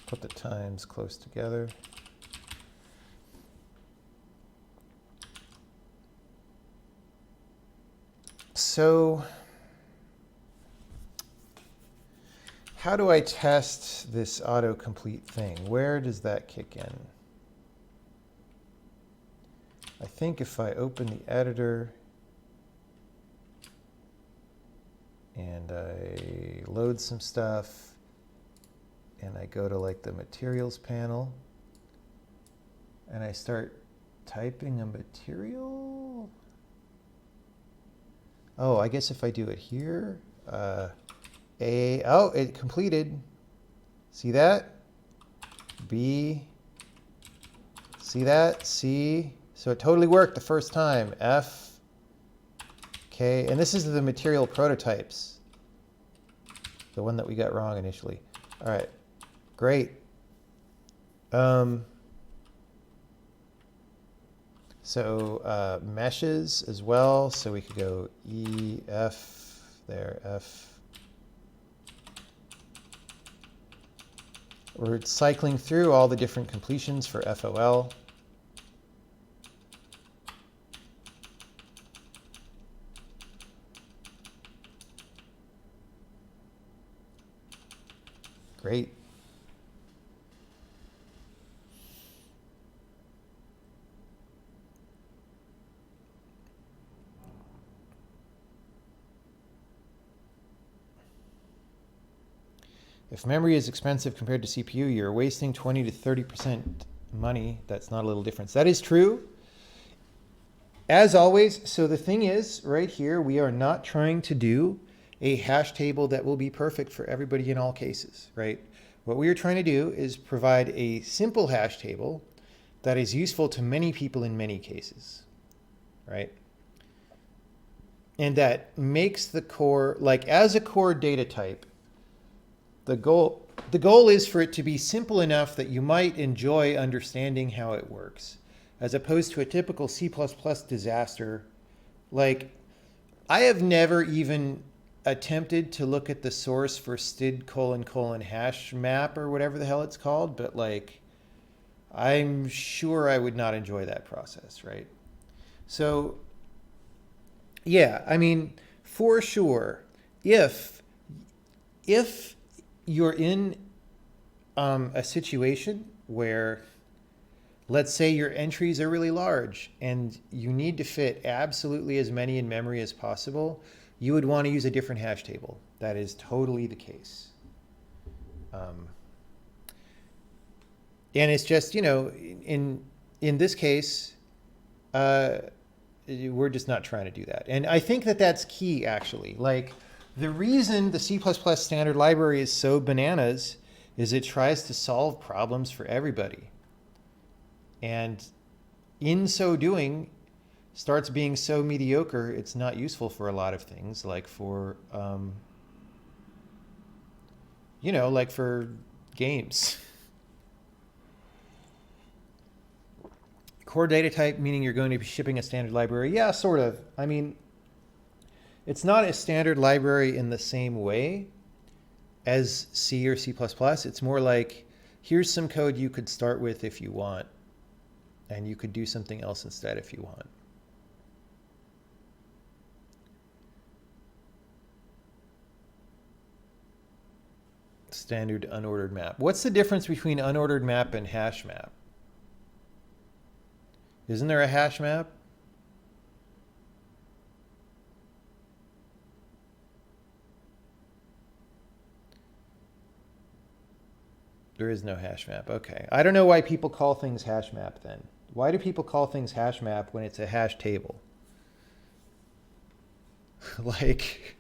Put the times close together. So how do I test this autocomplete thing? Where does that kick in? I think if I open the editor and I load some stuff, and I go to like the materials panel, and I start typing a material. Oh, I guess if I do it here, oh, it completed. See that? B, see that? C, so it totally worked the first time. F, K, and this is the material prototypes, the one that we got wrong initially. All right. Great. So meshes as well. So we could go E, F, there, F. We're cycling through all the different completions for FOL. Great. If memory is expensive compared to CPU, you're wasting 20 to 30% money. That's not a little difference. That is true. As always, so the thing is, right here, we are not trying to do a hash table that will be perfect for everybody in all cases, right? What we are trying to do is provide a simple hash table that is useful to many people in many cases, right? And that makes the core, like as a core data type, the goal is for it to be simple enough that you might enjoy understanding how it works, as opposed to a typical C++ disaster. Like, I have never even attempted to look at the source for std : hash map or whatever the hell it's called, but like, I'm sure I would not enjoy that process, right? So, yeah, I mean, for sure, if you're in a situation where, let's say your entries are really large and you need to fit absolutely as many in memory as possible, you would want to use a different hash table. That is totally the case. And it's just, you know, in this case, we're just not trying to do that. And I think that that's key, actually. Like, the reason the C++ standard library is so bananas is it tries to solve problems for everybody. And in so doing, starts being so mediocre, it's not useful for a lot of things, like for, you know, like for games. Core data type, meaning you're going to be shipping a standard library. Yeah, sort of. I mean, it's not a standard library in the same way as C or C++. It's more like, here's some code you could start with if you want, and you could do something else instead if you want. Standard unordered map. What's the difference between unordered map and hash map? Isn't there a hash map? There is no hash map. Okay. I don't know why people call things hash map then. Why do people call things hash map when it's a hash table? Like,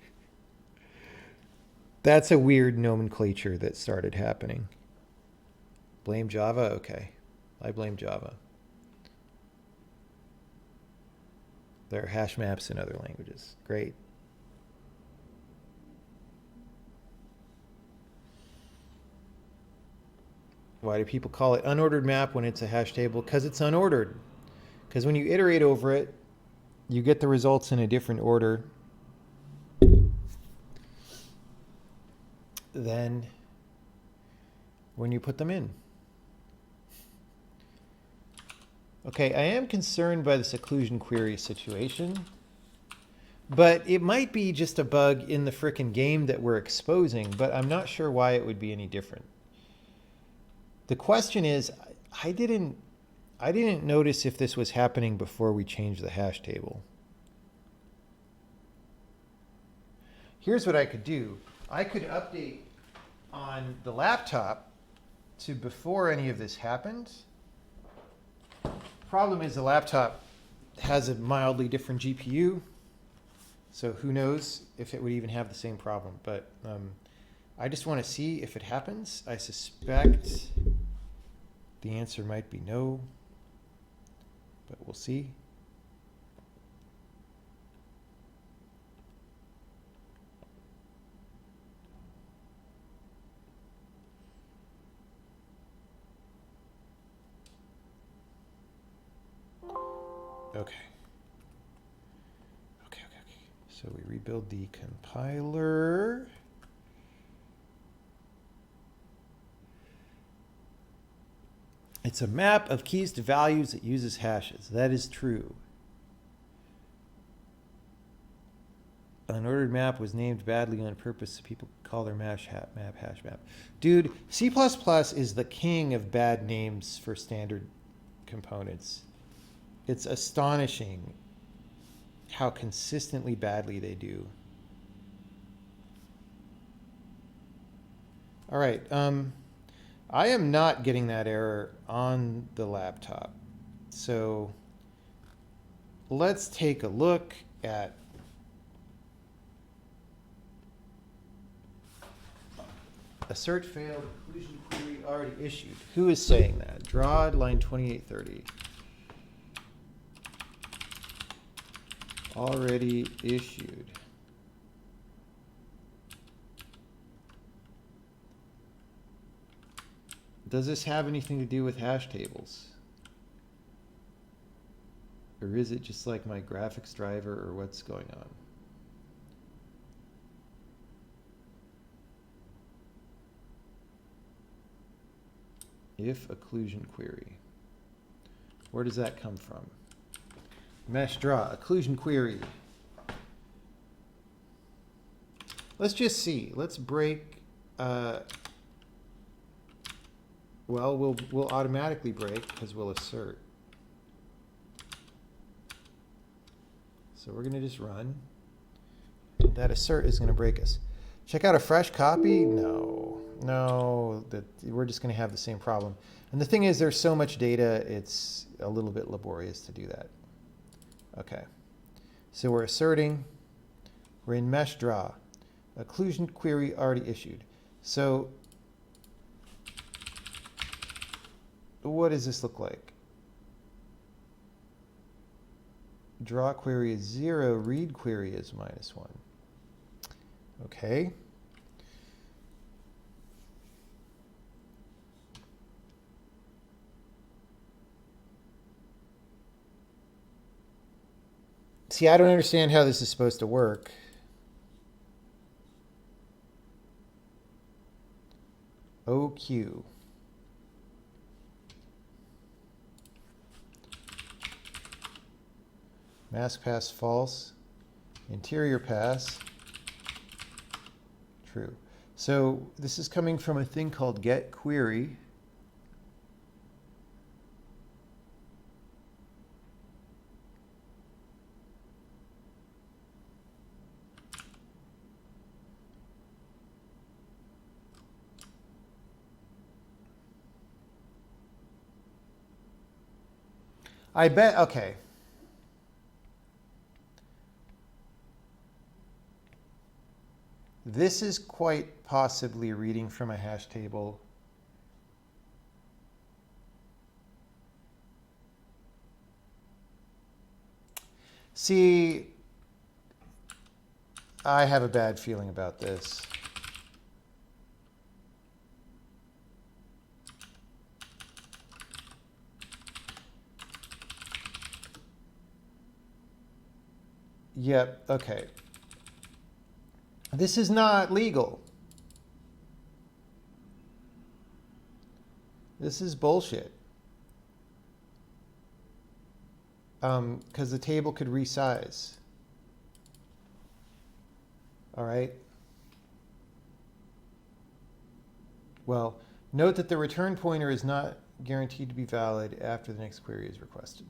that's a weird nomenclature that started happening. Blame Java? Okay. I blame Java. There are hash maps in other languages. Great. Why do people call it unordered map when it's a hash table? Because it's unordered. Because when you iterate over it, you get the results in a different order than when you put them in. Okay, I am concerned by this occlusion query situation, but it might be just a bug in the frickin' game that we're exposing, but I'm not sure why it would be any different. The question is, I didn't notice if this was happening before we changed the hash table. Here's what I could do. I could update on the laptop to before any of this happened. Problem is the laptop has a mildly different GPU, so who knows if it would even have the same problem. But I just want to see if it happens. I suspect the answer might be no, but we'll see. Okay. So we rebuild the compiler. It's a map of keys to values that uses hashes. That is true. Unordered map was named badly on purpose so people call their hash map. Dude, C++ is the king of bad names for standard components. It's astonishing how consistently badly they do. All right. I am not getting that error on the laptop. So let's take a look at assert failed, occlusion query already issued. Who is saying that? Draw line 2830. Already issued. Does this have anything to do with hash tables? Or is it just like my graphics driver, or what's going on? If occlusion query. Where does that come from? Mesh draw, occlusion query. Let's just see. Let's break. Well, we'll automatically break because we'll assert. So we're going to just run. That assert is going to break us. Check out a fresh copy? No. No, we're just going to have the same problem. And the thing is, there's so much data, it's a little bit laborious to do that. Okay. So we're asserting. We're in mesh draw. Occlusion query already issued. So what does this look like? Draw query is 0, read query is -1. Okay. See, I don't understand how this is supposed to work. OQ. Mask pass false. Interior pass true. So this is coming from a thing called get query. I bet, okay. This is quite possibly reading from a hash table. See, I have a bad feeling about this. Yep, okay. This is not legal. This is bullshit. Because the table could resize. All right. Well, note that the return pointer is not guaranteed to be valid after the next query is requested.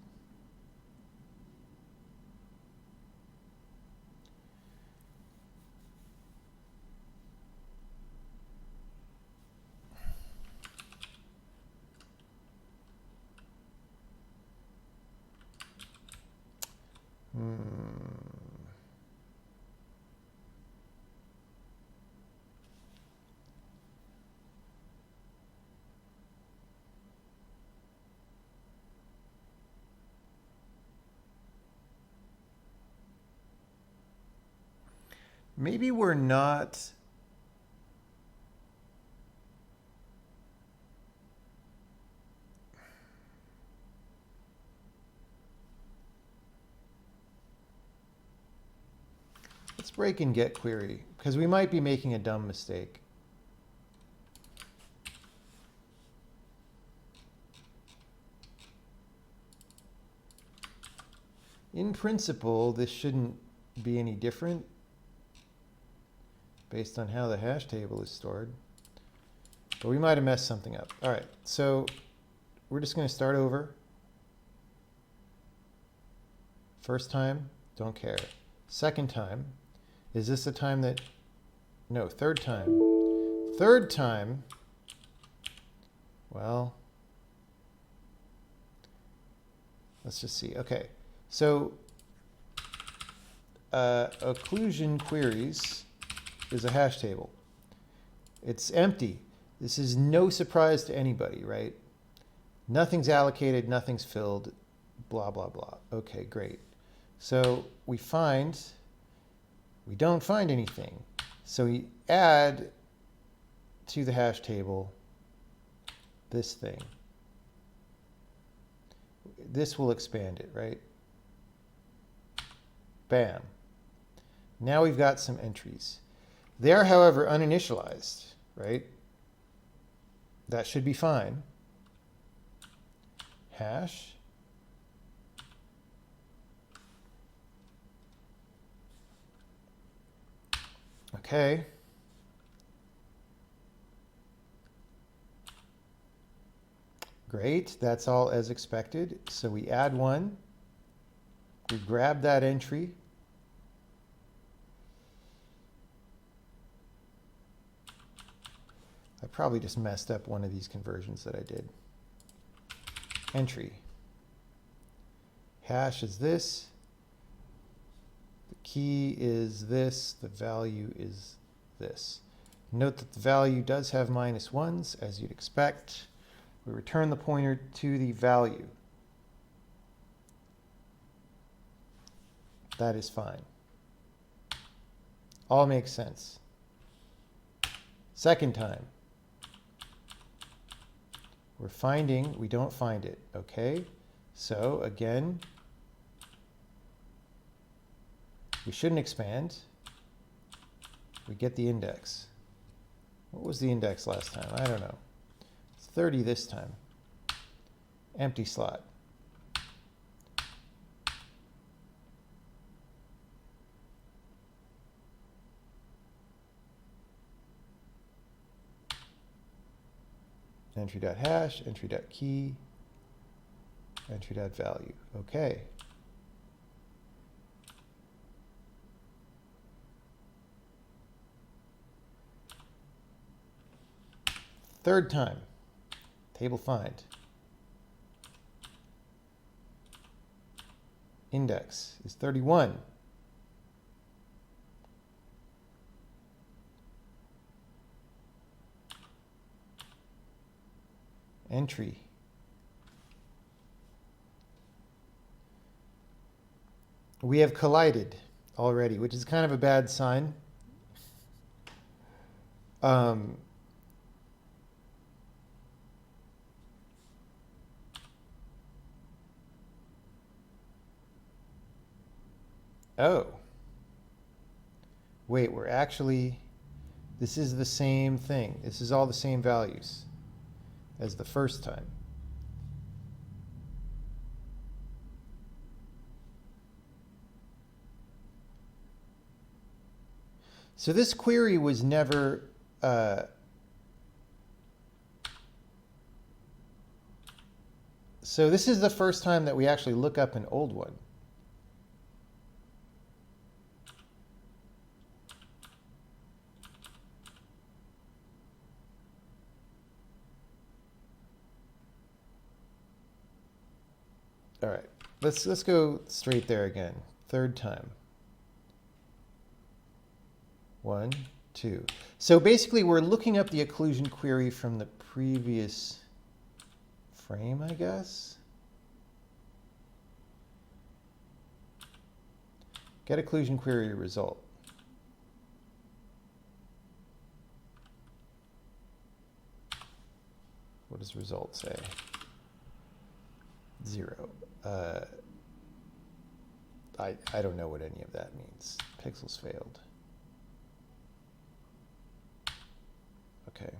Maybe we're not. Let's break in get query, because we might be making a dumb mistake. In principle, this shouldn't be any different based on how the hash table is stored. But we might have messed something up. All right, so we're just going to start over. First time, don't care. Second time, is this the time that, no, third time. Third time, well, let's just see. Okay, so occlusion queries is a hash table. It's empty. This is no surprise to anybody, right? Nothing's allocated, nothing's filled, blah, blah, blah. Okay, great. So we don't find anything. So we add to the hash table this thing. This will expand it, right? Bam. Now we've got some entries. They are, however, uninitialized, right? That should be fine. Hash. Okay. Great, that's all as expected. So we add one, we grab that entry, I probably just messed up one of these conversions that I did. Entry. Hash is this, the key is this, the value is this. Note that the value does have -1s, as you'd expect. We return the pointer to the value. That is fine. All makes sense. Second time. We're finding, we don't find it, okay? So again, we shouldn't expand. We get the index. What was the index last time? I don't know. 30 this time. Empty slot. Entry.hash, entry.key, entry.value. Okay. Third time. Table find. Index is 31. Entry. We have collided already, which is kind of a bad sign. Oh. Wait, we're actually, this is the same thing. This is all the same values as the first time. So this query was never so this is the first time that we actually look up an old one. All right, let's go straight there again. Third time. 1, 2. So basically, we're looking up the occlusion query from the previous frame, I guess. Get occlusion query result. What does result say? 0. I don't know what any of that means. Pixels failed. Okay.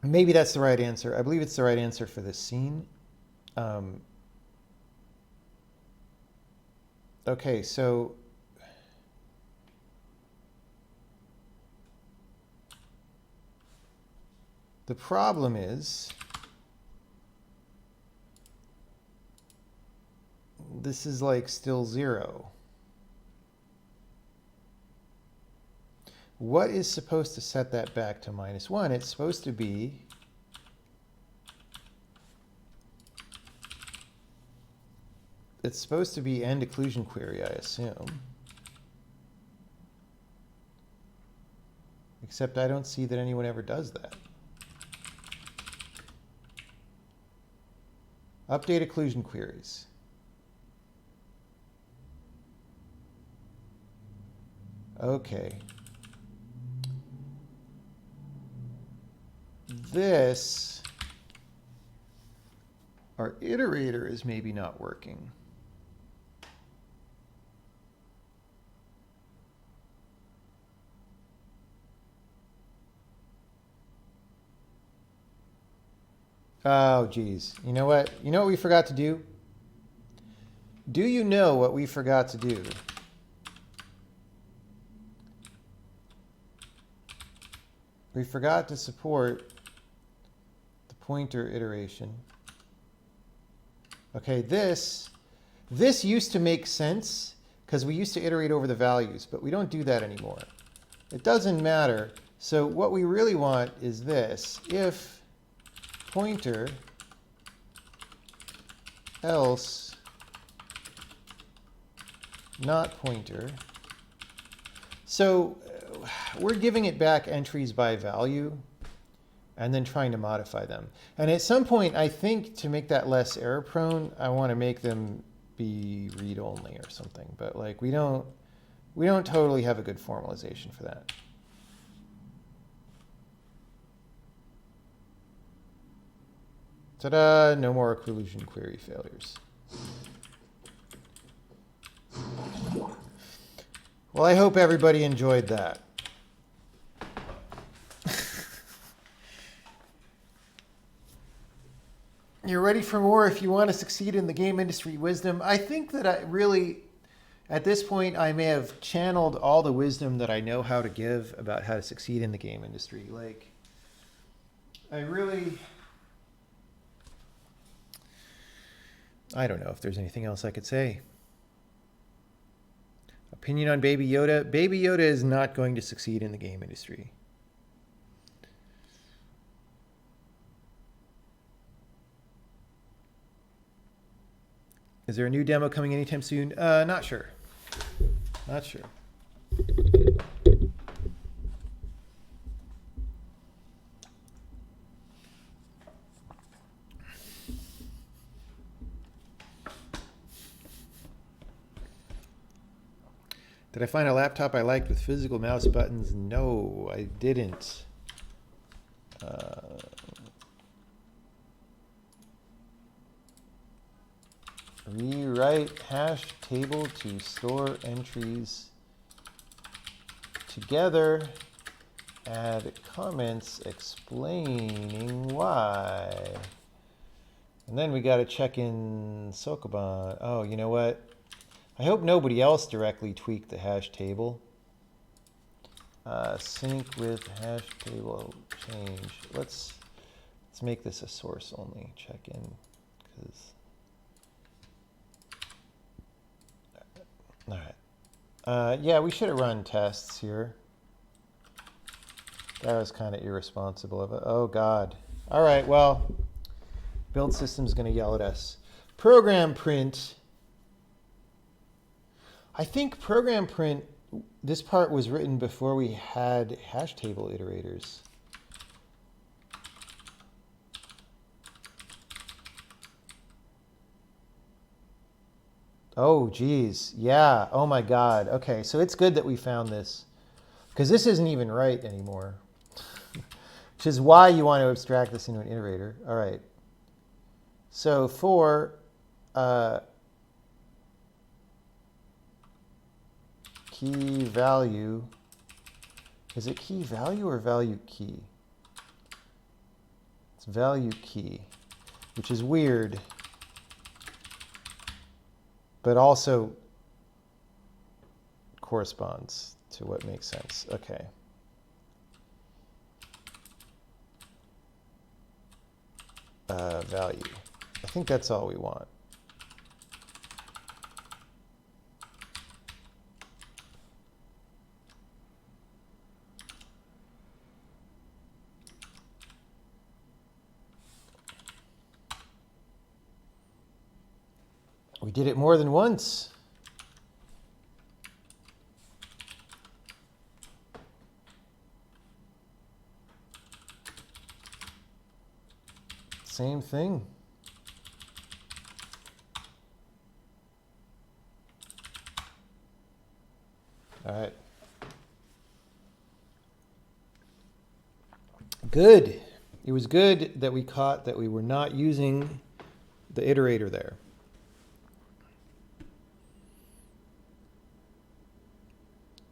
Maybe that's the right answer. I believe it's the right answer for this scene. Okay, so the problem is this is like still 0. What is supposed to set that back to -1? It's supposed to be It's supposed to be end occlusion query, I assume. Except I don't see that anyone ever does that. Update occlusion queries. Okay. This, our iterator is maybe not working. Oh, geez. You know what? You know what we forgot to do? Do you know what we forgot to do? We forgot to support the pointer iteration. Okay, this used to make sense because we used to iterate over the values, but we don't do that anymore. It doesn't matter. So what we really want is this. If pointer else not pointer. So we're giving it back entries by value and then trying to modify them. And at some point, I think to make that less error prone, I want to make them be read only or something. But like we don't totally have a good formalization for that. Ta-da, no more occlusion query failures. Well, I hope everybody enjoyed that. You're ready for more if you want to succeed in the game industry wisdom. I think that I really, at this point, I may have channeled all the wisdom that I know how to give about how to succeed in the game industry. Like, I don't know if there's anything else I could say. Opinion on Baby Yoda. Baby Yoda is not going to succeed in the game industry. Is there a new demo coming anytime soon? Not sure. Not sure. Did I find a laptop I liked with physical mouse buttons? No, I didn't. Rewrite hash table to store entries together. Add comments explaining why. And then we got to check in Sokoban. Oh, you know what? I hope nobody else directly tweaked the hash table. Sync with hash table change. Let's make this a source only check in, because all right. Yeah, we should have run tests here. That was kind of irresponsible of it. Oh God. All right. Well, build system's going to yell at us. Program print. I think program print, this part was written before we had hash table iterators. Oh, geez. Yeah. Oh, my God. Okay, so it's good that we found this, because this isn't even right anymore, which is why you want to abstract this into an iterator. All right. So for key value, is it key value or value key? It's value key, which is weird, but also corresponds to what makes sense. Okay. Value. I think that's all we want. We did it more than once. Same thing. All right. Good. It was good that we caught that we were not using the iterator there.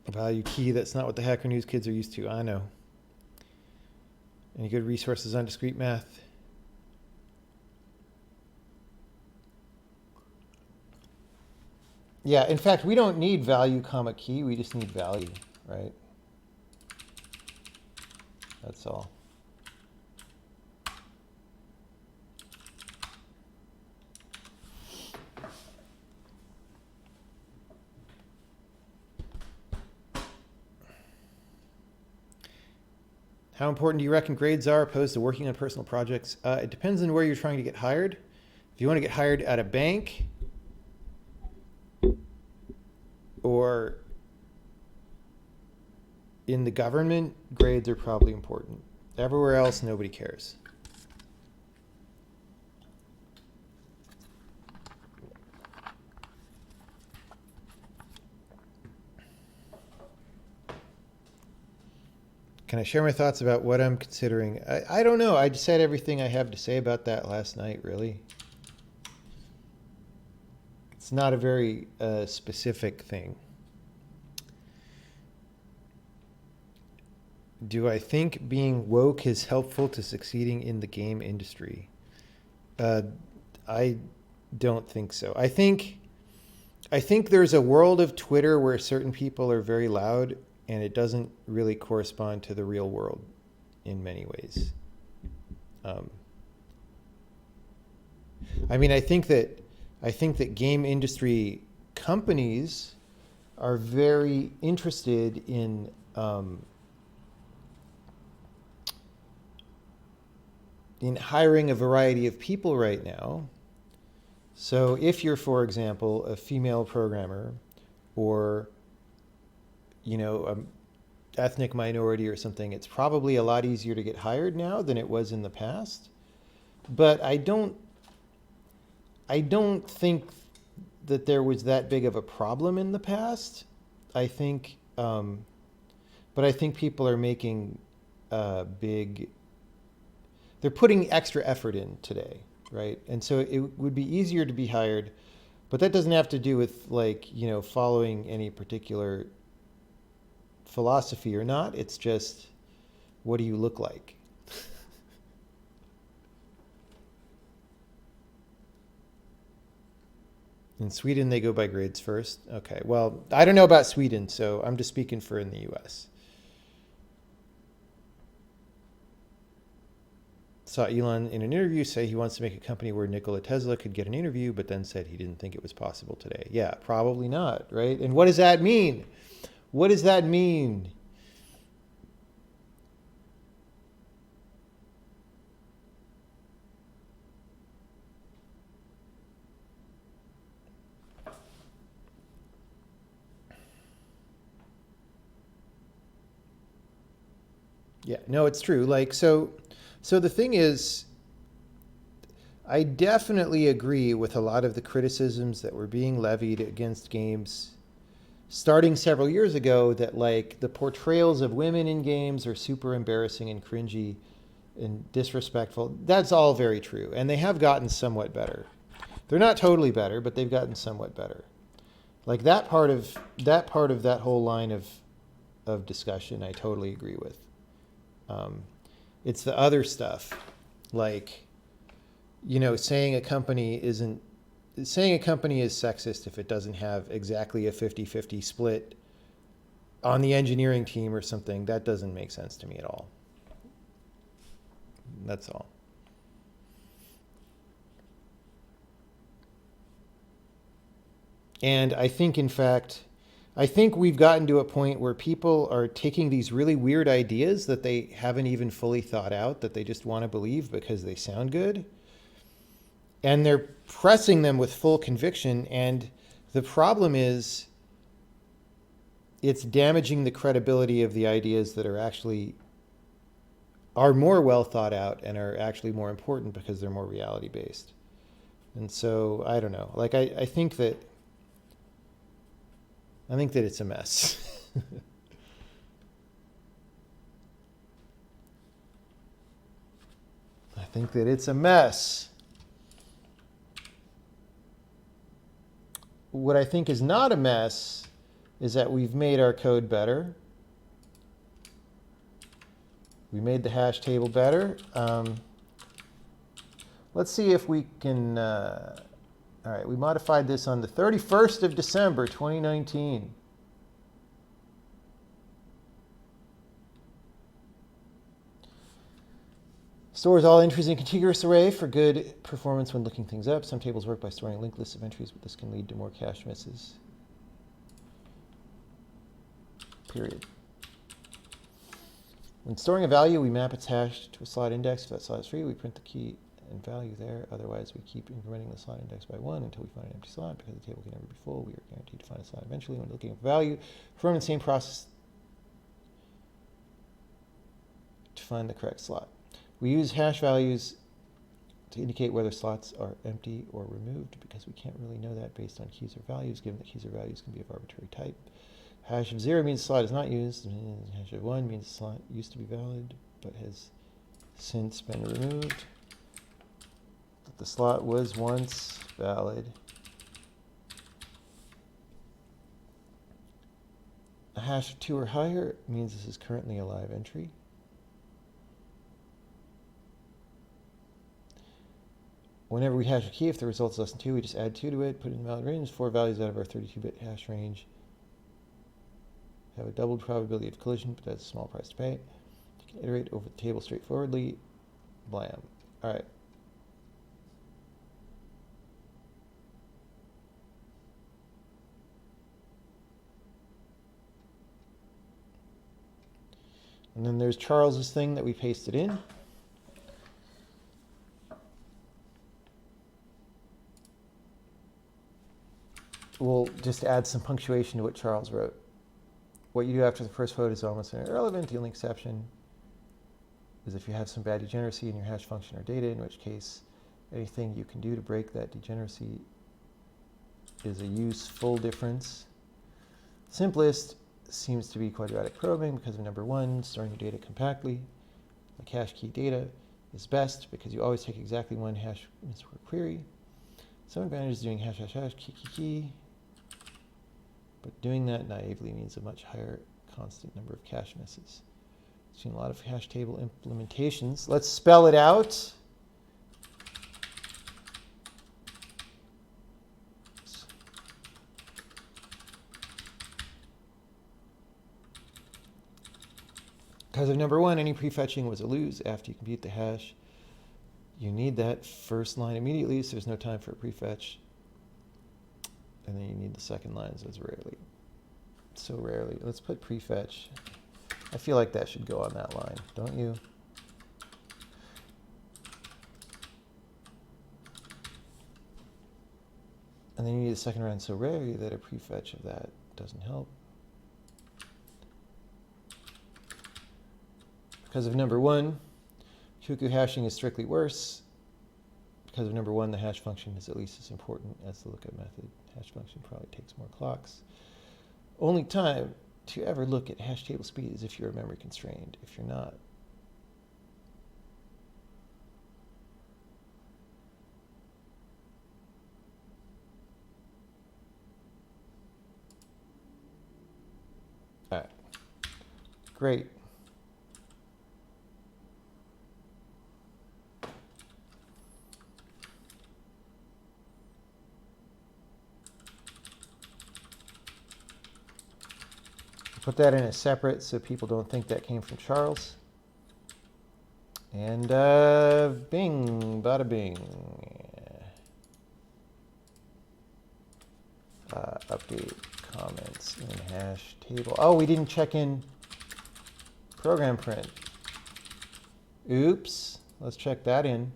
Value key, that's not what the Hacker News kids are used to. I know. Any good resources on discrete math? Yeah, in fact, we don't need value comma key. We just need value, right? That's all. How important do you reckon grades are opposed to working on personal projects? It depends on where you're trying to get hired. If you want to get hired at a bank or in the government, grades are probably important. Everywhere else, nobody cares. Can I share my thoughts about what I'm considering? I don't know. I just said everything I have to say about that last night, really. It's not a very specific thing. Do I think being woke is helpful to succeeding in the game industry? I don't think so. I think there's a world of Twitter where certain people are very loud, and it doesn't really correspond to the real world in many ways. I mean, I think that game industry companies are very interested in hiring a variety of people right now. So if you're, for example, a female programmer or ethnic minority or something, it's probably a lot easier to get hired now than it was in the past. But I don't think that there was that big of a problem in the past. I think, but I think people are making they're putting extra effort in today, right? And so it would be easier to be hired, but that doesn't have to do with following any particular philosophy or not. It's just, what do you look like? In Sweden, they go by grades first. Okay, well, I don't know about Sweden, so I'm just speaking for in the US. Saw Elon in an interview say he wants to make a company where Nikola Tesla could get an interview, but then said he didn't think it was possible today. Yeah, probably not, right? And what does that mean? What does that mean? Yeah, no, it's true. So the thing is, I definitely agree with a lot of the criticisms that were being levied against games starting several years ago, that the portrayals of women in games are super embarrassing and cringy and disrespectful. That's all very true. And they have gotten somewhat better. They're not totally better, but they've gotten somewhat better. That part of that whole line of discussion, I totally agree with. It's the other stuff, saying a company is sexist if it doesn't have exactly a 50-50 split on the engineering team or something. That doesn't make sense to me at all. That's all. And I think, in fact, we've gotten to a point where people are taking these really weird ideas that they haven't even fully thought out, that they just want to believe because they sound good. And they're pressing them with full conviction. And the problem is it's damaging the credibility of the ideas that are more well thought out and are actually more important because they're more reality based. And so I don't know. Like I think that it's a mess. I think that it's a mess. What I think is not a mess is that we've made our code better. We made the hash table better. Let's see if we can, all right, we modified this on the 31st of December, 2019. Stores all entries in a contiguous array for good performance when looking things up. Some tables work by storing linked lists of entries, but this can lead to more cache misses. Period. When storing a value, we map its hash to a slot index. If that slot is free, we print the key and value there. Otherwise, we keep incrementing the slot index by 1 until we find an empty slot. Because the table can never be full, we are guaranteed to find a slot eventually when looking at value. Perform the same process to find the correct slot. We use hash values to indicate whether slots are empty or removed because we can't really know that based on keys or values, given that keys or values can be of arbitrary type. Hash of 0 means the slot is not used. Hash of 1 means the slot used to be valid but has since been removed. That the slot was once valid. A hash of 2 or higher means this is currently a live entry. Whenever we hash a key, if the result is less than 2, we just add 2 to it, put it in the valid range. 4 values out of our 32-bit hash range have a doubled probability of collision, but that's a small price to pay. You can iterate over the table straightforwardly. Blam. All right. And then there's Charles's thing that we pasted in. We'll just add some punctuation to what Charles wrote. What you do after the first vote is almost irrelevant. The only exception is if you have some bad degeneracy in your hash function or data, in which case anything you can do to break that degeneracy is a useful difference. Simplest seems to be quadratic probing because of number 1, storing your data compactly. Like hash key data is best because you always take exactly 1 hash per query. Some advantages doing hash hash hash key. But doing that naively means a much higher constant number of cache misses. I've seen a lot of hash table implementations. Let's spell it out. Because of number 1, any prefetching was a lose after you compute the hash. You need that first line immediately, so there's no time for a prefetch. And then you need the second line, so it's so rarely. Let's put prefetch. I feel like that should go on that line, don't you? And then you need a second line so rarely that a prefetch of that doesn't help. Because of number 1, cuckoo hashing is strictly worse. Because of number 1, the hash function is at least as important as the lookup method. Hash function probably takes more clocks. Only time to ever look at hash table speed is if you're memory constrained. If you're not, all right, great. Put that in a separate so people don't think that came from Charles. And bing, bada bing. Update comments in hash table. Oh, we didn't check in program print. Oops. Let's check that in.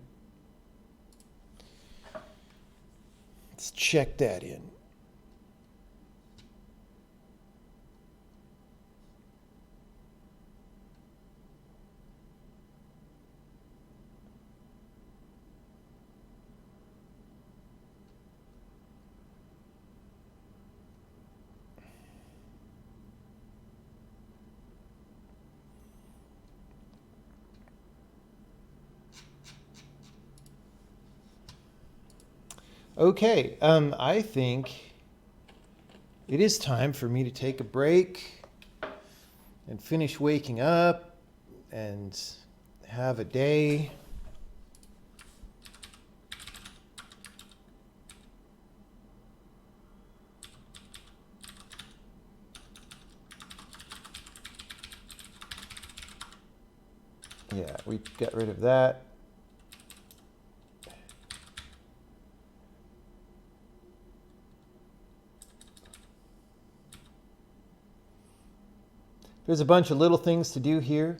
Let's check that in. Okay, I think it is time for me to take a break and finish waking up and have a day. Yeah, we got rid of that. There's a bunch of little things to do here.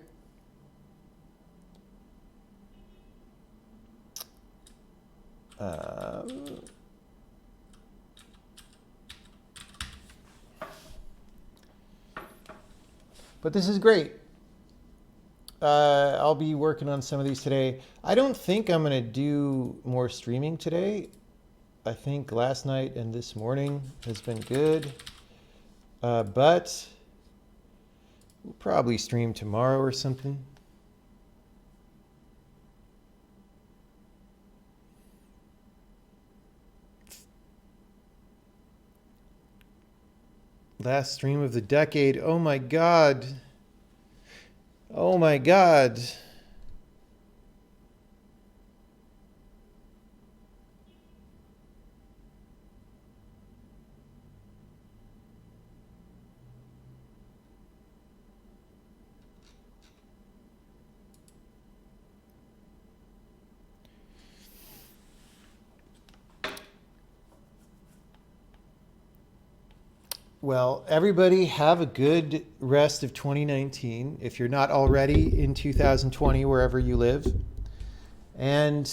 But this is great. I'll be working on some of these today. I don't think I'm going to do more streaming today. I think last night and this morning has been good. But we'll probably stream tomorrow or something. Last stream of the decade. Oh my God. Oh my God. Well, everybody have a good rest of 2019, if you're not already in 2020, wherever you live. And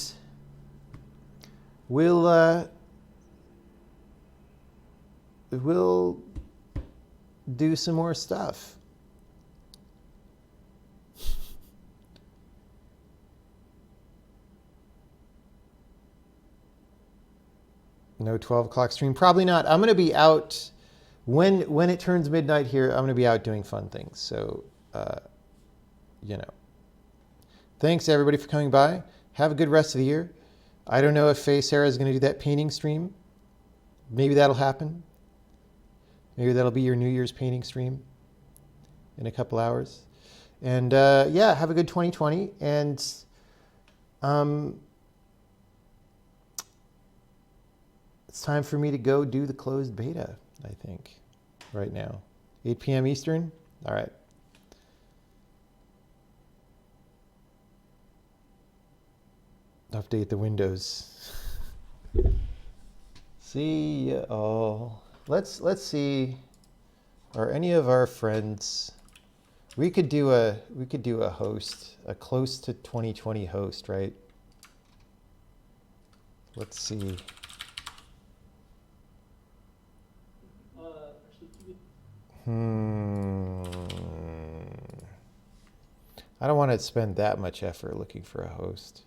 we'll do some more stuff. No 12 o'clock stream? Probably not. I'm going to be out. When it turns midnight here, I'm going to be out doing fun things. So, Thanks, everybody, for coming by. Have a good rest of the year. I don't know if Faye Sarah is going to do that painting stream. Maybe that'll happen. Maybe that'll be your New Year's painting stream in a couple hours. And, have a good 2020. And it's time for me to go do the closed beta, I think, right now. 8 p.m. Eastern? All right. Update the windows. See ya all. Let's see. Are any of our friends? We could do a host, a close to 2020 host, right? Let's see. I don't want to spend that much effort looking for a host.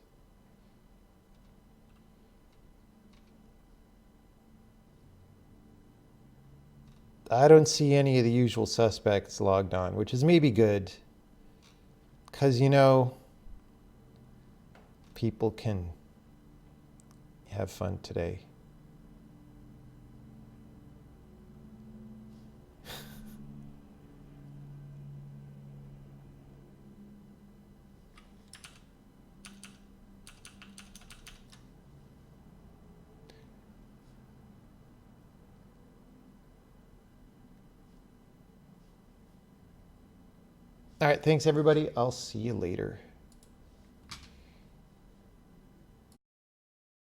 I don't see any of the usual suspects logged on, which is maybe good. Because, people can have fun today. All right, thanks everybody. I'll see you later.